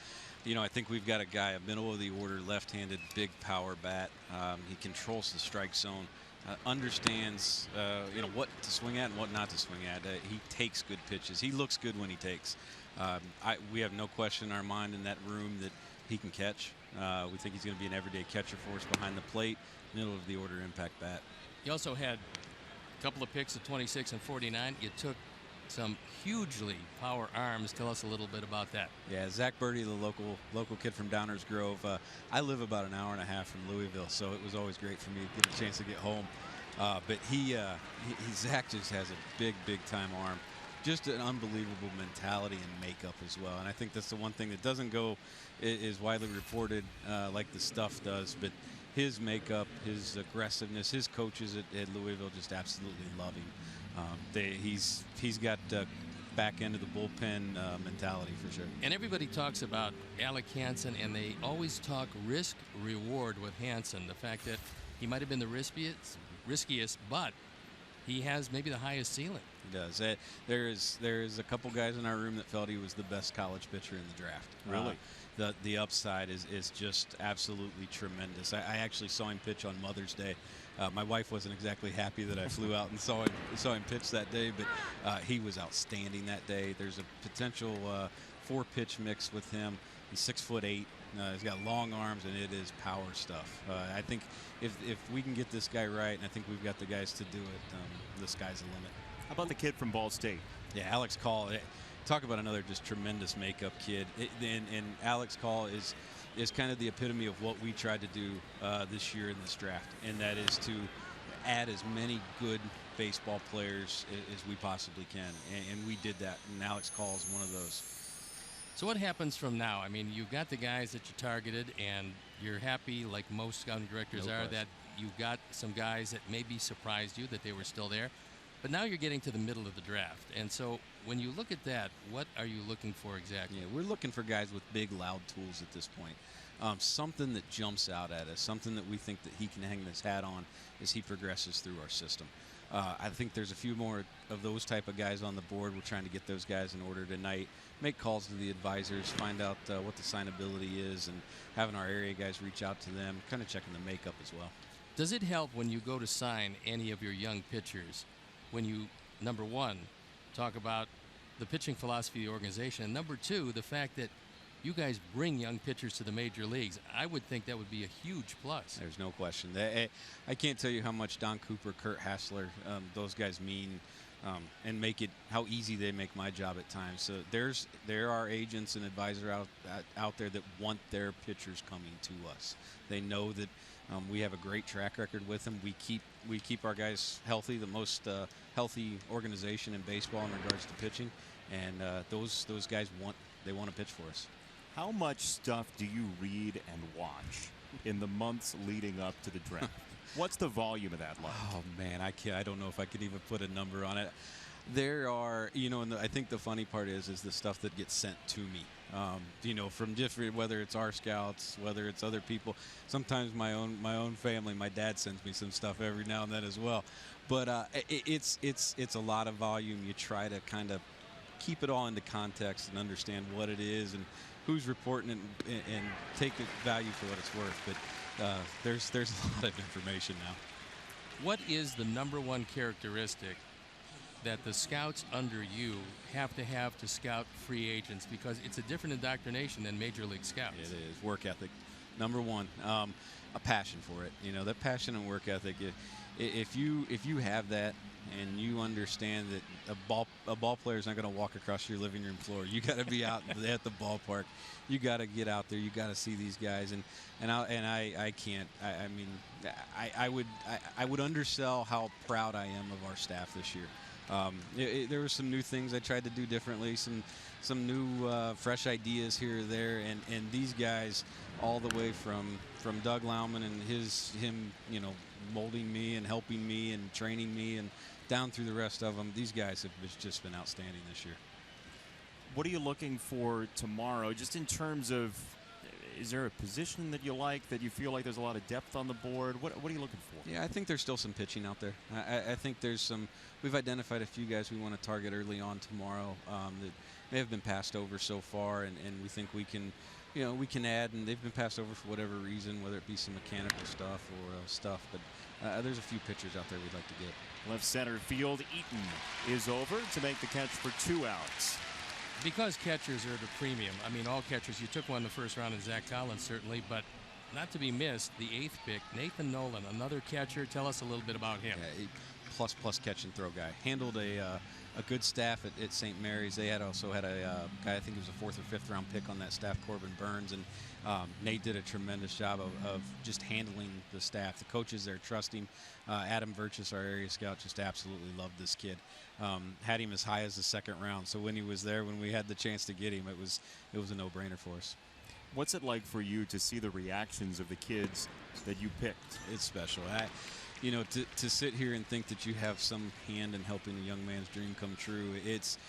Speaker 8: I think we've got a guy, a middle of the order, left-handed, big power bat. He controls the strike zone, understands, what to swing at and what not to swing at. He takes good pitches. He looks good when he takes. We have no question in our mind in that room that he can catch. We think he's going to be an everyday catcher for us behind the plate, middle of the order impact bat.
Speaker 2: You also had a couple of picks at 26 and 49. You took some hugely power arms. Tell us a little bit about that.
Speaker 8: Yeah, Zach Birdie, the local kid from Downers Grove. I live about an hour and a half from Louisville, so it was always great for me to get a chance to get home. But Zach just has a big time arm. Just an unbelievable mentality and makeup as well. And I think that's the one thing that doesn't go is widely reported like the stuff does. But his makeup, his aggressiveness, his coaches at Louisville just absolutely love him. He's got back end of the bullpen mentality for sure.
Speaker 2: And everybody talks about Alec Hansen, and they always talk risk-reward with Hansen. The fact that he might have been the riskiest, but he has maybe the highest ceiling.
Speaker 8: He does. There is a couple guys in our room that felt he was the best college pitcher in the draft.
Speaker 1: Really?
Speaker 8: The upside is just absolutely tremendous. I actually saw him pitch on Mother's Day. My wife wasn't exactly happy that I flew out and saw him pitch that day, but he was outstanding that day. There's a potential 4-pitch mix with him. He's 6'8". He's got long arms, and it is power stuff. I think if we can get this guy right, and I think we've got the guys to do it, the sky's the limit.
Speaker 1: How about the kid from Ball State?
Speaker 8: Yeah, Alex Call. Talk about another just tremendous makeup kid. And Alex Call is kind of the epitome of what we tried to do this year in this draft, and that is to add as many good baseball players as we possibly can. And we did that, and Alex Call is one of those.
Speaker 2: So what happens from now? I mean, you've got the guys that you targeted, and you're happy, like most scouting directors that you got some guys that maybe surprised you that they were still there. But now you're getting to the middle of the draft. And so when you look at that, what are you looking for exactly?
Speaker 8: Yeah, we're looking for guys with big, loud tools at this point. Something that jumps out at us, something that we think that he can hang his hat on as he progresses through our system. I think there's a few more of those type of guys on the board. We're trying to get those guys in order tonight, make calls to the advisors, find out what the signability is, and having our area guys reach out to them, kind of checking the makeup as well.
Speaker 2: Does it help when you go to sign any of your young pitchers when you, number one, talk about the pitching philosophy of the organization, and number two, the fact that you guys bring young pitchers to the major leagues? I would think that would be a huge plus.
Speaker 8: There's no question. I can't tell you how much Don Cooper, Kurt Hassler, those guys mean, and make it how easy they make my job at times. So there are agents and advisors out there that want their pitchers coming to us. They know that we have a great track record with them. We keep our guys healthy, the most healthy organization in baseball in regards to pitching, and those guys want to pitch for us.
Speaker 1: How much stuff do you read and watch in the months leading up to the draft? What's the volume of that like?
Speaker 8: Oh man, I don't know if I could even put a number on it. There are, and I think the funny part is the stuff that gets sent to me. From different, whether it's our scouts, whether it's other people. Sometimes my own family, my dad sends me some stuff every now and then as well. But it's a lot of volume. You try to kind of keep it all into context and understand what it is and who's reporting it, and take the value for what it's worth. But there's a lot of information now.
Speaker 2: What is the number one characteristic that the scouts under you have to scout free agents? Because it's a different indoctrination than major league scouts.
Speaker 8: It is. Work ethic, number one. A passion for it. That passion and work ethic. If you have that, and you understand that a ball player is not going to walk across your living room floor. You got to be out at the ballpark. You got to get out there. You got to see these guys. I can't. I would undersell how proud I am of our staff this year. There were some new things I tried to do differently. Some new fresh ideas here or there. And these guys, all the way from Doug Lauman and him molding me and helping me and training me, and down through the rest of them, these guys have just been outstanding this year.
Speaker 1: What are you looking for tomorrow, just in terms of, is there a position that you like, that you feel like there's a lot of depth on the board? What are you looking for?
Speaker 8: Yeah, I think there's still some pitching out there. I think there's some, we've identified a few guys we want to target early on tomorrow that may have been passed over so far, and we think we can add, and they've been passed over for whatever reason, whether it be some mechanical stuff or stuff, but there's a few pitchers out there we'd like to get.
Speaker 1: Left center field, Eaton is over to make the catch for 2 outs.
Speaker 2: Because catchers are at a premium. I mean, all catchers. You took one in the first round in Zach Collins, certainly, but not to be missed, the 8th pick, Nathan Nolan, another catcher. Tell us a little bit about him.
Speaker 8: Yeah, plus catch and throw guy. Handled a good staff at St. Mary's. They also had a guy, I think he was a 4th or 5th round pick on that staff, Corbin Burns, and Nate did a tremendous job of just handling the staff. The coaches there trust him. Adam Virtus, our area scout, just absolutely loved this kid. Had him as high as the 2nd round. So when he was there, when we had the chance to get him, it was a no-brainer for us.
Speaker 1: What's it like for you to see the reactions of the kids that you picked?
Speaker 8: It's special. You know, to sit here and think that you have some hand in helping a young man's dream come true, it's,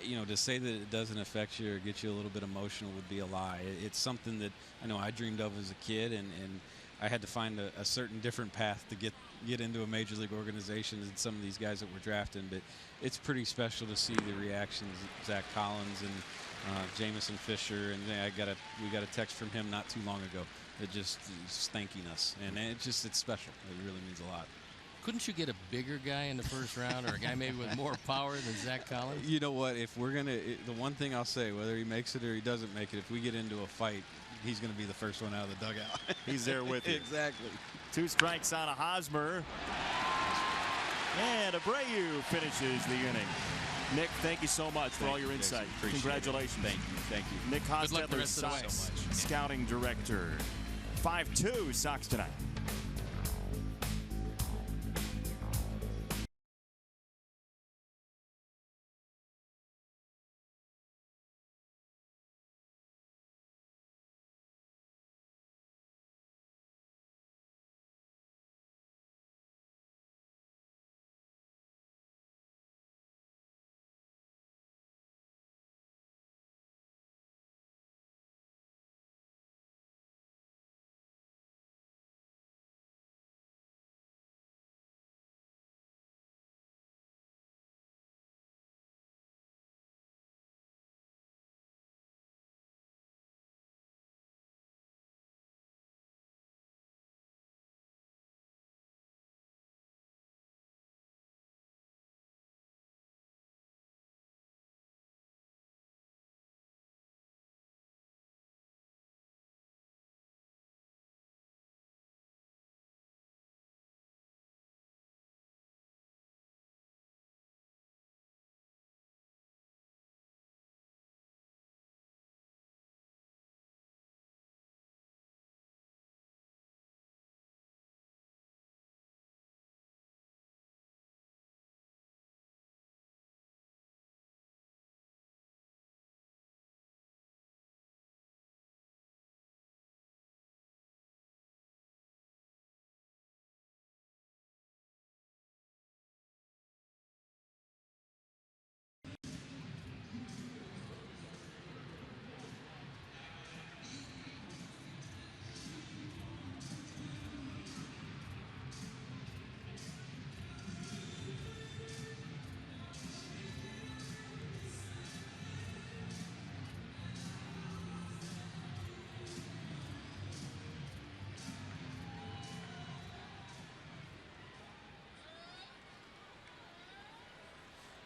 Speaker 8: you know, to say that it doesn't affect you or get you a little bit emotional would be a lie. It's something that I know I dreamed of as a kid, and I had to find a certain different path to get into a major league organization than some of these guys that were drafting. But it's pretty special to see the reactions. Zach Collins and Jamison Fisher, and we got a text from him not too long ago that just thanking us, and it's special. It really means a lot.
Speaker 2: Couldn't you get a bigger guy in the first round, or a guy maybe with more power than Zach Collins?
Speaker 8: You know what? If we're gonna, the one thing I'll say, whether he makes it or he doesn't make it, if we get into a fight, he's going to be the first one out of the dugout.
Speaker 1: He's there with you.
Speaker 8: Exactly.
Speaker 1: 2 strikes on a Hosmer. And Abreu finishes the inning. Nick, thank you so much for all your insight. Congratulations.
Speaker 8: Thank you.
Speaker 1: Nick Hostetler, Sox scouting director. 5-2 Sox tonight.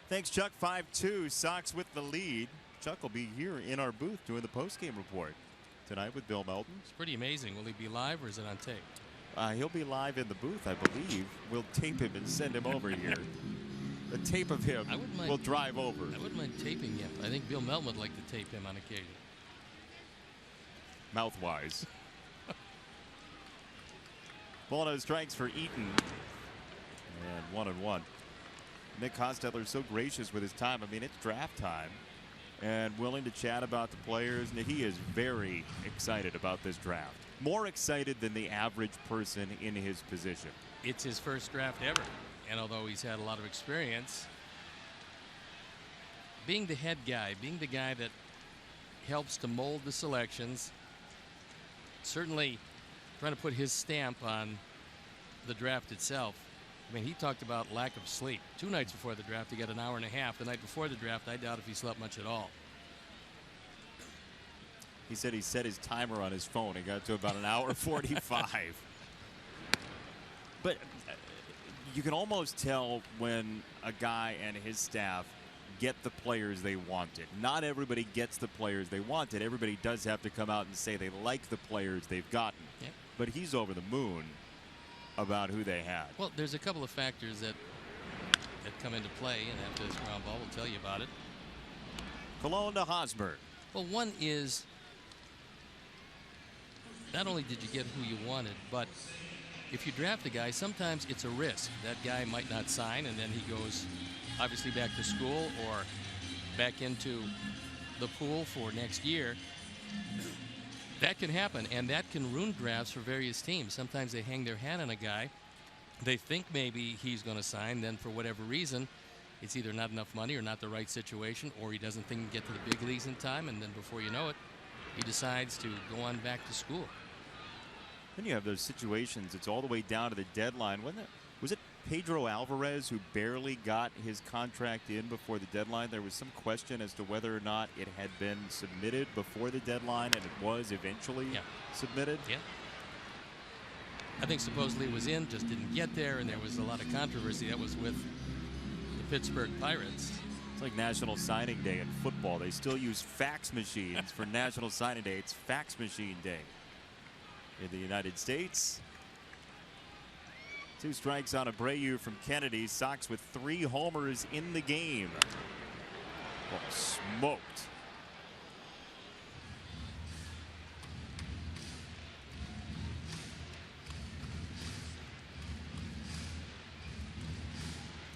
Speaker 1: Thanks, Chuck. 5-2, Sox with the lead. Chuck will be here in our booth doing the postgame report tonight with Bill Melton.
Speaker 2: It's pretty amazing. Will he be live or is it on tape?
Speaker 1: He'll be live in the booth, I believe. We'll tape him and send him over here. The tape of him will drive over.
Speaker 2: I wouldn't mind taping him. I think Bill Melton would like to tape him on occasion.
Speaker 1: Mouthwise. Ball no strikes for Eaton. And 1-1. Nick Hostetler is so gracious with his time. I mean, it's draft time and willing to chat about the players. And he is very excited about this draft. More excited than the average person in his position.
Speaker 2: It's his first draft ever. And although he's had a lot of experience, being the head guy, being the guy that helps to mold the selections, certainly trying to put his stamp on the draft itself. I mean, he talked about lack of sleep. 2 nights before the draft, he got an hour and a half. The night before the draft, I doubt if he slept much at all.
Speaker 1: He said he set his timer on his phone. He got to about an hour 45. But you can almost tell when a guy and his staff get the players they wanted. Not everybody gets the players they wanted. Everybody does have to come out and say they like the players they've gotten.
Speaker 2: Yep.
Speaker 1: But he's over the moon about who they had.
Speaker 2: Well, there's a couple of factors that come into play, and after this ground ball, we'll tell you about it.
Speaker 1: Cologne to Hosmer.
Speaker 2: Well, one is not only did you get who you wanted, but if you draft a guy, sometimes it's a risk. That guy might not sign, and then he goes obviously back to school or back into the pool for next year. That can happen, and that can ruin drafts for various teams. Sometimes they hang their hat on a guy. They think maybe he's going to sign, then for whatever reason, it's either not enough money or not the right situation, or he doesn't think he can get to the big leagues in time, and then before you know it, he decides to go on back to school.
Speaker 1: Then you have those situations, it's all the way down to the deadline. Was it Pedro Alvarez who barely got his contract in before the deadline? There was some question as to whether or not it had been submitted before the deadline, and it was eventually submitted.
Speaker 2: Yeah. I think supposedly it was in, just didn't get there, and there was a lot of controversy. That was with the Pittsburgh Pirates.
Speaker 1: It's like National Signing Day in football. They still use fax machines for National Signing Day. It's fax machine day in the United States. 2 strikes on Abreu from Kennedy. Sox with 3 homers in the game. Ball smoked.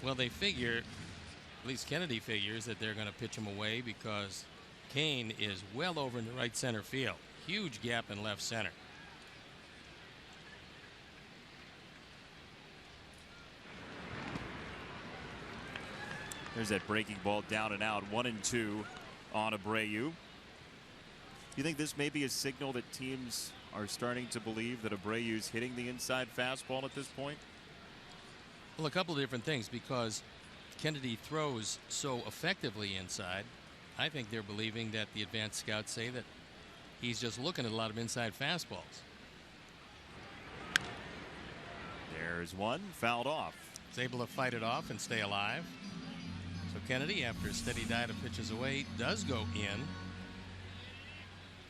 Speaker 2: Well, they figure, at least Kennedy figures, that they're going to pitch him away because Kane is well over in the right center field. Huge gap in left center.
Speaker 1: There's that breaking ball down and out. 1-2 on Abreu. Do you think this may be a signal that teams are starting to believe that Abreu's hitting the inside fastball at this point?
Speaker 2: Well, a couple of different things, because Kennedy throws so effectively inside. I think they're believing that the advanced scouts say that he's just looking at a lot of inside fastballs.
Speaker 1: There's one, fouled off.
Speaker 2: He's able to fight it off and stay alive. So Kennedy, after a steady diet of pitches away, does go in.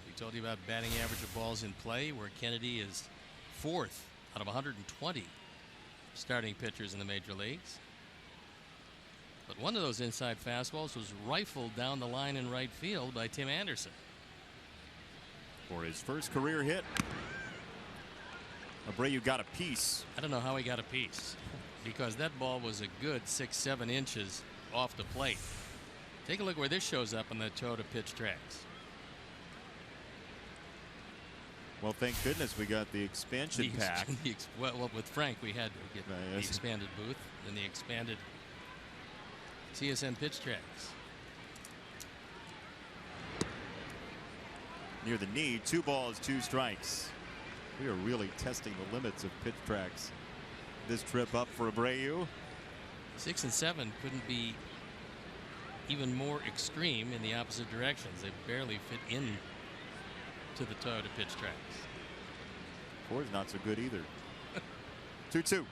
Speaker 2: We told you about batting average of balls in play, where Kennedy is 4th out of 120 starting pitchers in the major leagues. But one of those inside fastballs was rifled down the line in right field by Tim Anderson.
Speaker 1: For his first career hit, Abreu got a piece.
Speaker 2: I don't know how he got a piece, because that ball was a good 6-7 inches off the plate. Take a look where this shows up on the Toyota pitch tracks.
Speaker 1: Well, thank goodness we got the expansion pack.
Speaker 2: Well, with Frank, we had to get the expanded booth and the expanded CSN pitch tracks.
Speaker 1: Near the knee, 2 balls, 2 strikes. We are really testing the limits of pitch tracks this trip up for Abreu.
Speaker 2: 6 and 7 couldn't be even more extreme in the opposite directions. They barely fit in to the Toyota pitch tracks.
Speaker 1: 4 is not so good either. 2-2.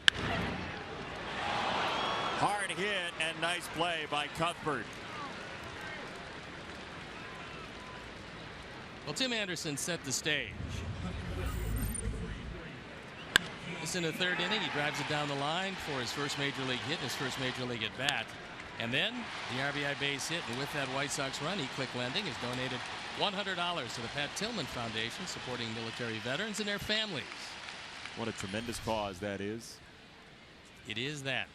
Speaker 1: Hard hit and nice play by Cuthbert.
Speaker 2: Well, Tim Anderson set the stage. It's in the 3rd inning. He drives it down the line for his first major league hit, his first major league at bat. And then the RBI base hit, and with that White Sox run, Eclick Lending has donated $100 to the Pat Tillman Foundation, supporting military veterans and their families.
Speaker 1: What a tremendous cause that is.
Speaker 2: It is that.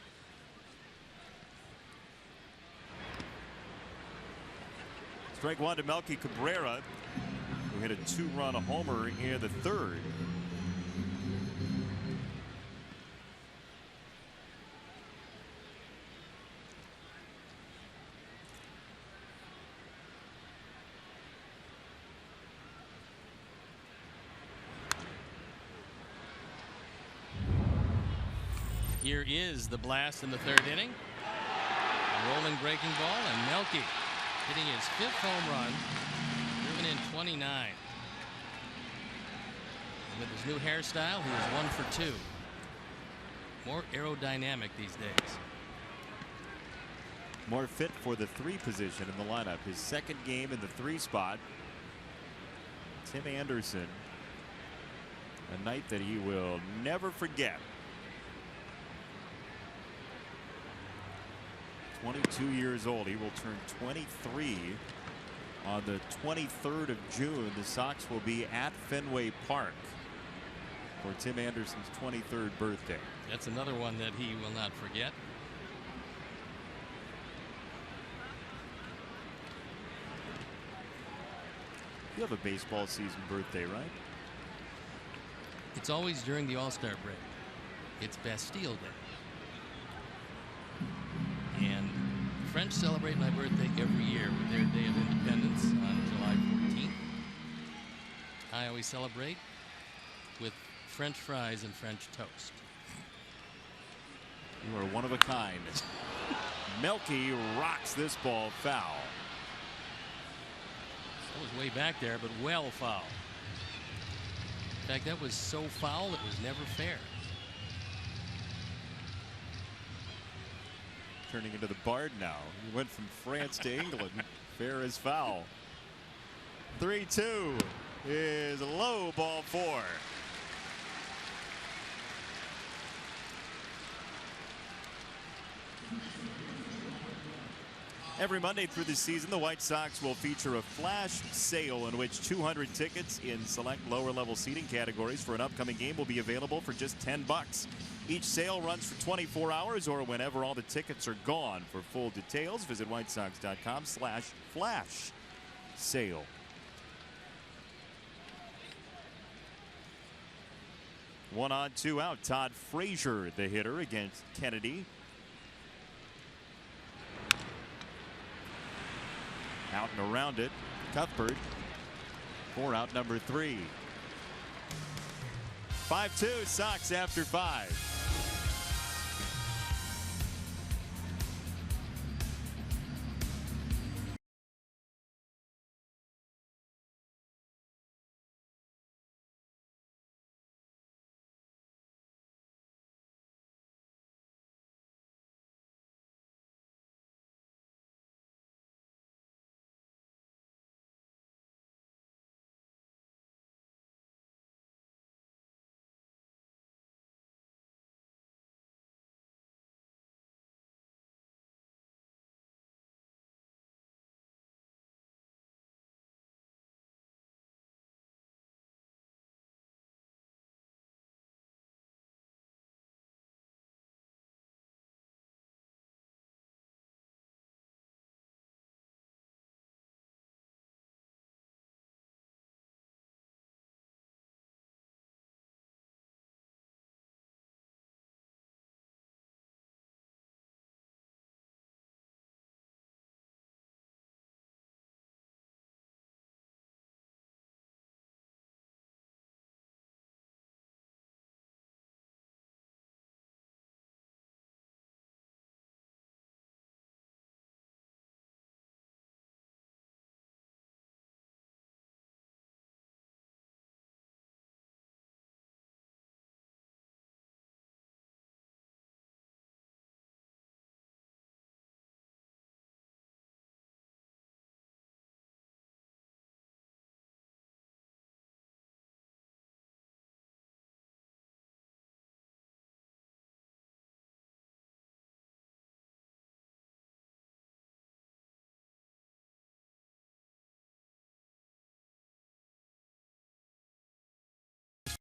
Speaker 1: Strike 1 to Melky Cabrera, who hit a 2-run homer in the 3rd.
Speaker 2: Here is the blast in the 3rd inning. A rolling breaking ball, and Melky hitting his 5th home run, driven in 29. And with his new hairstyle, he is 1 for 2. More aerodynamic these days.
Speaker 1: more fit for the 3 position in the lineup. His second game in the 3 spot. Tim Anderson, a night that he will never forget. 22 years old. He will turn 23 on the 23rd of June. The Sox will be at Fenway Park for Tim Anderson's 23rd birthday.
Speaker 2: That's another one that he will not forget.
Speaker 1: You have a baseball season birthday, right?
Speaker 2: It's always during the All-Star break. It's Bastille Day. And the French celebrate my birthday every year with their Day of Independence on July 14th. I always celebrate with French fries and French toast.
Speaker 1: You are one of a kind. Melky rocks this ball foul.
Speaker 2: That was way back there, but well foul. In fact, that was so foul it was never fair.
Speaker 1: Turning into the Bard now. He went from France to England. Fair as foul. 3-2 is low, ball 4. Every Monday through the season, the White Sox will feature a flash sale in which 200 tickets in select lower level seating categories for an upcoming game will be available for just $10. Each sale runs for 24 hours or whenever all the tickets are gone. For full details, visit whitesox.com/flash sale. One on, 2 out. Todd Frazier, the hitter, against Kennedy. Out and around it, Cuthbert. 4 out, number 3. 5-2 Sox after 5.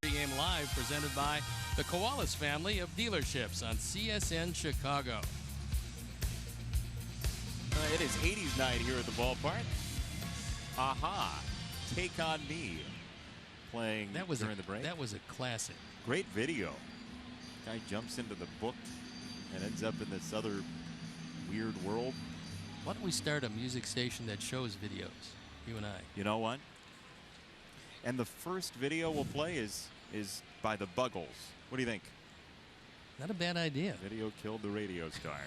Speaker 2: Pregame Live presented by the Koalas family of dealerships on CSN Chicago.
Speaker 1: It is 80s night here at the ballpark. Aha, Take on Me, playing during the break.
Speaker 2: That was a classic.
Speaker 1: Great video. Guy jumps into the book and ends up in this other weird world.
Speaker 2: Why don't we start a music station that shows videos, you and I?
Speaker 1: You know what? And the first video we'll play is by the Buggles. What do you think?
Speaker 2: Not a bad idea.
Speaker 1: Video killed the radio star.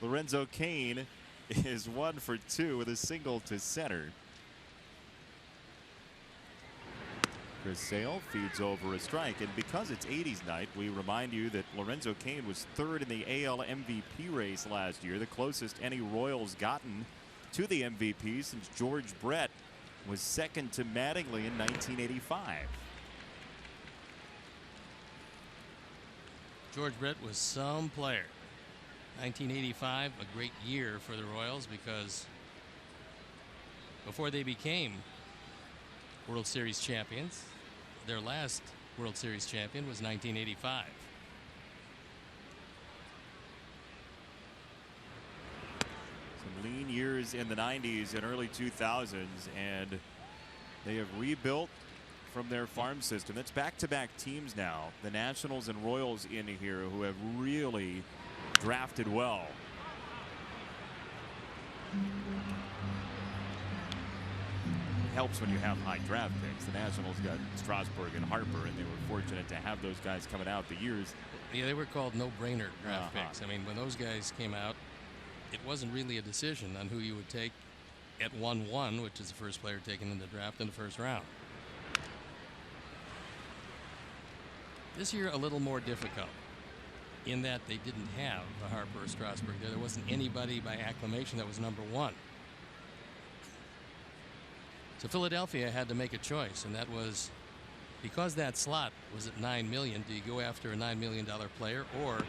Speaker 1: Lorenzo Cain is 1 for 2 with a single to center. Chris Sale feeds over a strike, and because it's 80s night, we remind you that Lorenzo Cain was third in the AL MVP race last year, the closest any Royals gotten to the MVP since George Brett was second to Mattingly in 1985.
Speaker 2: George Brett was some player. 1985, a great year for the Royals, because before they became World Series champions, their last World Series champion was 1985.
Speaker 1: Some lean years in the 90s and early 2000s, and they have rebuilt from their farm system. That's back-to-back teams now, the Nationals and Royals in here, who have really drafted well. It helps when you have high draft picks. The Nationals got Strasburg and Harper, and they were fortunate to have those guys coming out the years.
Speaker 2: Yeah, they were called no-brainer draft picks. I mean, when those guys came out, it wasn't really a decision on who you would take at 1-1, which is the first player taken in the draft in the first round. This year, a little more difficult in that they didn't have a Harper or Strasburg there. There wasn't anybody by acclamation that was number one. So Philadelphia had to make a choice, and that was, because that slot was at $9 million, do you go after a $9 million player, or do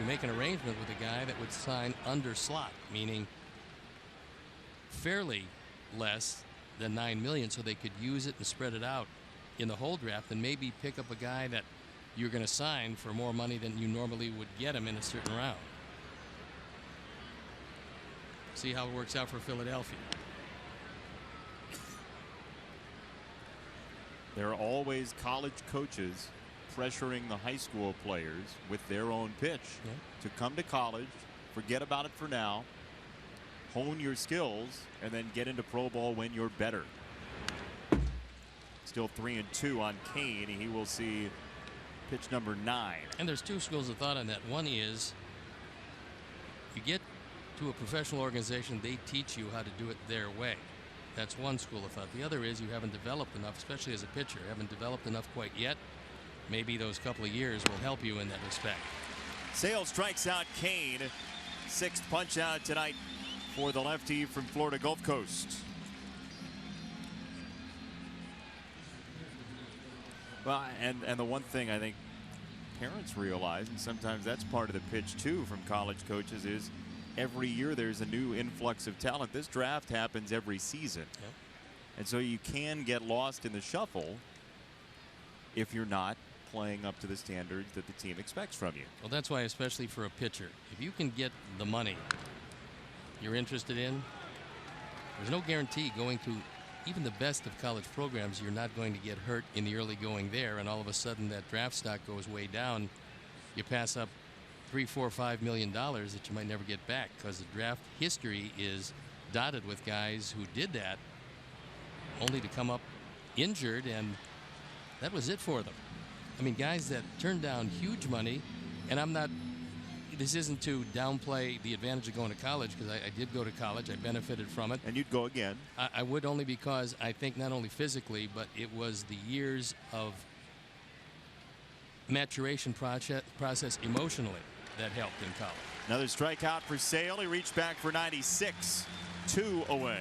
Speaker 2: you make an arrangement with a guy that would sign under slot, meaning fairly less than $9 million, so they could use it and spread it out in the whole draft, and maybe pick up a guy that you're going to sign for more money than you normally would get him in a certain round. See how it works out for Philadelphia.
Speaker 1: There are always college coaches pressuring the high school players with their own pitch to come to college, forget about it for now, hone your skills, and then get into pro ball when you're better. Still 3-2 on Cain. He will see pitch number 9.
Speaker 2: And there's two schools of thought on that. One is, you get to a professional organization, they teach you how to do it their way. That's one school of thought. The other is, you haven't developed enough, especially as a pitcher. You haven't developed enough quite yet. Maybe those couple of years will help you in that respect.
Speaker 1: Sale strikes out Cain. 6th punch out tonight for the lefty from Florida Gulf Coast. Well, and the one thing I think parents realize, and sometimes that's part of the pitch too from college coaches, is every year there's a new influx of talent. This draft happens every season.
Speaker 2: Yep.
Speaker 1: And so you can get lost in the shuffle if you're not playing up to the standards that the team expects from you.
Speaker 2: Well, that's why, especially for a pitcher, if you can get the money you're interested in, there's no guarantee going to even the best of college programs you're not going to get hurt in the early going there, and all of a sudden that draft stock goes way down. You pass up $3, $4, $5 million that you might never get back, because the draft history is dotted with guys who did that only to come up injured, and that was it for them. I mean, guys that turned down huge money, and this isn't to downplay the advantage of going to college, because I did go to college. I benefited from it.
Speaker 1: And you'd go again.
Speaker 2: I would, only because I think not only physically, but it was the years of maturation process emotionally that helped in college.
Speaker 1: Another strikeout for Sale. He reached back for 96. 2 away.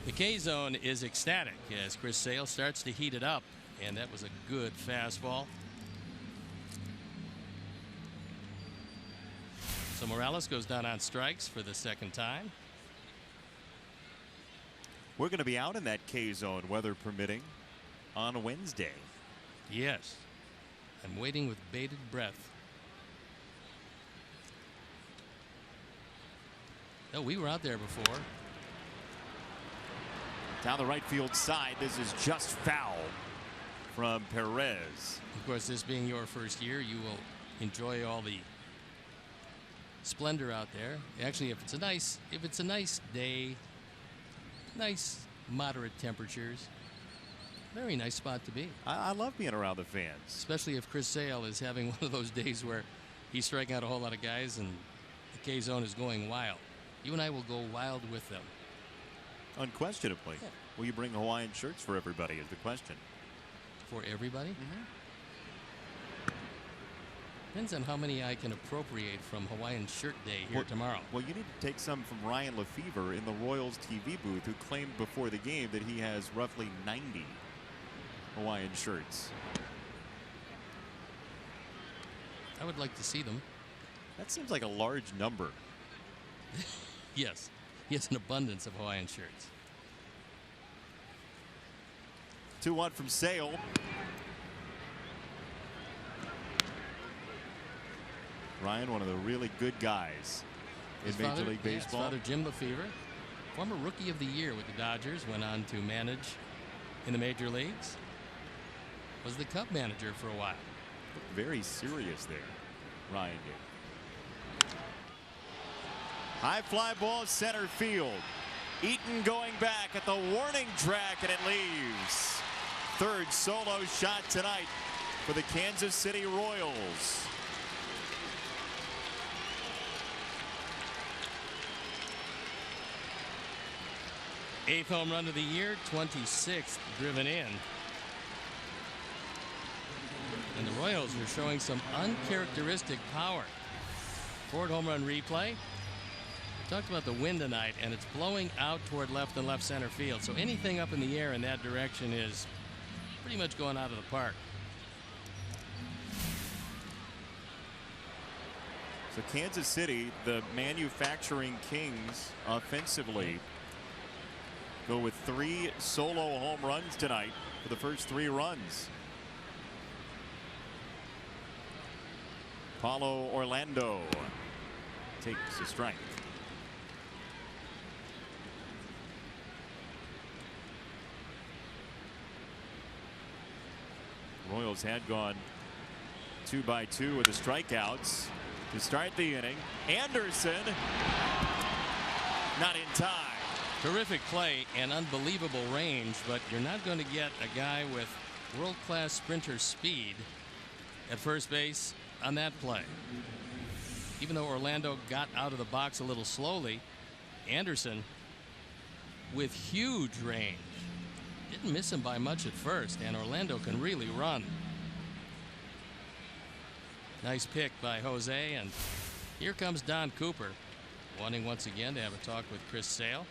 Speaker 2: The K-zone is ecstatic as Chris Sale starts to heat it up, and that was a good fastball. So Morales goes down on strikes for the second time.
Speaker 1: We're going to be out in that K-zone, weather permitting, on Wednesday.
Speaker 2: Yes. I'm waiting with bated breath. Oh, we were out there before.
Speaker 1: Down the right field side, this is just foul from Perez.
Speaker 2: Of course, this being your first year, you will enjoy all the splendor out there. Actually, if it's a nice day, nice moderate temperatures, very nice spot to be.
Speaker 1: I love being around the fans.
Speaker 2: Especially if Chris Sale is having one of those days where he's striking out a whole lot of guys and the K-zone is going wild. You and I will go wild with them.
Speaker 1: Unquestionably.
Speaker 2: Yeah.
Speaker 1: Will you bring Hawaiian shirts for everybody is the question.
Speaker 2: For everybody? Depends on how many I can appropriate from Hawaiian Shirt Day here tomorrow.
Speaker 1: Well, you need to take some from Ryan Lefevre in the Royals TV booth, who claimed before the game that he has roughly 90 Hawaiian shirts.
Speaker 2: I would like to see them.
Speaker 1: That seems like a large number.
Speaker 2: Yes. He has an abundance of Hawaiian shirts.
Speaker 1: 2-1 from Sale. Ryan, one of the really good guys in Major League Baseball.
Speaker 2: His father, Jim Lefevre, former Rookie of the Year with the Dodgers, went on to manage in the major leagues. Was the Cub manager for a while.
Speaker 1: Very serious there, Ryan did. High fly ball center field. Eaton going back at the warning track, and it leaves. Third solo shot tonight for the Kansas City Royals.
Speaker 2: Eighth home run of the year, 26th driven in. And the Royals are showing some uncharacteristic power. Ford home run replay. We talked about the wind tonight, and it's blowing out toward left and left center field. So anything up in the air in that direction is pretty much going out of the park.
Speaker 1: So Kansas City, the manufacturing kings offensively, go with 3 solo home runs tonight for the first 3 runs. Paulo Orlando takes a strike. Royals had gone 2-by-2 with the strikeouts to start the inning. Anderson not in time.
Speaker 2: Terrific play and unbelievable range, but you're not going to get a guy with world-class sprinter speed at first base on that play. Even though Orlando got out of the box a little slowly, Anderson with huge range. Didn't miss him by much at first, and Orlando can really run. Nice pick by Jose, and here comes Don Cooper, wanting once again to have a talk with Chris Sale.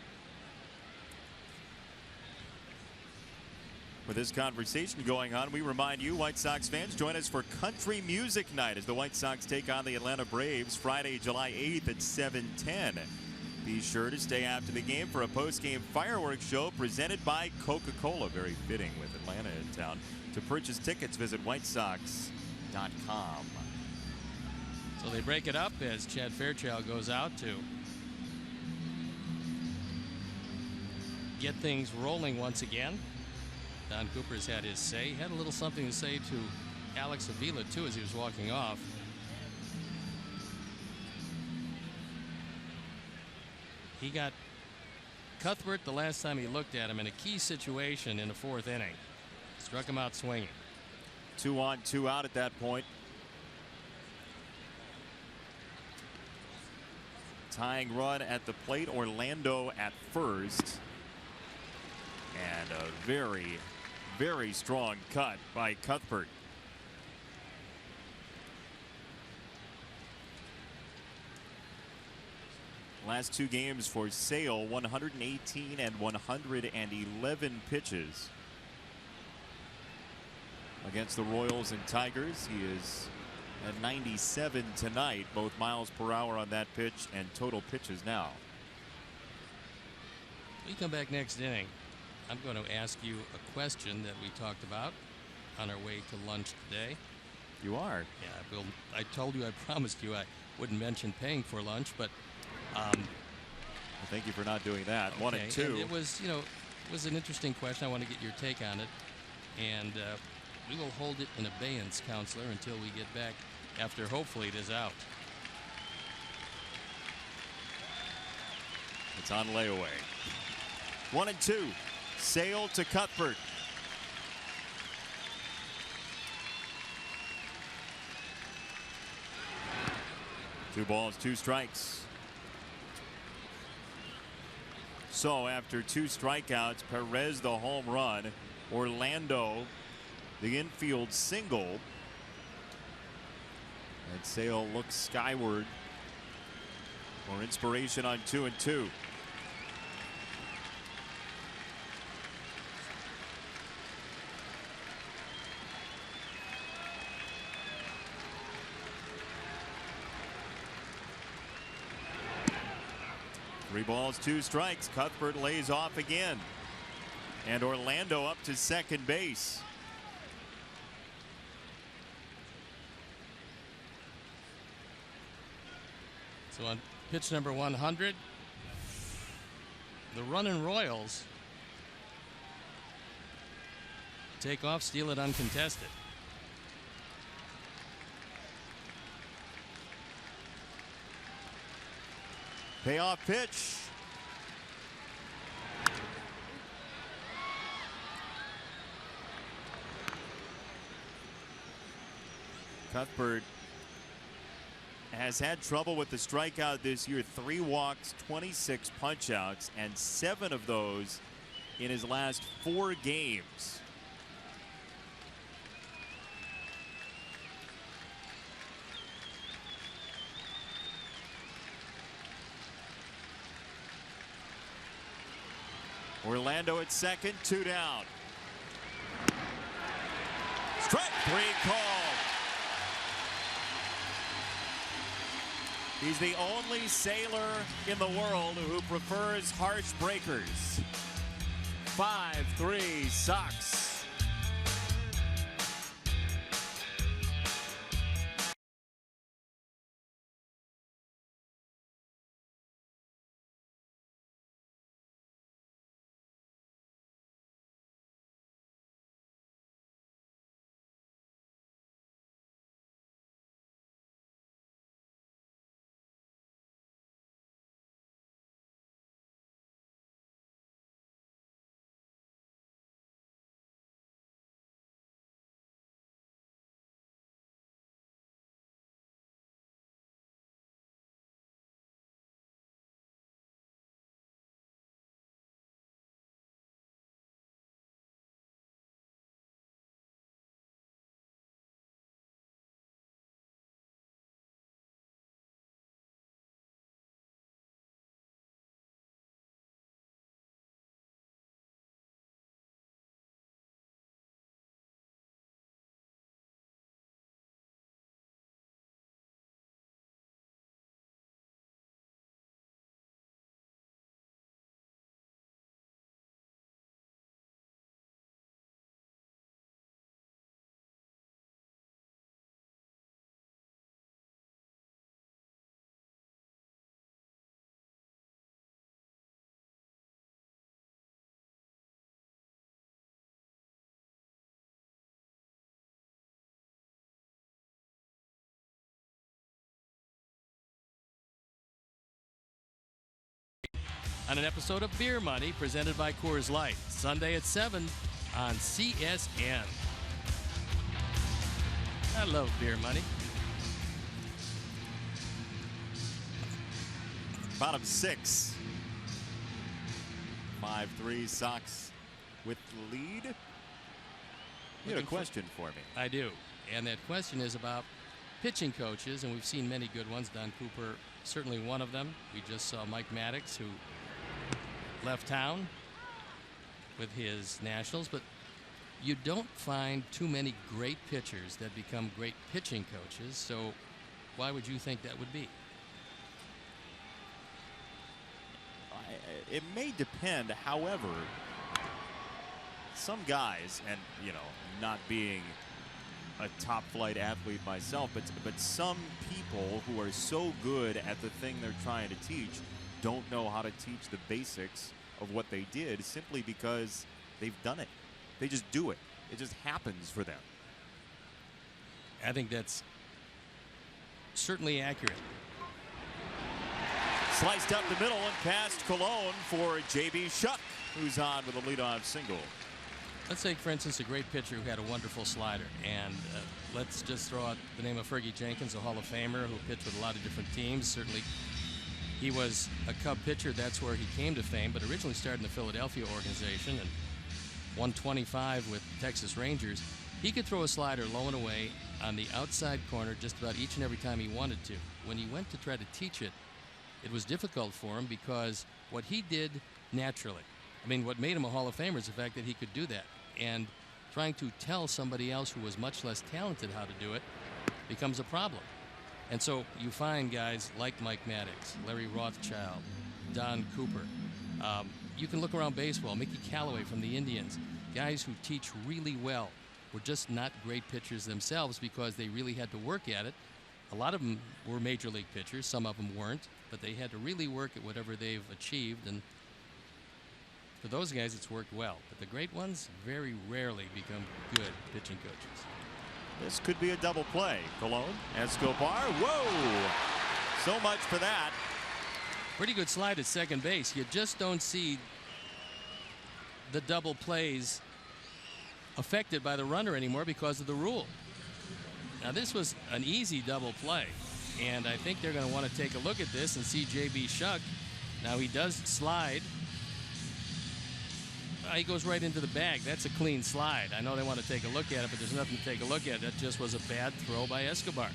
Speaker 1: With this conversation going on, we remind you, White Sox fans, join us for Country Music Night as the White Sox take on the Atlanta Braves Friday, July 8th at 7:10. Be sure to stay after the game for a post-game fireworks show presented by Coca-Cola. Very fitting with Atlanta in town. To purchase tickets, visit whitesox.com.
Speaker 2: So they break it up as Chad Fairchild goes out to get things rolling once again. Don Cooper's had his say. He had a little something to say to Alex Avila, too, as he was walking off. He got Cuthbert the last time he looked at him in a key situation in the 4th inning. Struck him out swinging.
Speaker 1: 2 on, 2 out at that point. Tying run at the plate, Orlando at first. And a very, very strong cut by Cuthbert. Last 2 games for Sale, 118 and 111 pitches. Against the Royals and Tigers, he is at 97 tonight, both miles per hour on that pitch and total pitches now.
Speaker 2: We come back next inning. I'm going to ask you a question that we talked about on our way to lunch today.
Speaker 1: You are?
Speaker 2: Yeah, Bill. I told you, I promised you I wouldn't mention paying for lunch, but
Speaker 1: well, thank you for not doing that.
Speaker 2: Okay.
Speaker 1: 1 and 2.
Speaker 2: And it was, you know, it was an interesting question. I want to get your take on it, and we will hold it in abeyance, counselor, until we get back after hopefully it is out.
Speaker 1: It's on layaway. 1 and 2. Sale to Cuthbert. Two balls, 2 strikes. So after 2 strikeouts, Perez the home run, Orlando the infield single, and Sale looks skyward for inspiration on 2-2. Three balls, 2 strikes. Cuthbert lays off again. And Orlando up to second base.
Speaker 2: So on pitch number 100, the running Royals take off, steal it uncontested.
Speaker 1: Payoff pitch. Cuthbert has had trouble with the strikeout this year. 3 walks, 26 punchouts, and 7 of those in his last 4 games. Orlando at second, 2 down. Strike 3 called. He's the only sailor in the world who prefers harsh breakers. 5-3 Sox.
Speaker 2: On an episode of Beer Money presented by Coors Light, Sunday at 7 on CSN. I love Beer Money.
Speaker 1: Bottom 6. 5-3 Sox with the lead. You had a question for me.
Speaker 2: I do. And that question is about pitching coaches, and we've seen many good ones. Don Cooper, certainly one of them. We just saw Mike Maddox, who left town with his Nationals, but you don't find too many great pitchers that become great pitching coaches. So why would you think that would be?
Speaker 1: It may depend. However, some guys, and you know, not being a top flight athlete myself, but some people who are so good at the thing they're trying to teach don't know how to teach the basics of what they did simply because they've done it. They just do it. It just happens for them.
Speaker 2: I think that's certainly accurate.
Speaker 1: Sliced up the middle and past Cologne for J.B. Shuck, who's on with a leadoff single.
Speaker 2: Let's take, for instance, a great pitcher who had a wonderful slider. And let's just throw out the name of Fergie Jenkins, a Hall of Famer who pitched with a lot of different teams. Certainly He was a Cub pitcher. That's where he came to fame, but originally started in the Philadelphia organization and 125 with Texas Rangers. He could throw a slider low and away on the outside corner just about each and every time he wanted to. When he went to try to teach it, it was difficult for him because what he did naturally, I mean, what made him a Hall of Famer is the fact that he could do that. And trying to tell somebody else who was much less talented how to do it becomes a problem. And so you find guys like Mike Maddox, Larry Rothschild, Don Cooper. You can look around baseball, Mickey Callaway from the Indians, guys who teach really well were just not great pitchers themselves because they really had to work at it. A lot of them were major league pitchers, some of them weren't, but they had to really work at whatever they've achieved, and for those guys it's worked well. But the great ones very rarely become good pitching coaches.
Speaker 1: This could be a double play. Colon, Escobar, whoa! So much for that.
Speaker 2: Pretty good slide at second base. You just don't see the double plays affected by the runner anymore because of the rule. Now this was an easy double play, and I think they're going to want to take a look at this and see J.B. Shuck. Now he does slide. He goes right into the bag. That's a clean slide. I know they want to take a look at it, but there's nothing to take a look at. That just was a bad throw by Escobar.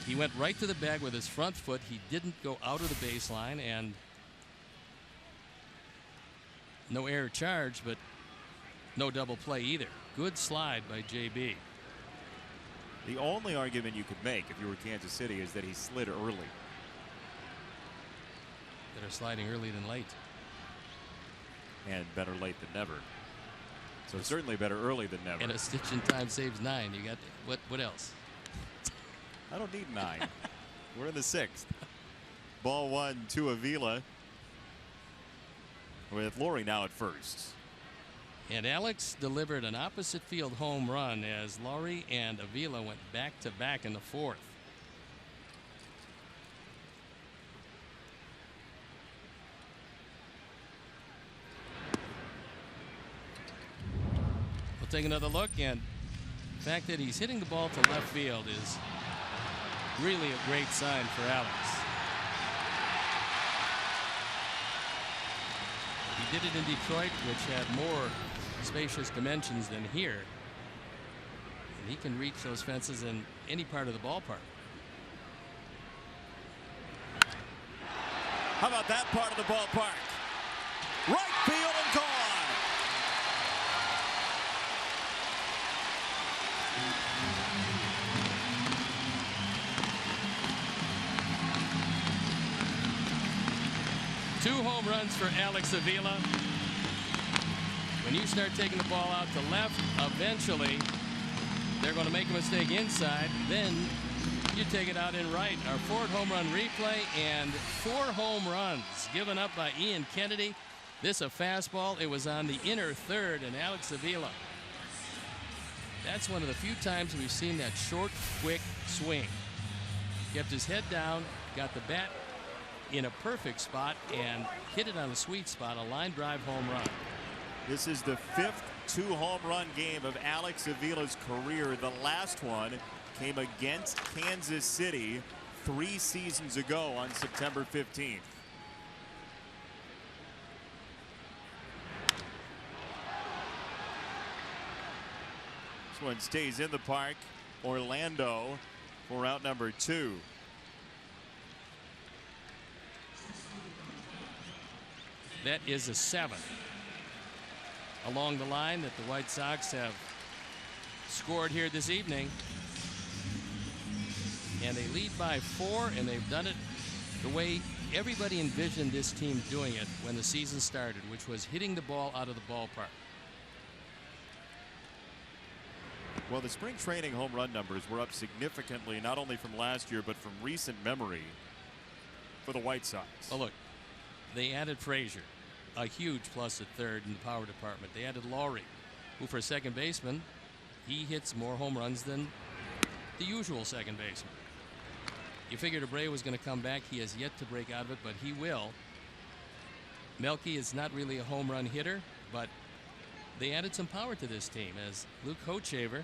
Speaker 2: He went right to the bag with his front foot. He didn't go out of the baseline, and no error charge, but no double play either. Good slide by J.B.
Speaker 1: The only argument you could make if you were Kansas City is that he slid early.
Speaker 2: Better sliding early than late.
Speaker 1: And better late than never. So certainly better early than never.
Speaker 2: And a stitch in time saves 9. You got what else?
Speaker 1: I don't need 9. We're in the 6th. Ball 1 to Avila, with Laurie now at first.
Speaker 2: And Alex delivered an opposite field home run as Laurie and Avila went back to back in the 4th. We'll take another look, and the fact that he's hitting the ball to left field is really a great sign for Alex. He did it in Detroit, which had more spacious dimensions than here. And he can reach those fences in any part of the ballpark.
Speaker 1: How about that part of the ballpark? Right field and gone.
Speaker 2: Two home runs for Alex Avila. When you start taking the ball out to left, eventually they're going to make a mistake inside. Then you take it out in right. Our 4th home run replay, and 4 home runs given up by Ian Kennedy. This a fastball. It was on the inner third, and Alex Avila. That's one of the few times we've seen that short, quick swing. Kept his head down, got the bat in a perfect spot, and hit it on a sweet spot, a line drive home run.
Speaker 1: This is the 5th 2-home run game of Alex Avila's career. The last one came against Kansas City 3 seasons ago on September 15th. This one stays in the park. Orlando for out number 2.
Speaker 2: That is a 7 along the line that the White Sox have scored here this evening. And they lead by 4, and they've done it the way everybody envisioned this team doing it when the season started, which was hitting the ball out of the ballpark.
Speaker 1: Well, the spring training home run numbers were up significantly, not only from last year, but from recent memory for the White Sox.
Speaker 2: Well, look, they added Frazier, a huge plus at third in the power department. They added Laurie, who for a second baseman, he hits more home runs than the usual second baseman. You figured Abreu was going to come back. He has yet to break out of it, but he will. Melky is not really a home run hitter, but they added some power to this team as Luke Hochhaver,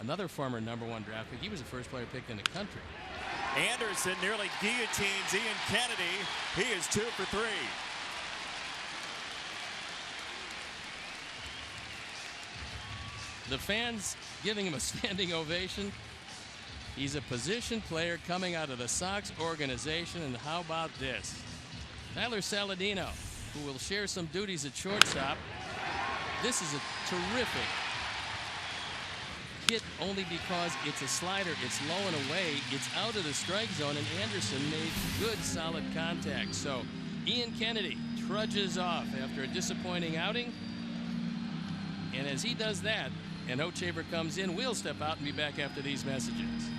Speaker 2: another former #1 draft pick. He was the first player picked in the country.
Speaker 1: Anderson nearly guillotines Ian Kennedy. He is 2 for 3.
Speaker 2: The fans giving him a standing ovation. He's a position player coming out of the Sox organization, and how about this? Tyler Saladino, who will share some duties at shortstop. This is a terrific hit only because it's a slider. It's low and away. It's out of the strike zone, and Anderson made good, solid contact. So Ian Kennedy trudges off after a disappointing outing. And as he does that, and Hochevar comes in, we'll step out and be back after these messages.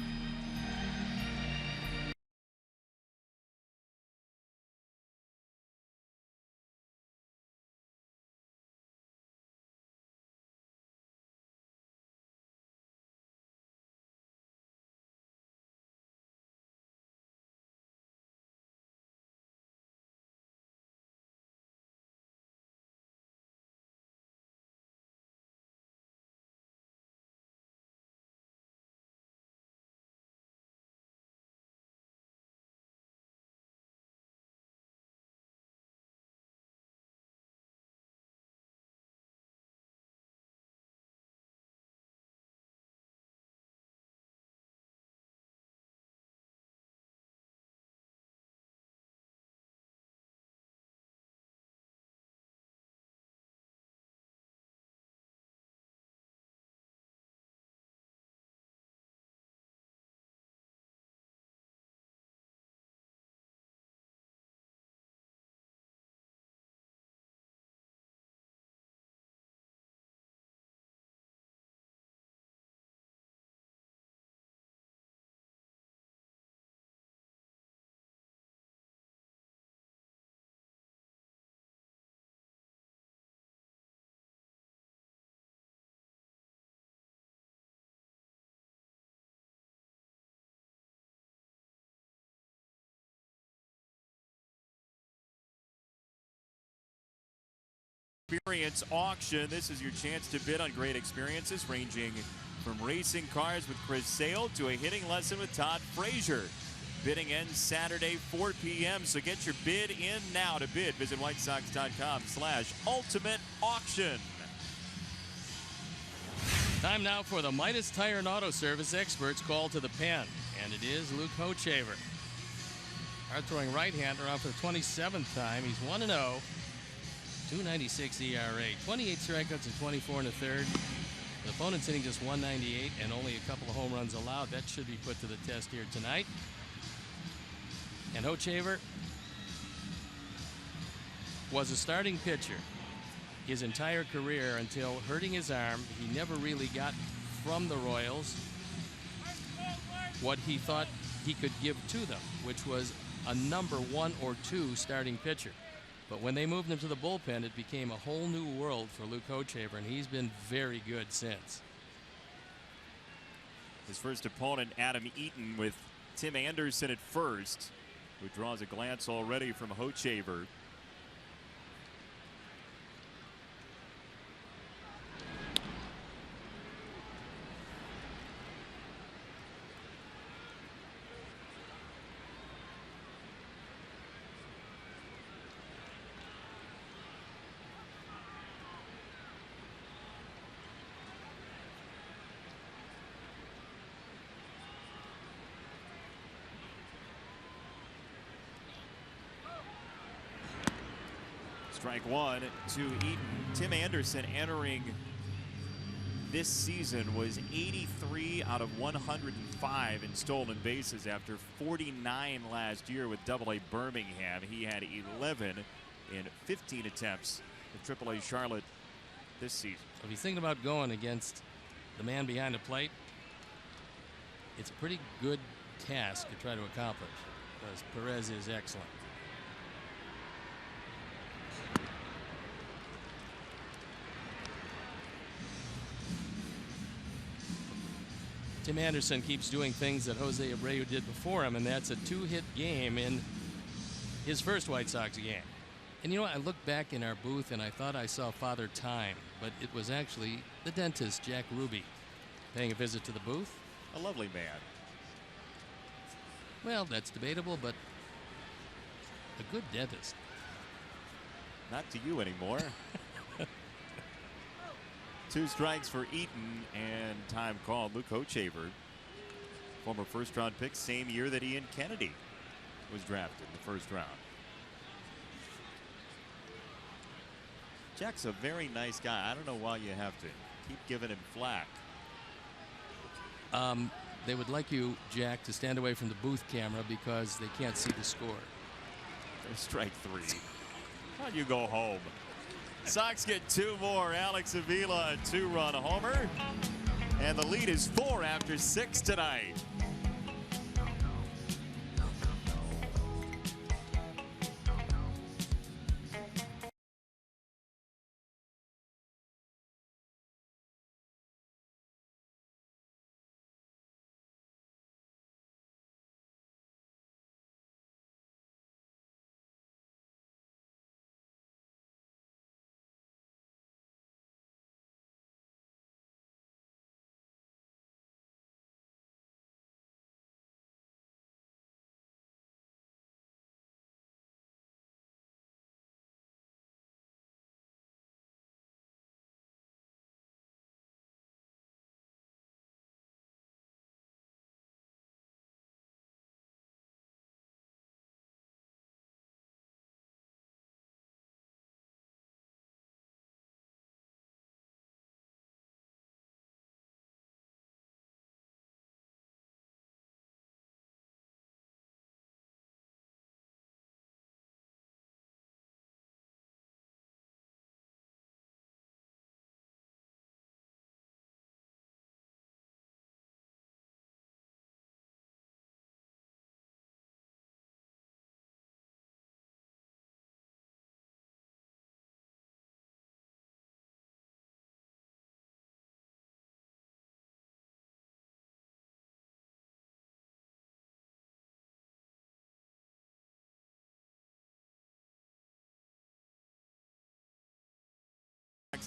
Speaker 1: Experience auction. This is your chance to bid on great experiences ranging from racing cars with Chris Sale to a hitting lesson with Todd Frazier. Bidding ends Saturday, 4 p.m. So get your bid in now. To bid, visit whitesox.com/ultimate auction.
Speaker 2: Time now for the Midas Tire and Auto Service experts call to the pen. And it is Luke Hochevar. Hard throwing right-hander out for the 27th time. He's 1-0. 2.96 ERA, 28 strikeouts and 24 in the third. The opponent's hitting just 198 and only a couple of home runs allowed. That should be put to the test here tonight. And Hochevar was a starting pitcher his entire career until hurting his arm. He never really got from the Royals what he thought he could give to them, which was a number 1 or 2 starting pitcher. But when they moved him to the bullpen, it became a whole new world for Luke Hochevar, and he's been very good since.
Speaker 1: His first opponent, Adam Eaton, with Tim Anderson at first, who draws a glance already from Hochevar. Strike 1 to Eaton. Tim Anderson entering this season was 83 out of 105 in stolen bases after 49 last year with AA Birmingham. He had 11 in 15 attempts with AAA Charlotte this season.
Speaker 2: So if he's thinking about going against the man behind the plate, it's a pretty good task to try to accomplish because Perez is excellent. Tim Anderson keeps doing things that Jose Abreu did before him, and that's a 2-hit game in his first White Sox game. And you know, I looked back in our booth and I thought I saw Father Time, but it was actually the dentist, Jack Ruby, paying a visit to the booth.
Speaker 1: A lovely man.
Speaker 2: Well, that's debatable, but a good dentist.
Speaker 1: Not to you anymore. 2 strikes for Eaton and time called. Luke Hochaver, former first-round pick, same year that Ian Kennedy was drafted in the first round. Jack's a very nice guy. I don't know why you have to keep giving him flack.
Speaker 2: They would like you, Jack, to stand away from the booth camera because they can't see the score.
Speaker 1: There's strike 3. Why don't you go home? Sox get 2 more. Alex Avila, a 2-run homer. And the lead is 4 after 6 tonight.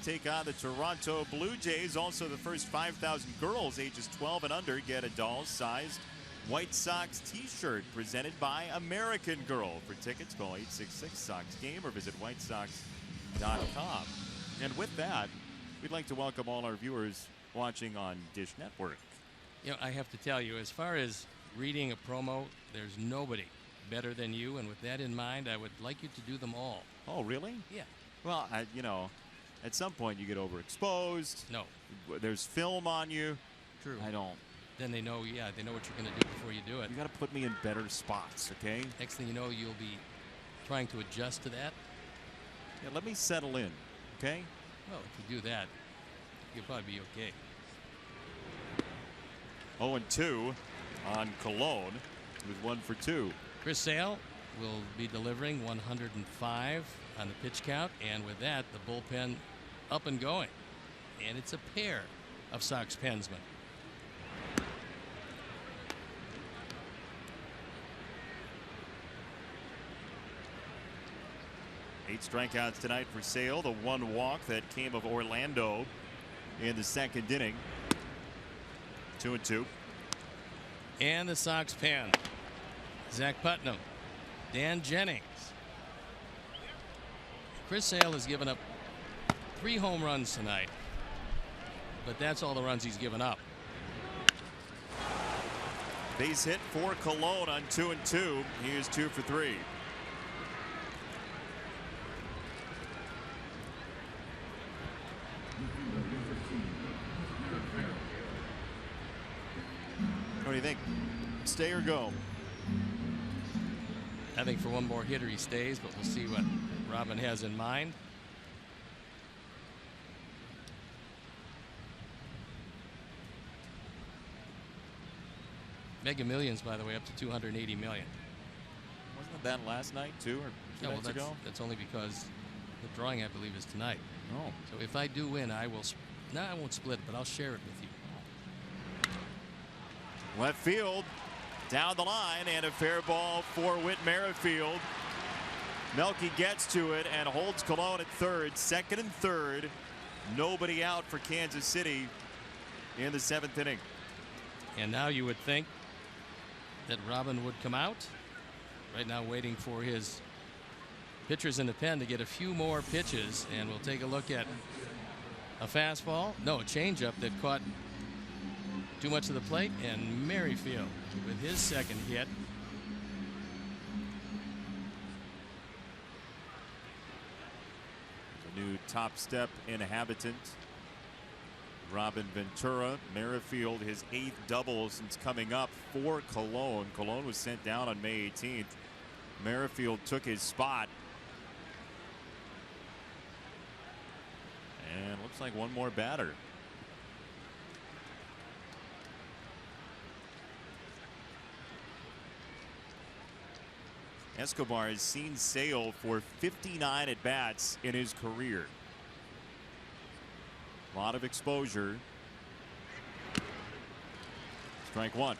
Speaker 1: Take on the Toronto Blue Jays. Also, the first 5,000 girls ages 12 and under get a doll-sized White Sox t-shirt presented by American Girl. For tickets, call 866-SOX-GAME or visit whitesox.com. And with that, we'd like to welcome all our viewers watching on Dish Network.
Speaker 2: You know, I have to tell you, as far as reading a promo, there's nobody better than you. And with that in mind, I would like you to do them all.
Speaker 1: Oh, really?
Speaker 2: Yeah.
Speaker 1: Well, you know, at some point you get overexposed.
Speaker 2: No.
Speaker 1: There's film on you.
Speaker 2: True.
Speaker 1: I don't.
Speaker 2: Then they know, yeah, they know what you're going to do before you do it.
Speaker 1: You got to put me in better spots, okay?
Speaker 2: Next thing you know, you'll be trying to adjust to that.
Speaker 1: Yeah, let me settle in, okay?
Speaker 2: Well, if you do that, you'll probably be okay.
Speaker 1: 0-2 on Cologne with 1 for 2.
Speaker 2: Chris Sale will be delivering 105 on the pitch count, and with that, the bullpen up and going. And it's a pair of Sox pensmen.
Speaker 1: Eight strikeouts tonight for Sale. The 1 walk that came of Orlando in the 2nd inning. 2-2.
Speaker 2: And the Sox pen. Zach Putnam, Dan Jennings. Chris Sale has given up 3 home runs tonight, but that's all the runs he's given up.
Speaker 1: Base hit for Cologne on 2-2. He is 2 for 3. What do you think? Stay or go?
Speaker 2: I think for one more hitter he stays, but we'll see what Robin has in mind. Mega Millions, by the way, up to $280 million.
Speaker 1: Wasn't it that last night too, or 2 nights ago?
Speaker 2: That's only because the drawing, I believe, is tonight.
Speaker 1: Oh.
Speaker 2: So if I do win, I will. No, I won't split it, but I'll share it with you.
Speaker 1: Left field, down the line, and a fair ball for Whit Merrifield. Melky gets to it and holds Cologne at third. 2nd and 3rd. Nobody out for Kansas City in the 7th inning.
Speaker 2: And now you would think that Robin would come out. Right now waiting for his pitchers in the pen to get a few more pitches, and we'll take a look at a fastball. No, a changeup that caught too much of the plate, and Merrifield with his second hit.
Speaker 1: The new top step inhabitant, Robin Ventura. Merrifield, his 8th double since coming up for Cologne. Cologne was sent down on May 18th. Merrifield took his spot. And looks like one more batter. Escobar has seen Sale for 59 at-bats in his career. A lot of exposure. Strike one.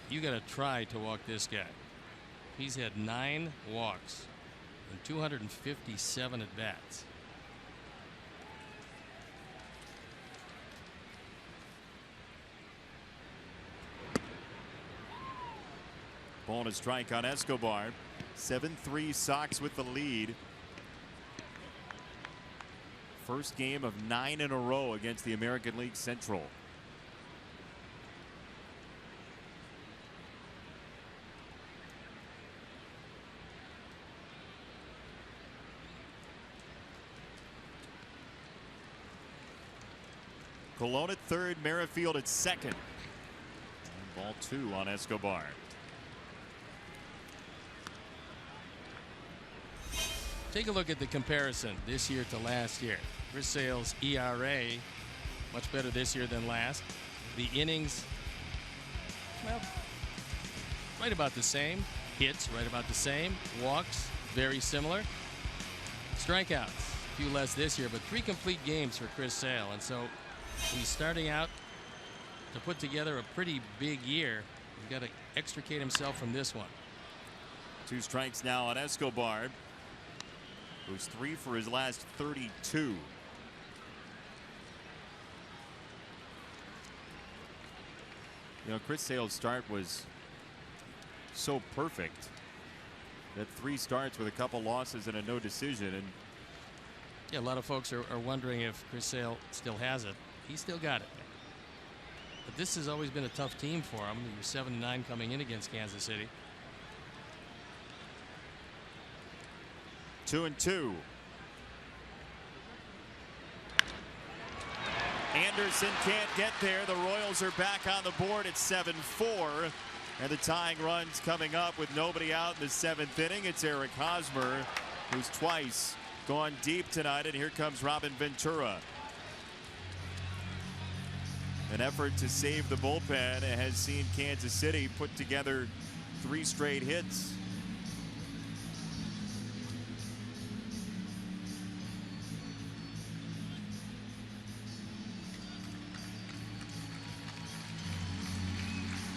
Speaker 2: You got to try to walk this guy. He's had 9 walks and 257 at bats.
Speaker 1: Ball and a strike on Escobar. 7-3 Sox with the lead. First game of 9 in a row against the American League Central. Cologne at third, Merrifield at second. And ball 2 on Escobar.
Speaker 2: Take a look at the comparison this year to last year. Chris Sale's ERA much better this year than last. The innings, well, right about the same. Hits right about the same. Walks very similar. Strikeouts a few less this year, but 3 complete games for Chris Sale, and so he's starting out to put together a pretty big year. He's got to extricate himself from this one.
Speaker 1: 2 strikes now on Escobar, who's 3 for his last 32. You know, Chris Sale's start was so perfect that 3 starts with a couple losses and a no decision. And
Speaker 2: yeah, a lot of folks are wondering if Chris Sale still has it. He still got it. But this has always been a tough team for him. He was 7-9 coming in against Kansas City.
Speaker 1: 2-2. Anderson can't get there. The Royals are back on the board at 7-4. And the tying run's coming up with nobody out in the 7th inning. It's Eric Hosmer, who's twice gone deep tonight. And here comes Robin Ventura. An effort to save the bullpen has seen Kansas City put together 3 straight hits.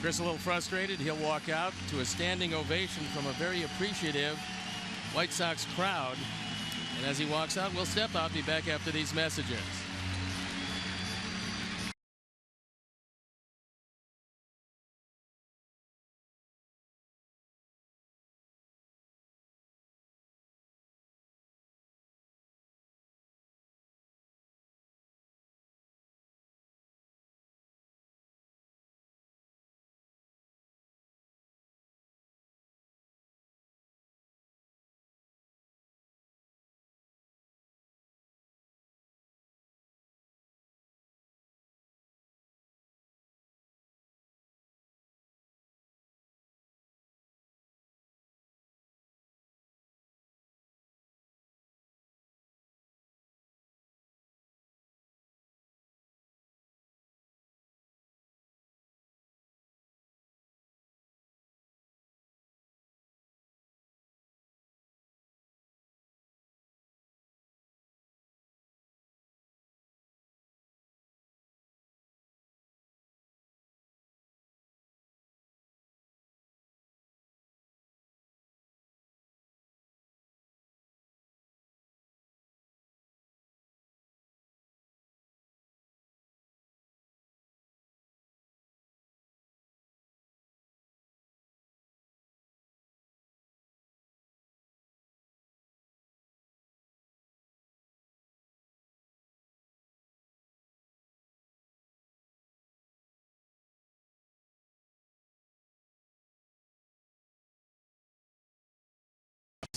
Speaker 2: Chris a little frustrated. He'll walk out to a standing ovation from a very appreciative White Sox crowd. And as he walks out, we'll step out, be back after these messages.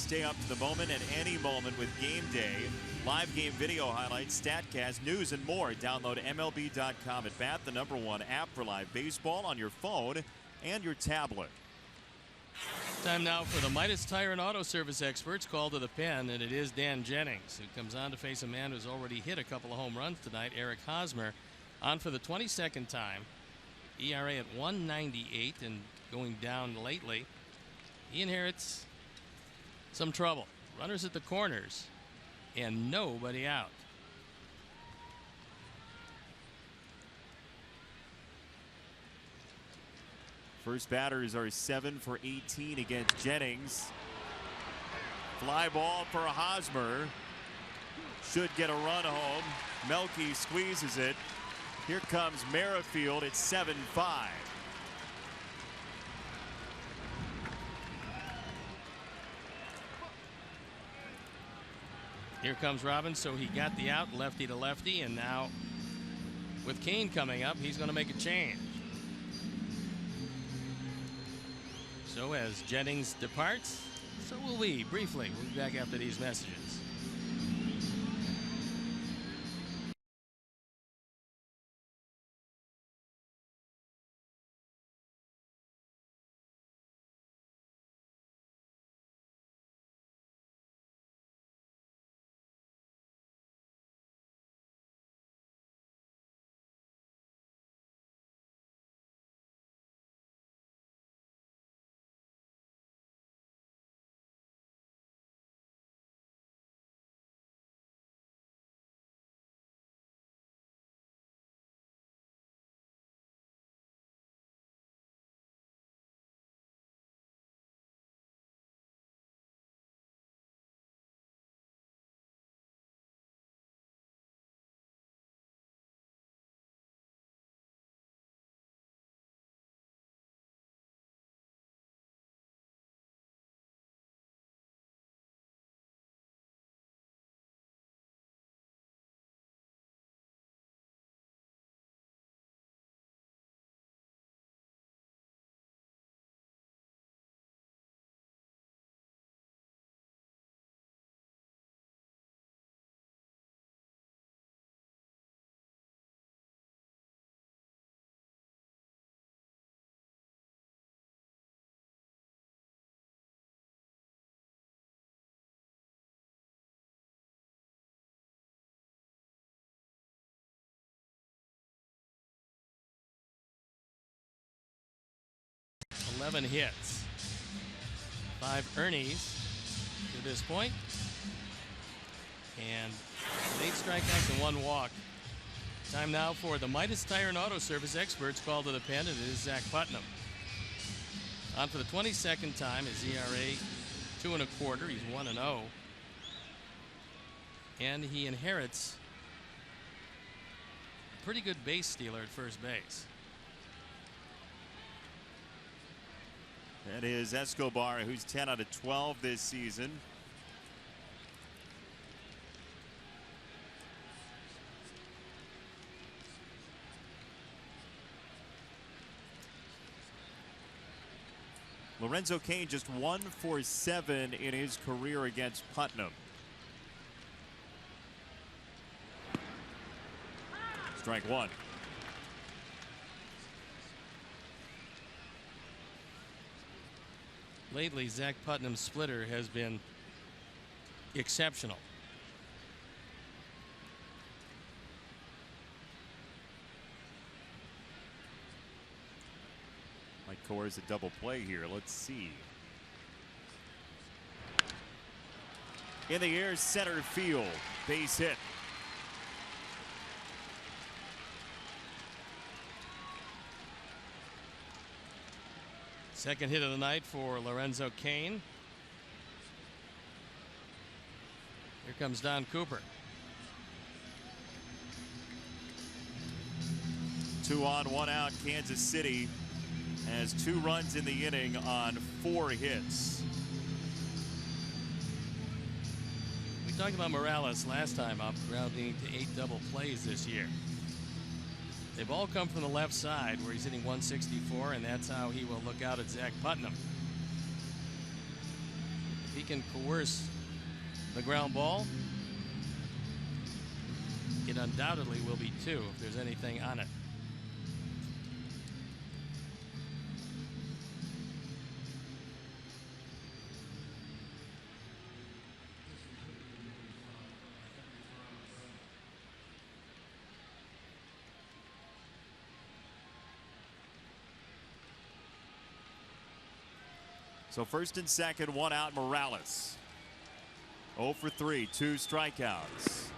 Speaker 1: Stay up to the moment at any moment with Game Day. Live game video highlights, StatCast, news, and more. Download MLB.com at Bat, the #1 app for live baseball on your phone and your tablet.
Speaker 2: Time now for the Midas Tire and Auto Service experts called to the pen, and it is Dan Jennings, who comes on to face a man who's already hit a couple of home runs tonight, Eric Hosmer, on for the 22nd time. ERA at 1.98 and going down lately. He inherits some trouble. Runners at the corners and nobody out.
Speaker 1: First batters are 7 for 18 against Jennings. Fly ball for Hosmer. Should get a run home. Melky squeezes it. Here comes Merrifield at 7-5.
Speaker 2: Here comes Robbins, so he got the out, lefty to lefty, and now with Kane coming up, he's going to make a change. So as Jennings departs, so will we. Briefly, we'll be back after these messages. Eleven hits, 5 earnies to this point, and 8 strikeouts and 1 walk. Time now for the Midas Tire and Auto Service experts called to the pen. It is Zach Putnam. On for the 22nd time, his ERA 2 1/4. He's 1-0, and he inherits a pretty good base stealer at first base.
Speaker 1: That is Escobar, who's 10 out of 12 this season. Lorenzo Cain just 1 for 7 in his career against Putnam. Strike 1.
Speaker 2: Lately, Zach Putnam's splitter has been exceptional.
Speaker 1: Might coerce a double play here. Let's see. In the air, center field. Base hit.
Speaker 2: Second hit of the night for Lorenzo Cain. Here comes Don Cooper.
Speaker 1: 2 on, 1 out. Kansas City has 2 runs in the inning on 4 hits.
Speaker 2: We talked about Morales last time up, grounding to 8 double plays this year. They've all come from the left side, where he's hitting 164, and that's how he will look out at Zach Putnam. If he can coerce the ground ball, it undoubtedly will be 2 if there's anything on it.
Speaker 1: So first and second, 1 out, Morales. 0 for 3, 2 strikeouts.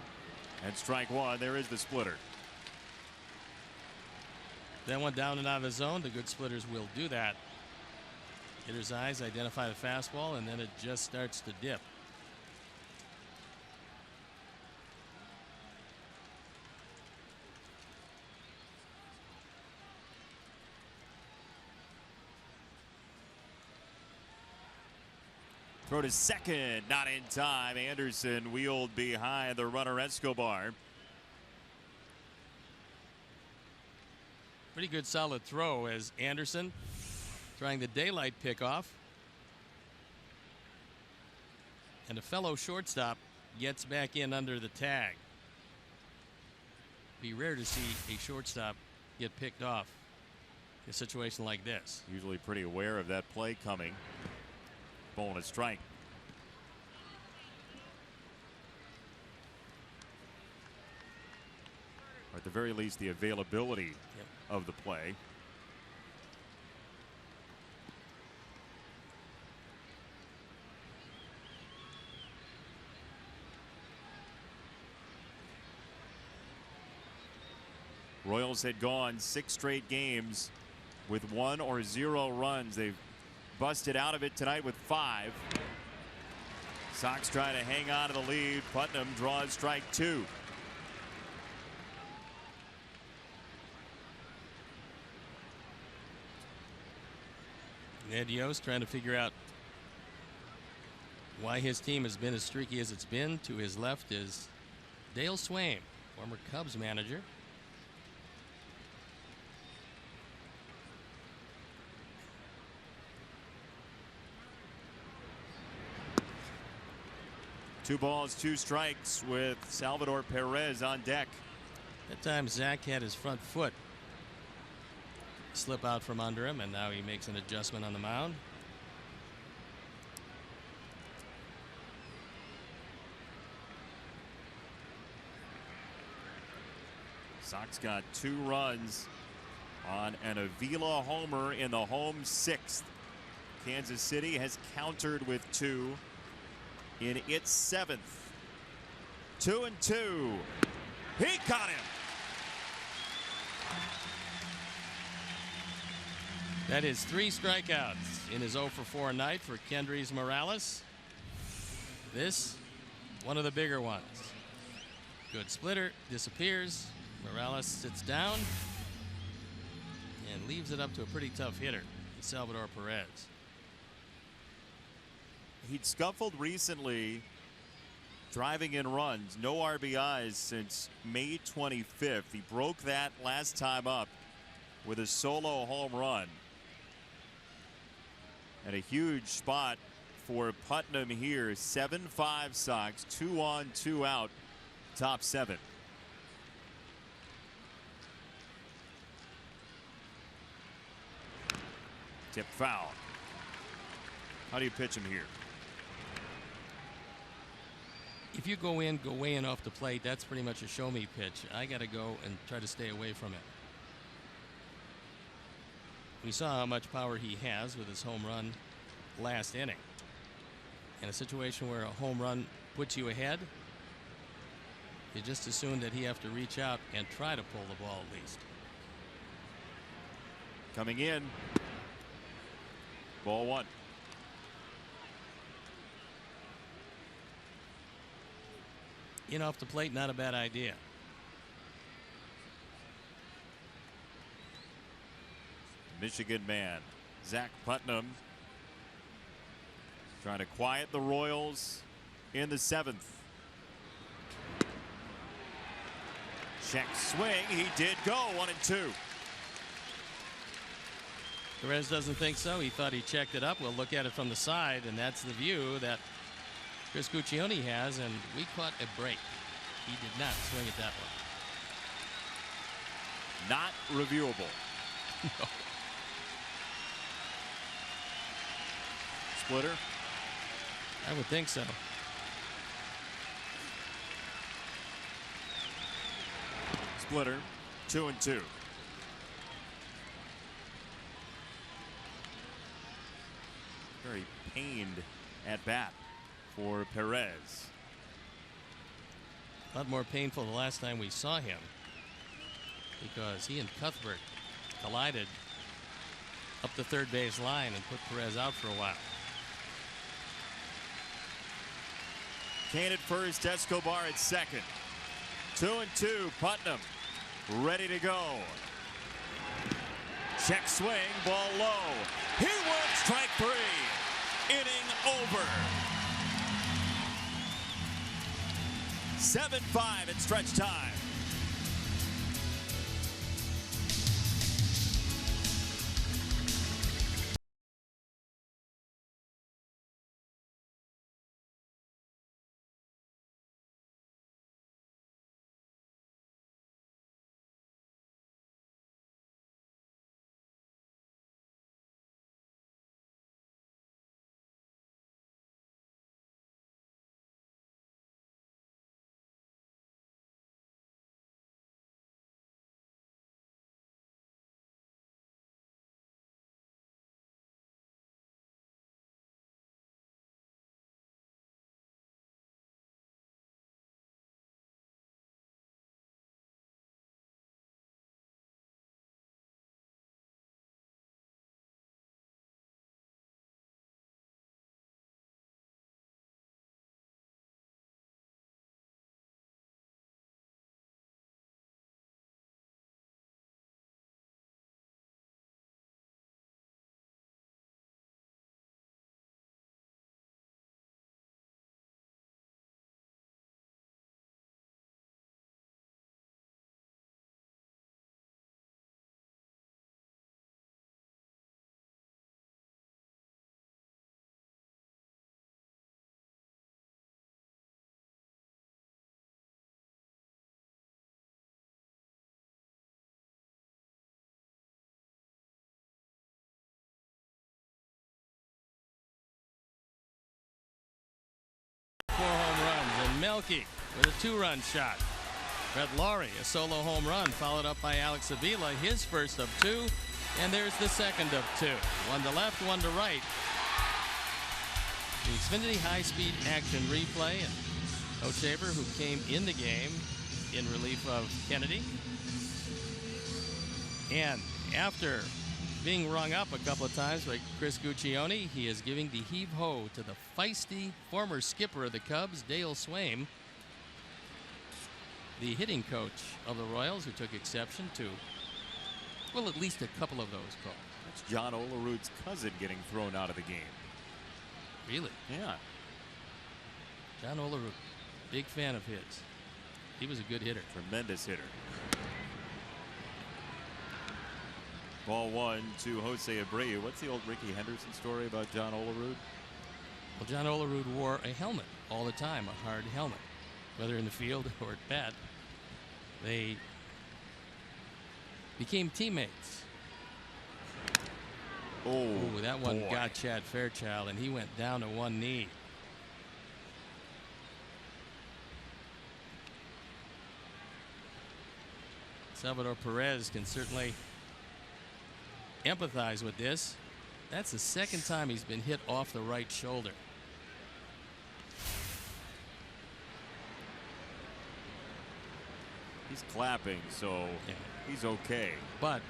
Speaker 1: And strike 1, there is the splitter.
Speaker 2: Then one down and out of the zone. The good splitters will do that. Hitter's eyes identify the fastball, and then it just starts to dip.
Speaker 1: Throw to second, not in time. Anderson wheeled behind the runner Escobar.
Speaker 2: Pretty good solid throw as Anderson trying the daylight pickoff. And a fellow shortstop gets back in under the tag. Be rare to see a shortstop get picked off in a situation like this.
Speaker 1: Usually pretty aware of that play coming. Ball and a strike. Or at the very least, the availability of the play. Royals had gone 6 straight games with 1 or 0 runs. They've busted out of it tonight with 5. Sox try to hang on to the lead. Putnam draws strike 2.
Speaker 2: Ned Yost trying to figure out why his team has been as streaky as it's been. To his left is Dale Swaim, former Cubs manager.
Speaker 1: Two balls, 2 strikes with Salvador Perez on deck.
Speaker 2: That time Zach had his front foot slip out from under him, and now he makes an adjustment on the mound.
Speaker 1: Sox got 2 runs on an Avila homer in the home 6th. Kansas City has countered with 2 in its 7th. 2-2. He got him.
Speaker 2: That is 3 strikeouts in his 0 for 4 night for Kendrys Morales. This, one of the bigger ones. Good splitter, disappears. Morales sits down and leaves it up to a pretty tough hitter, Salvador Perez.
Speaker 1: He'd scuffled recently, driving in runs. No RBIs since May 25th. He broke that last time up with a solo home run. And a huge spot for Putnam here. 7-5 Sox, 2 on, 2 out, top 7. Tip foul. How do you pitch him here?
Speaker 2: If you go in off the plate, that's pretty much a show me pitch. I got to go and try to stay away from it. We saw how much power he has with his home run last inning. In a situation where a home run puts you ahead, you just assume that he have to reach out and try to pull the ball at least.
Speaker 1: Coming in. Ball 1.
Speaker 2: In off the plate, not a bad idea.
Speaker 1: Michigan man, Zach Putnam, trying to quiet the Royals in the 7th. Check swing. He did go 1-2.
Speaker 2: Perez doesn't think so. He thought he checked it up. We'll look at it from the side, and that's the view that Chris Guccione has, and we caught a break. He did not swing it that way.
Speaker 1: Not reviewable.
Speaker 2: No.
Speaker 1: Splitter?
Speaker 2: I would think so.
Speaker 1: Splitter, 2-2. Very pained at bat for Perez.
Speaker 2: A lot more painful the last time we saw him, because he and Cuthbert collided up the third base line and put Perez out for a while.
Speaker 1: Kane at first, Escobar at second. 2-2, Putnam ready to go. Check swing, ball low. He works, strike three. Inning over. 7-5 at stretch time.
Speaker 2: Four home runs, and Melky with a two-run shot. Brett Laurie, a solo home run, followed up by Alex Avila, his first of two, and there's the second of two. One to left, one to right. The Xfinity high-speed action replay, and Coach Saber, who came in the game in relief of Kennedy. And after being rung up a couple of times by Chris Guccione, he is giving the heave-ho to the feisty former skipper of the Cubs, Dale Swaim, the hitting coach of the Royals, who took exception to, well, at least a couple of those calls.
Speaker 1: That's John Olerud's cousin getting thrown out of the game.
Speaker 2: Really?
Speaker 1: Yeah.
Speaker 2: John Olerud, big fan of his. He was a good hitter.
Speaker 1: Tremendous hitter. Ball one to Jose Abreu. What's the old Ricky Henderson story about John Olerud?
Speaker 2: Well, John Olerud wore a helmet all the time, a hard helmet, whether in the field or at bat. They became teammates.
Speaker 1: Oh,
Speaker 2: that one
Speaker 1: boy.
Speaker 2: got Chad Fairchild, and he went down to one knee. Salvador Perez can certainly empathize with this. That's the second time he's been hit off the right shoulder.
Speaker 1: He's clapping, so
Speaker 2: Yeah.
Speaker 1: he's okay.
Speaker 2: But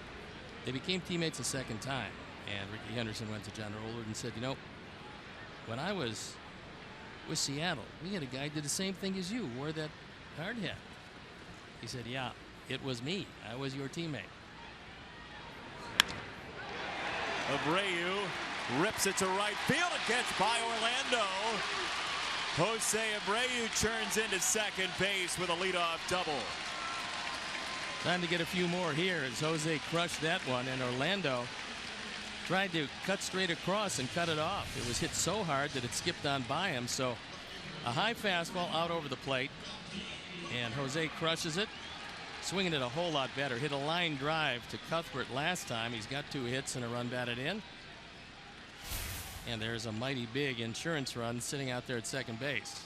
Speaker 2: they became teammates a second time, and Ricky Henderson went to John Olerud and said, you know, when I was with Seattle, we had a guy who did the same thing as you, wore that hard hat. He said, yeah, it was me. I was your teammate.
Speaker 1: Abreu rips it to right field. It gets by Orlando. Jose Abreu turns into second base with a leadoff double.
Speaker 2: Time to get a few more here as Jose crushed that one, and Orlando tried to cut straight across and cut it off. It was hit so hard that it skipped on by him. So a high fastball out over the plate, and Jose crushes it, swinging it a whole lot better. Hit a line drive to Cuthbert last time. He's got 2 hits and a run batted in. And there's a mighty big insurance run sitting out there at second base.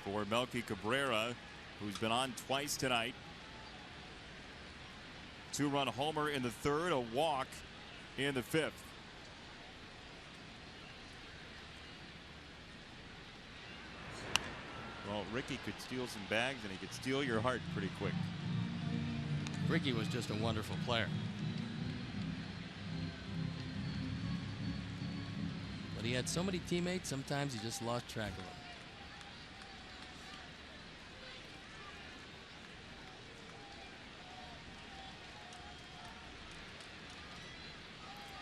Speaker 1: For Melky Cabrera, who's been on twice tonight. 2-run homer in the 3rd, a walk in the 5th. Well, Ricky could steal some bags, and he could steal your heart pretty quick.
Speaker 2: Ricky was just a wonderful player. But he had so many teammates, sometimes he just lost track of them.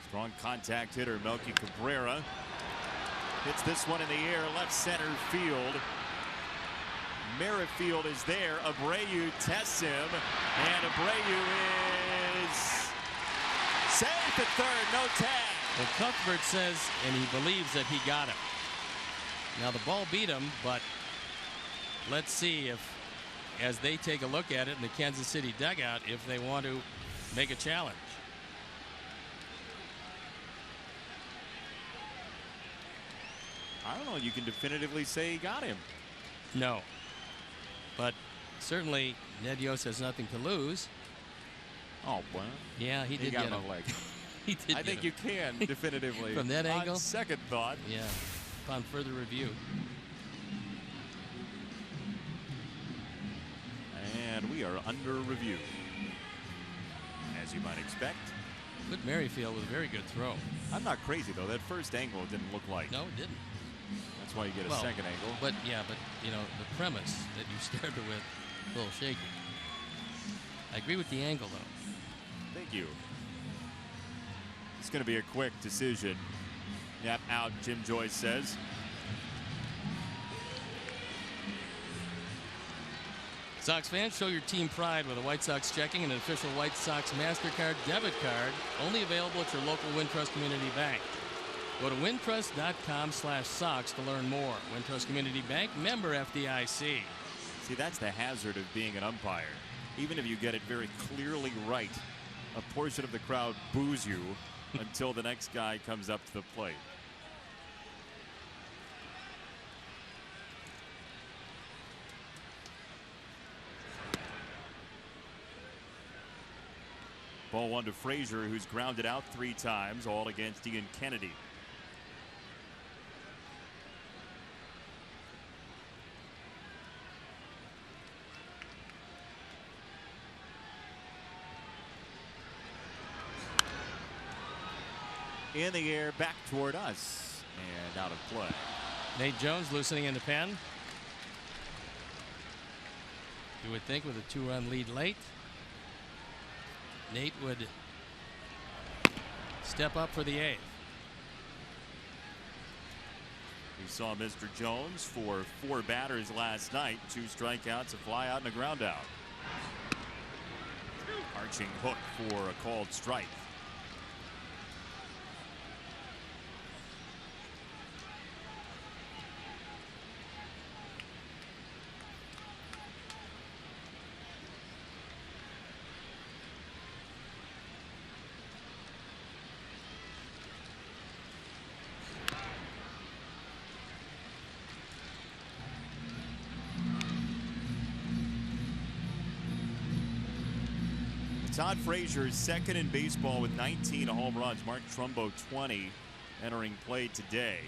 Speaker 1: Strong contact hitter Melky Cabrera hits this one in the air, left center field. Merrifield is there. Abreu tests him, and Abreu is safe at third. No tag.
Speaker 2: Well, Cuthbert says, and he believes that he got him. Now the ball beat him, but let's see if, as they take a look at it in the Kansas City dugout, if they want to make a challenge.
Speaker 1: I don't know. You can definitively say he got him.
Speaker 2: No. But certainly Ned Yost has nothing to lose.
Speaker 1: Oh, well.
Speaker 2: Yeah, he did
Speaker 1: got
Speaker 2: get
Speaker 1: him
Speaker 2: him.
Speaker 1: a leg.
Speaker 2: He did.
Speaker 1: I think you can definitively.
Speaker 2: From that angle?
Speaker 1: On second thought.
Speaker 2: Yeah, upon further review.
Speaker 1: And we are under review, as you might expect.
Speaker 2: But Merrifield with a very good throw.
Speaker 1: I'm not crazy, though. That first angle didn't look like.
Speaker 2: No, it didn't.
Speaker 1: That's why you get a second angle.
Speaker 2: But yeah, but you know, the premise that you started with, a little shaky. I agree with the angle, though.
Speaker 1: Thank you. It's going to be a quick decision. Yep, out, Jim Joyce says.
Speaker 2: Sox fans, show your team pride with a White Sox checking and an official White Sox MasterCard debit card, only available at your local Wintrust Community Bank. Go to wintrust.com/Sox to learn more. Wintrust Community Bank, member FDIC.
Speaker 1: See, that's the hazard of being an umpire. Even if you get it very clearly right, a portion of the crowd boos you until the next guy comes up to the plate. Ball 1 to Frazier, who's grounded out 3 times, all against Ian Kennedy. In the air, back toward us, and out of play.
Speaker 2: Nate Jones loosening in the pen. You would think with a 2-run lead late, Nate would step up for the 8th.
Speaker 1: We saw Mr. Jones for 4 batters last night, 2 strikeouts, a fly out, and a ground out. Arching hook for a called strike. Todd Frazier is second in baseball with 19 home runs. Mark Trumbo 20 entering play today.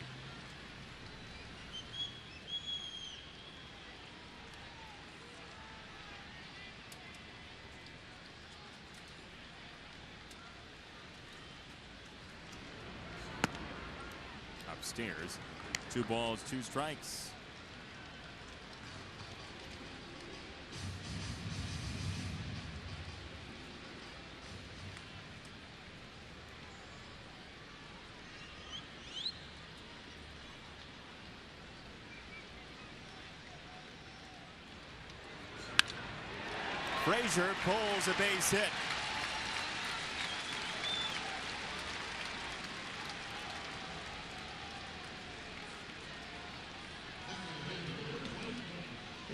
Speaker 1: Upstairs, 2 balls, 2 strikes. Frazier pulls a base hit.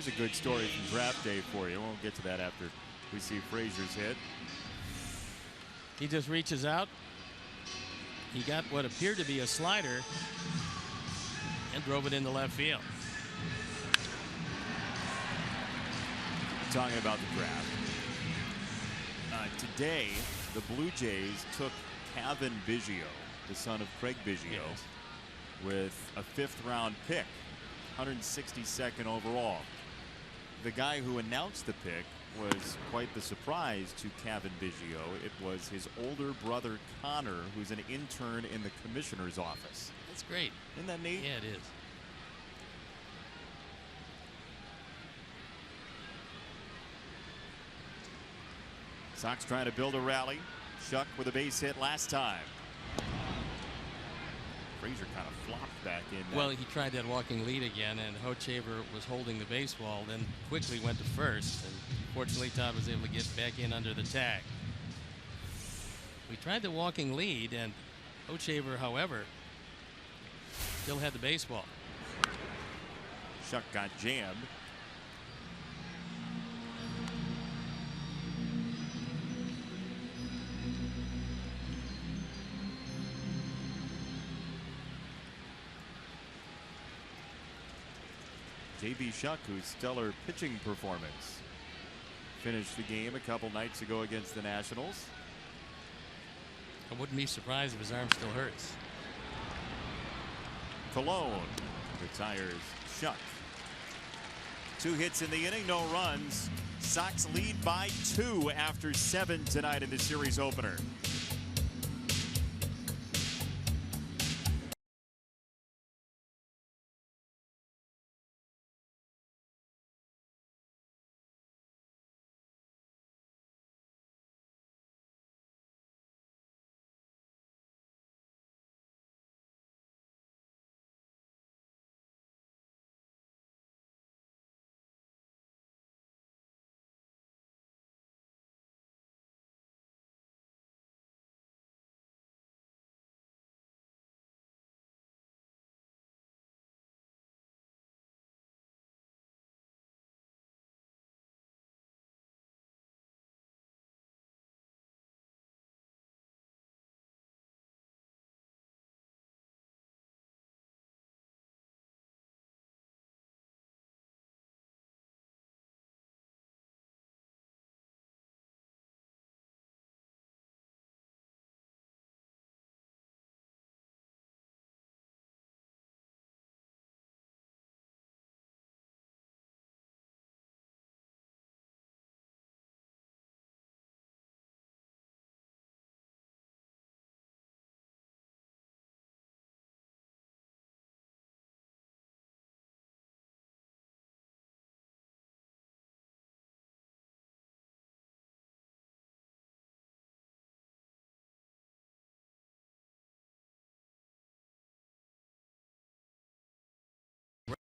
Speaker 1: Here's a good story from draft day for you. We'll get to that after we see Frazier's hit.
Speaker 2: He just reaches out. He got what appeared to be a slider and drove it into left field.
Speaker 1: Talking about the draft. Today, the Blue Jays took Cavan Biggio, the son of Craig Biggio, with a 5th-round pick, 162nd overall. The guy who announced the pick was quite the surprise to Cavan Biggio. It was his older brother Connor, who's an intern in the commissioner's office.
Speaker 2: That's great.
Speaker 1: Isn't that neat?
Speaker 2: Yeah, it is.
Speaker 1: Sox trying to build a rally. Shuck with a base hit last time. Frazier kind of flopped back in.
Speaker 2: Well, he tried that walking lead again, and Hochevar was holding the baseball, then quickly went to first. And fortunately, Todd was able to get back in under the tag. We tried the walking lead, and Hochevar, however, still had the baseball.
Speaker 1: Shuck got jammed. J.B. Shuck, whose stellar pitching performance finished the game a couple nights ago against the Nationals.
Speaker 2: I wouldn't be surprised if his arm still hurts.
Speaker 1: Cologne retires Shuck. 2 hits in the inning, no runs. Sox lead by 2 after 7 tonight in the series opener.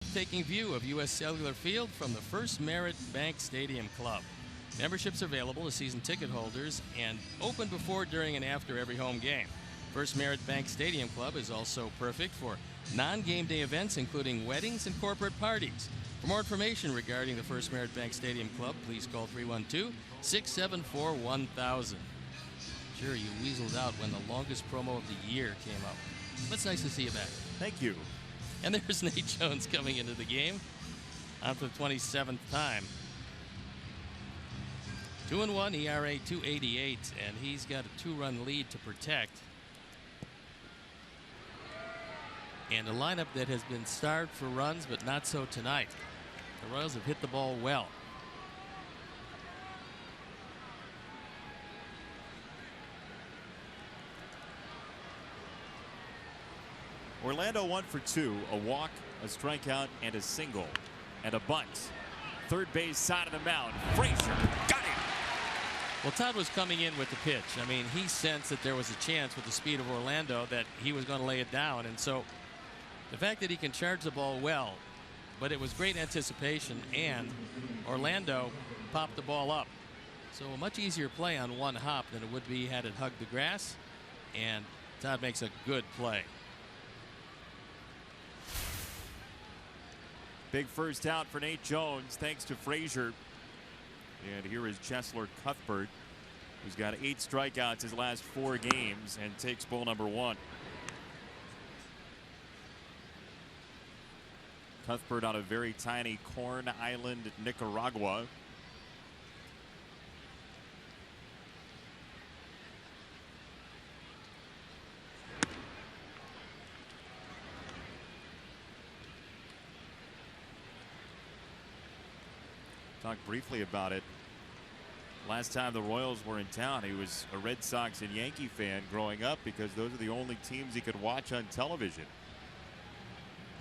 Speaker 2: Breathtaking view of U.S. Cellular Field from the First Merit Bank Stadium Club. Memberships available to season ticket holders and open before, during, and after every home game. First Merit Bank Stadium Club is also perfect for non-game day events, including weddings and corporate parties. For more information regarding the First Merit Bank Stadium Club, please call 312-674-1000. Sure, you weaseled out when the longest promo of the year came up. But it's nice to see you back.
Speaker 1: Thank you.
Speaker 2: And there's Nate Jones coming into the game on for the 27th time. 2-1, ERA 2.88, and he's got a 2-run lead to protect. And a lineup that has been starved for runs, but not so tonight. The Royals have hit the ball well.
Speaker 1: Orlando 1 for 2, a walk, a strikeout, and a single, and a bunt. Third base side of the mound. Frazier got him.
Speaker 2: Well, Todd was coming in with the pitch. I mean, he sensed that there was a chance with the speed of Orlando that he was going to lay it down. And so the fact that he can charge the ball well, but it was great anticipation, and Orlando popped the ball up. So a much easier play on one hop than it would be had it hugged the grass. And Todd makes a good play.
Speaker 1: Big first out for Nate Jones, thanks to Frazier. And here is Chesler Cuthbert, who's got 8 strikeouts his last 4 games and takes ball number 1. Cuthbert on a very tiny Corn Island, Nicaragua. Talked briefly about it. Last time the Royals were in town, he was a Red Sox and Yankee fan growing up because those are the only teams he could watch on television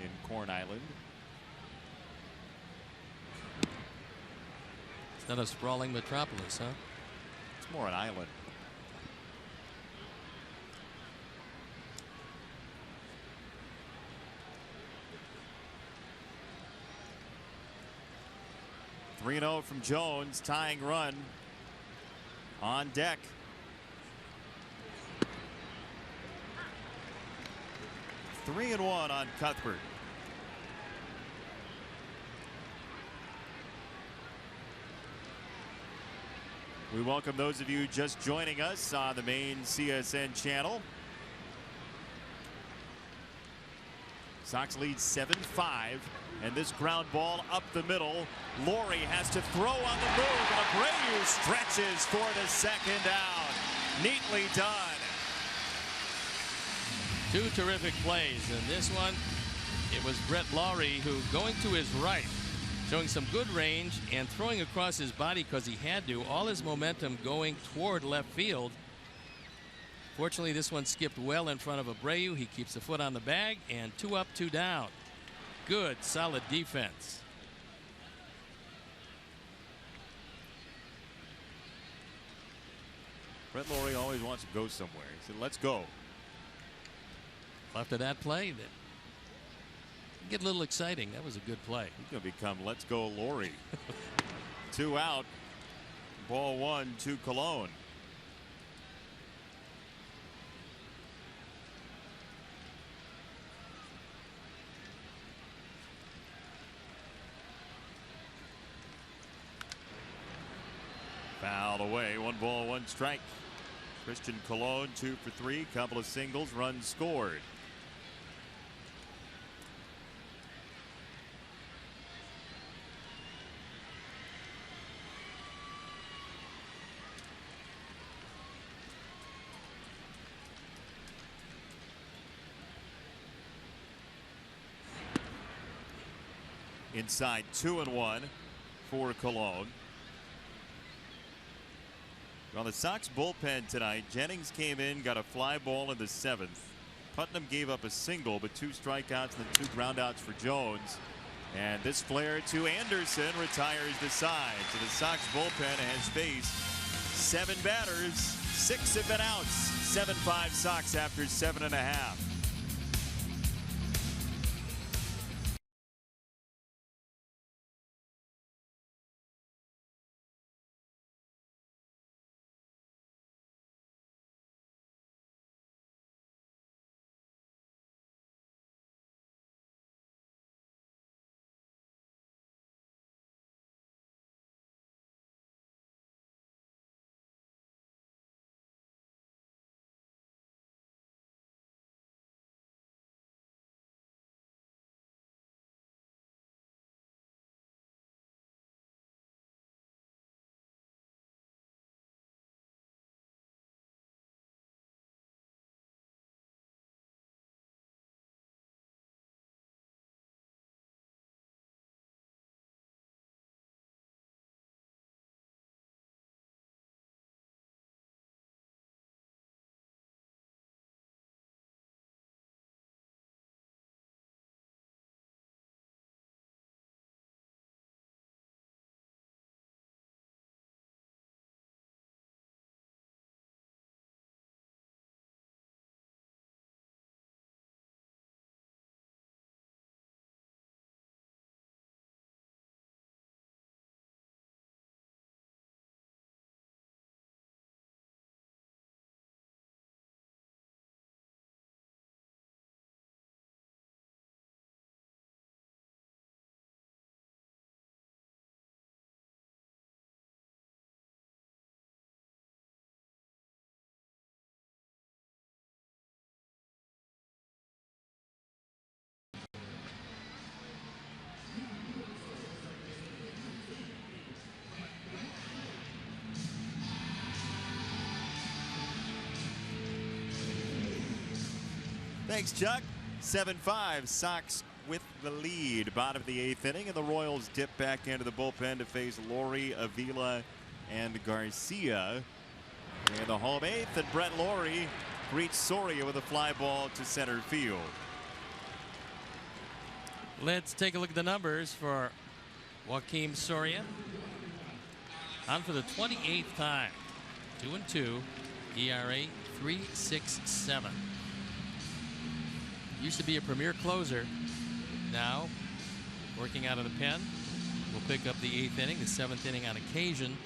Speaker 1: in Corn Island.
Speaker 2: It's not a sprawling metropolis, huh?
Speaker 1: It's more an island. (3-0) from Jones, tying run on deck. Three and one on Cuthbert. We welcome those of you just joining us on the main CSN channel. Sox lead 7-5, and this ground ball up the middle. Laurie has to throw on the move, and Abreu stretches for the second out. Neatly done.
Speaker 2: 2 terrific plays, and this one, it was Brett Laurie who, going to his right, showing some good range and throwing across his body because he had to, all his momentum going toward left field. Fortunately, this one skipped well in front of Abreu. He keeps the foot on the bag, and 2 up, 2 down. Good, solid defense.
Speaker 1: Brett Laurie always wants to go somewhere. He said, let's go.
Speaker 2: After that play, that get a little exciting. That was a good play.
Speaker 1: He's going to become Let's Go Laurie. 2 out. Ball 1 to Cologne. Fouled away. 1 ball, 1 strike. Christian Cologne 2 for 3. Couple of singles. Runs scored. Inside 2-1 for Cologne. On the Sox bullpen tonight, Jennings came in, got a fly ball in the 7th. Putnam gave up a single, but 2 strikeouts and then 2 groundouts for Jones. And this flare to Anderson retires the side. So the Sox bullpen has faced 7 batters. 6 have been outs. 7-5 Sox after 7.5. Thanks, Chuck. 7-5, Sox with the lead. Bottom of the 8th inning, and the Royals dip back into the bullpen to face Laurie, Avila, and Garcia. In the home 8th, and Brett Laurie greets Soria with a fly ball to center field.
Speaker 2: Let's take a look at the numbers for Joakim Soria. On for the 28th time. 2-2, ERA 3.67. Used to be a premier closer. Now working out of the pen. Will pick up the 8th inning, the 7th inning on occasion.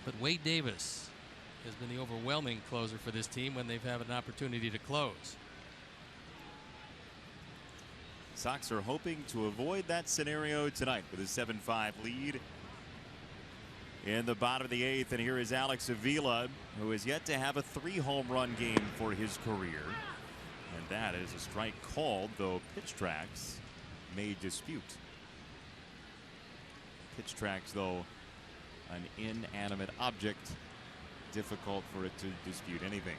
Speaker 2: But Wade Davis has been the overwhelming closer for this team when they've had an opportunity to close.
Speaker 1: Sox are hoping to avoid that scenario tonight with a 7-5 lead in the bottom of the 8th. And here is Alex Avila, who has yet to have a 3-home run game for his career. And that is a strike called, though pitch tracks may dispute. Pitch tracks, though, an inanimate object, difficult for it to dispute anything.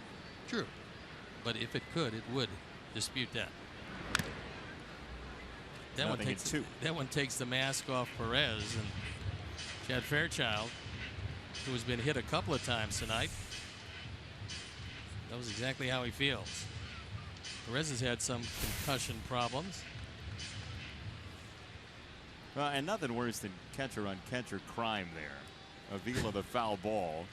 Speaker 2: True. But if it could, it would dispute that. That one takes the mask off Perez, and Chad Fairchild, who has been hit a couple of times tonight, knows exactly how he feels. Perez has had some concussion problems.
Speaker 1: Well, and nothing worse than catcher on catcher crime there. Avila the foul ball.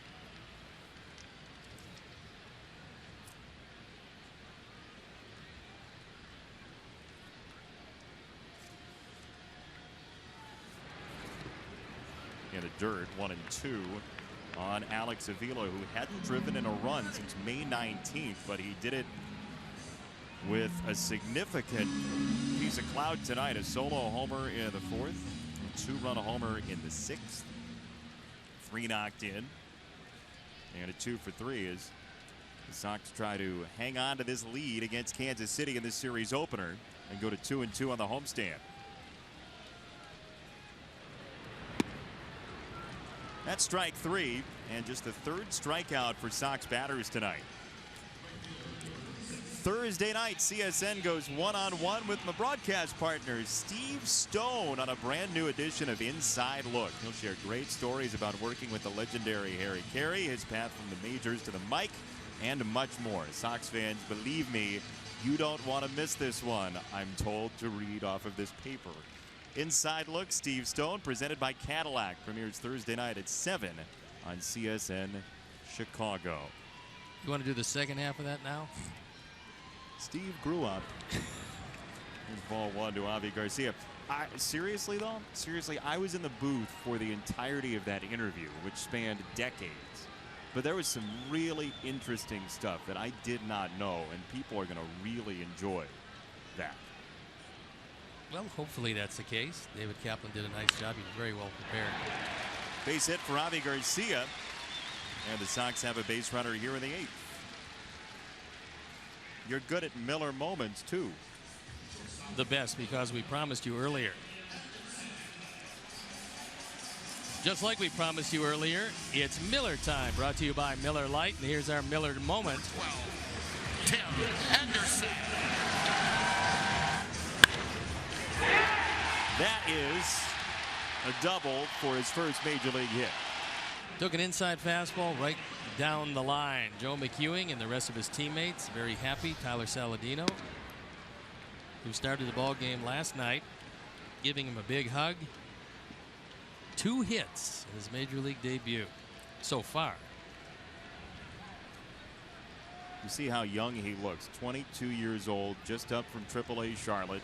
Speaker 1: In the dirt, 1-2 on Alex Avila, who hadn't driven in a run since May 19th, but he did it with a significant piece of cloud tonight. A solo homer in the 4th, a 2-run homer in the 6th, 3 knocked in, and a 2 for 3 as the Sox try to hang on to this lead against Kansas City in this series opener and go to 2-2 on the homestand. That's strike 3, and just the 3rd strikeout for Sox batters tonight. Thursday night, CSN goes one-on-one with my broadcast partner, Steve Stone, on a brand new edition of Inside Look. He'll share great stories about working with the legendary Harry Carey, his path from the majors to the mic, and much more. Sox fans, believe me, you don't want to miss this one. I'm told to read off of this paper. Inside Look, Steve Stone, presented by Cadillac, premieres Thursday night at 7 on CSN Chicago.
Speaker 2: You want to do the second half of that now?
Speaker 1: Steve grew up. Here's ball 1 to Avi Garcia. Seriously, though? Seriously, I was in the booth for the entirety of that interview, which spanned decades. But there was some really interesting stuff that I did not know, and people are going to really enjoy that.
Speaker 2: Well, hopefully that's the case. David Kaplan did a nice job. He was very well prepared.
Speaker 1: Base hit for Avi Garcia. And the Sox have a base runner here in the 8th. You're good at Miller moments, too.
Speaker 2: The best, because we promised you earlier. Just like we promised you earlier, it's Miller time, brought to you by Miller Lite. And here's our Miller moment.
Speaker 6: 12, Tim Anderson.
Speaker 1: That is a double for his first major league hit.
Speaker 2: Took an inside fastball right down the line. Joe McEwing and the rest of his teammates very happy. Tyler Saladino, who started the ball game last night, giving him a big hug. 2 hits in his major league debut so far.
Speaker 1: You see how young he looks. 22 years old, just up from AAA Charlotte.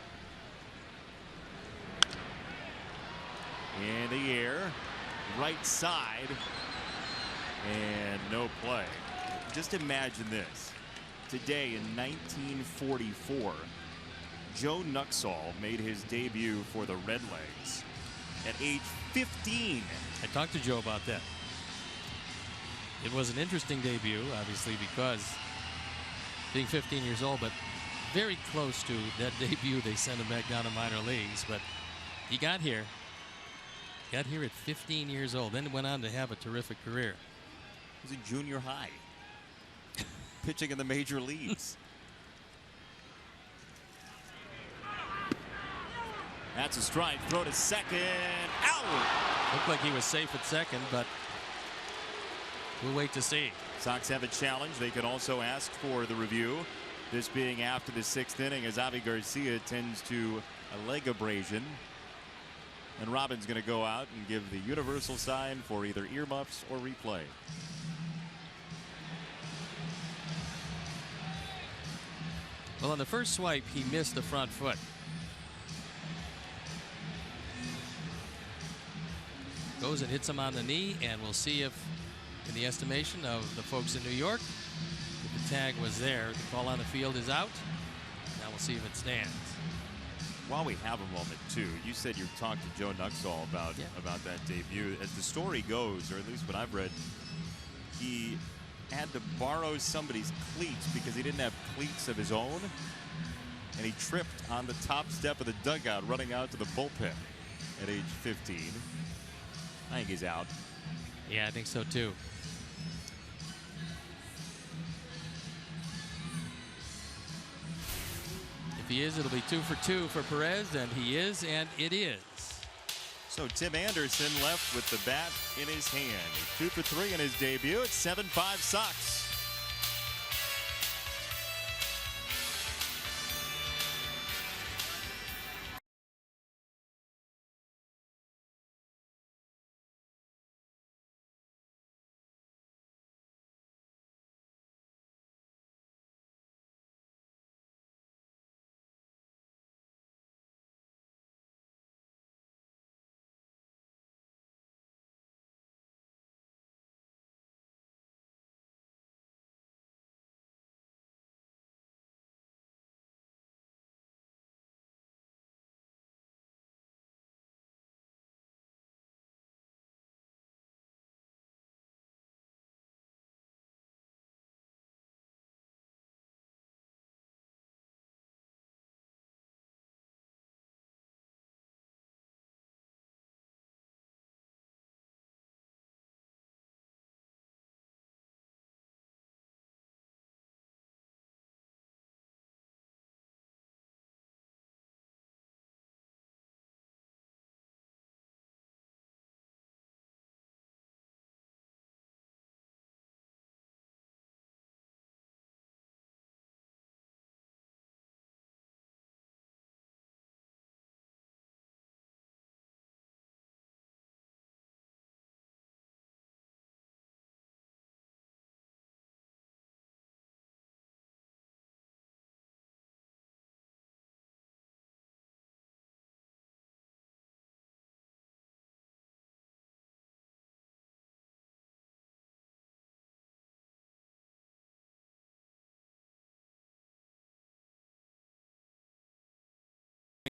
Speaker 1: In the air, right side, and no play. Just imagine this. Today in 1944, Joe Nuxhall made his debut for the Redlegs at age 15.
Speaker 2: I talked to Joe about that. It was an interesting debut, obviously, because being 15 years old, but very close to that debut. They sent him back down to minor leagues, but he got here. Got here at 15 years old, then went on to have a terrific career.
Speaker 1: He was in junior high, pitching in the major leagues. That's a strike. Throw to second. Out.
Speaker 2: Looked like he was safe at second, but we'll wait to see.
Speaker 1: Sox have a challenge. They can also ask for the review. This being after the 6th inning, as Avi Garcia tends to a leg abrasion. And Robin's going to go out and give the universal sign for either earmuffs or replay.
Speaker 2: Well, on the first swipe, he missed the front foot. Goes and hits him on the knee, and we'll see if, in the estimation of the folks in New York, if the tag was there. The call on the field is out. Now we'll see if it stands.
Speaker 1: While we have a moment, too, you said you talked to Joe Nuxall about that debut. As the story goes, or at least what I've read, he had to borrow somebody's cleats because he didn't have cleats of his own, and he tripped on the top step of the dugout running out to the bullpen at age 15. I think he's out.
Speaker 2: Yeah, I think so too. If he is, it'll be 2 for 2 for Perez, and he is, and it is.
Speaker 1: So Tim Anderson left with the bat in his hand. 2 for 3 in his debut. It's 7-5 Sox.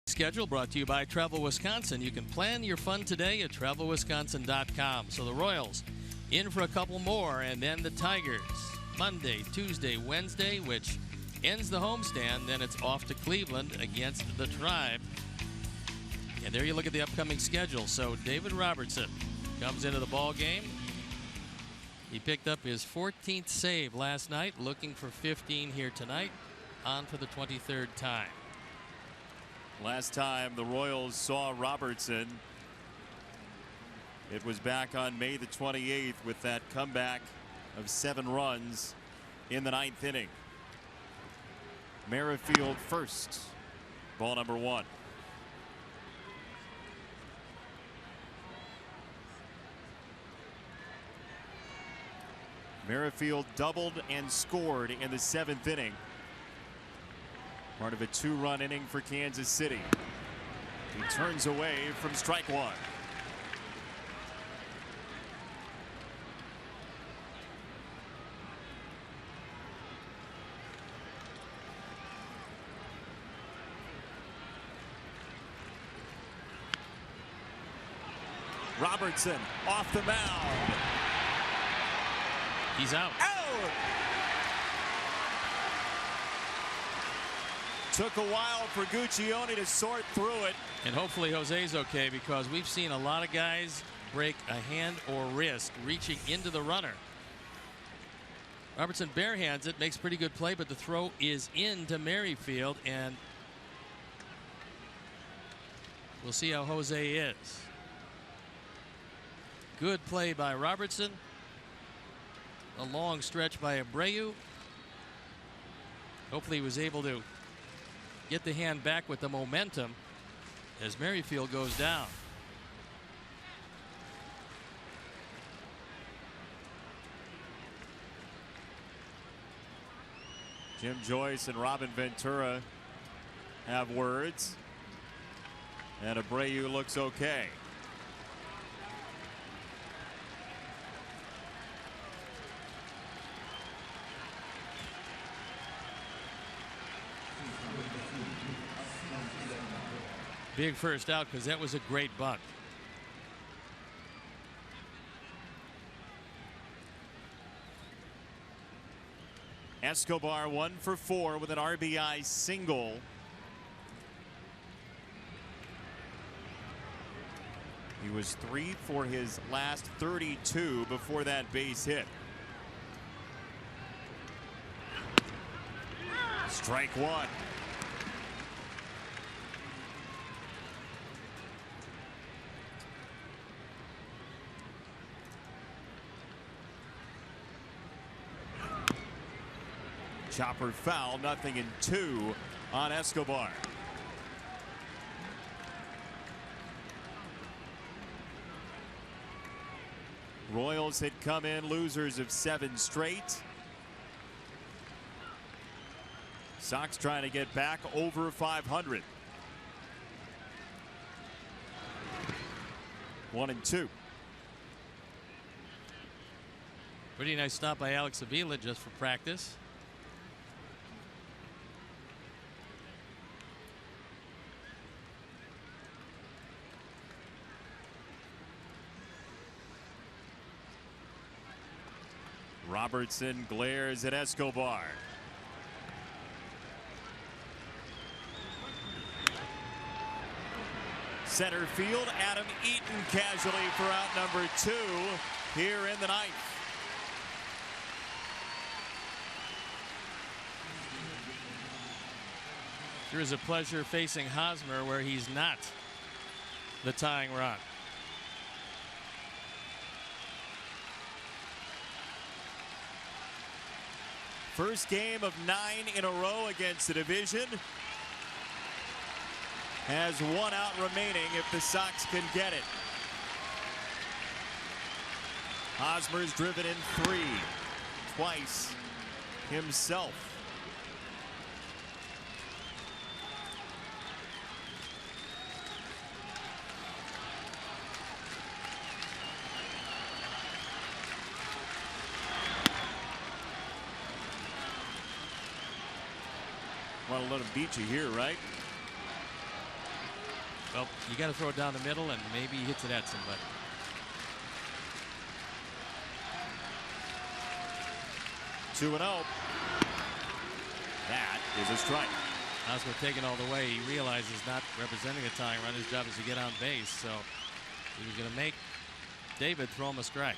Speaker 2: Schedule brought to you by Travel Wisconsin. You can plan your fun today at travelwisconsin.com. So the Royals in for a couple more, and then the Tigers Monday, Tuesday, Wednesday, which ends the homestand. Then it's off to Cleveland against the Tribe. And there you look at the upcoming schedule. So David Robertson comes into the ball game. He picked up his 14th save last night, looking for 15 here tonight, on for the 23rd time.
Speaker 1: Last time the Royals saw Robertson, it was back on May the 28th with that comeback of 7 runs in the 9th inning. Merrifield first, ball number 1. Merrifield doubled and scored in the 7th inning. Part of a 2-run inning for Kansas City. He turns away from strike 1. Robertson off the mound.
Speaker 2: He's out.
Speaker 1: Out! Took a while for Guccione to sort through it.
Speaker 2: And hopefully Jose's okay, because we've seen a lot of guys break a hand or wrist reaching into the runner. Robertson barehands it, makes pretty good play, but the throw is into Merrifield, and We'll see how Jose is. Good play by Robertson. A long stretch by Abreu. Hopefully he was able to get the hand back with the momentum as Merrifield goes down.
Speaker 1: Jim Joyce and Robin Ventura have words, and Abreu looks okay.
Speaker 2: Big first out because that was a great bunt.
Speaker 1: Escobar 1 for 4 with an RBI single. He was 3 for his last 32 before that base hit. Strike one. Chopper foul, 0-2 on Escobar. Royals had come in losers of 7 straight. Sox trying to get back over 500. 1-2.
Speaker 2: Pretty nice stop by Alex Avila just for practice.
Speaker 1: Robertson glares at Escobar. Center field, Adam Eaton casualty for out number 2 here in the 9th.
Speaker 2: Sure is a pleasure facing Hosmer where he's not the tying run.
Speaker 1: First game of 9 in a row against the division. Has 1 out remaining if the Sox can get it. Hosmer's driven in 3, twice himself. Want to let him beat you here, right?
Speaker 2: Well, you got to throw it down the middle, and maybe he hits it at somebody.
Speaker 1: Two and 0. That is a strike.
Speaker 2: Hosmer taking all the way. He realizes not representing a tying run. His job is to get on base, so he was going to make David throw him a strike.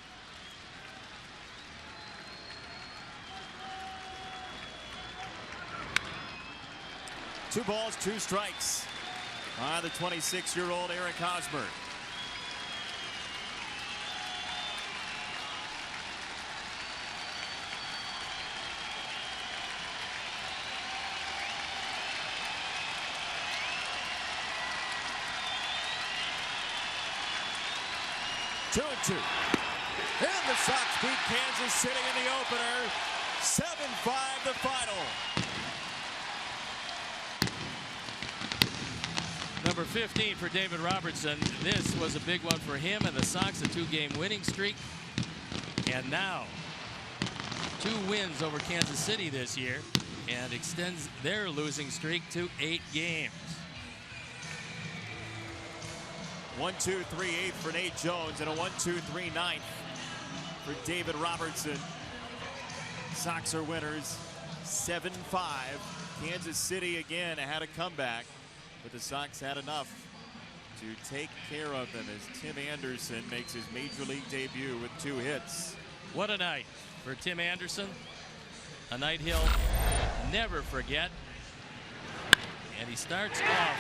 Speaker 1: Two balls, 2 strikes by the 26-year-old Eric Hosmer. Two and 2. And the Sox beat Kansas City in the opener. 7-5 the final.
Speaker 2: Number 15 for David Robertson. This was a big one for him and the Sox, a 2-game winning streak. And now 2 wins over Kansas City this year and extends their losing streak to 8 games.
Speaker 1: 1-2-3 8th for Nate Jones and a 1-2-3 9th for David Robertson. Sox are winners 7-5. Kansas City again had a comeback, but the Sox had enough to take care of them as Tim Anderson makes his major league debut with 2 hits.
Speaker 2: What a night for Tim Anderson. A night he'll never forget. And he starts off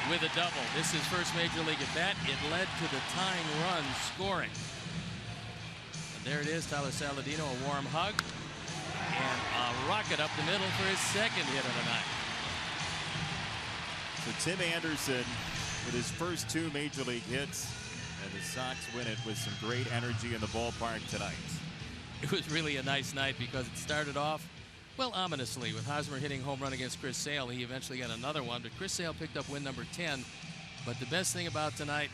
Speaker 2: with a double. This is first major league at bat. It led to the tying run scoring. And there it is, Tyler Saladino, a warm hug. And a rocket up the middle for his second hit of the night.
Speaker 1: So Tim Anderson with his first 2 major league hits, and the Sox win it with some great energy in the ballpark tonight.
Speaker 2: It was really a nice night because it started off, well, ominously with Hosmer hitting home run against Chris Sale. He eventually got another one, but Chris Sale picked up win number 10. But the best thing about tonight,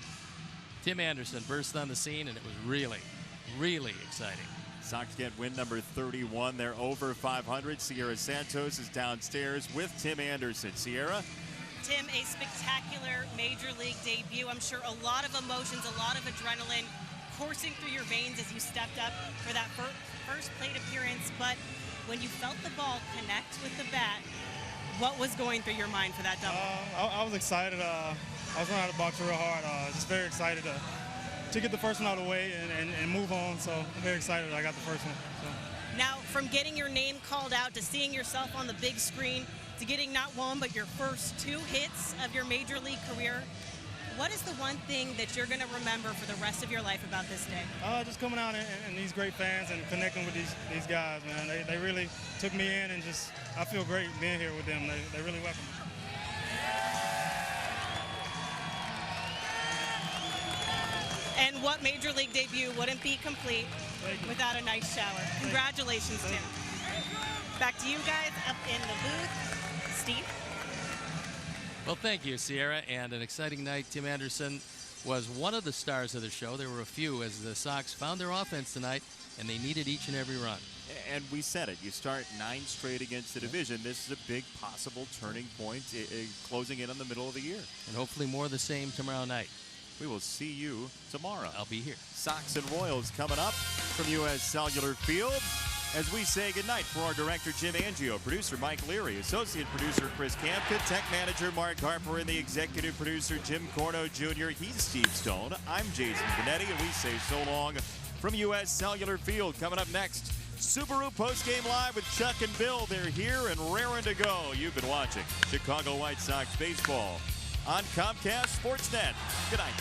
Speaker 2: Tim Anderson burst on the scene, and it was really, really exciting.
Speaker 1: Sox get win number 31. They're over 500. Sierra Santos is downstairs with Tim Anderson. Sierra?
Speaker 9: Tim, a spectacular major league debut. I'm sure a lot of emotions, a lot of adrenaline coursing through your veins as you stepped up for that first plate appearance. But when you felt the ball connect with the bat, what was going through your mind for that double?
Speaker 10: I was excited. I was running out of the box real hard. Just very excited to get the first one out of the way and move on. So I'm very excited I got the first one. So.
Speaker 9: Now, from getting your name called out to seeing yourself on the big screen to getting not one but your first 2 hits of your major league career, what is the one thing that you're going to remember for the rest of your life about this day?
Speaker 10: Just coming out and these great fans and connecting with these guys, man. They really took me in, and just I feel great being here with them. They really welcome me.
Speaker 9: And what major league debut wouldn't be complete without a nice shower? Congratulations, Tim. Back to you guys up in the booth. Steve?
Speaker 2: Well, thank you, Sierra, and an exciting night. Tim Anderson was one of the stars of the show. There were a few as the Sox found their offense tonight, and they needed each and every run.
Speaker 1: And we said it. You start 9 straight against the division. This is a big possible turning point, closing in on the middle of the year.
Speaker 2: And hopefully more of the same tomorrow night.
Speaker 1: We will see you tomorrow.
Speaker 2: I'll be here.
Speaker 1: Sox and Royals coming up from U.S. Cellular Field. As we say goodnight for our director, Jim Angio, producer Mike Leary, associate producer Chris Kamka, tech manager Mark Harper, and the executive producer Jim Corno Jr. He's Steve Stone. I'm Jason Benetti, and we say so long from U.S. Cellular Field. Coming up next, Subaru Postgame Live with Chuck and Bill. They're here and raring to go. You've been watching Chicago White Sox baseball on Comcast Sportsnet. Good night.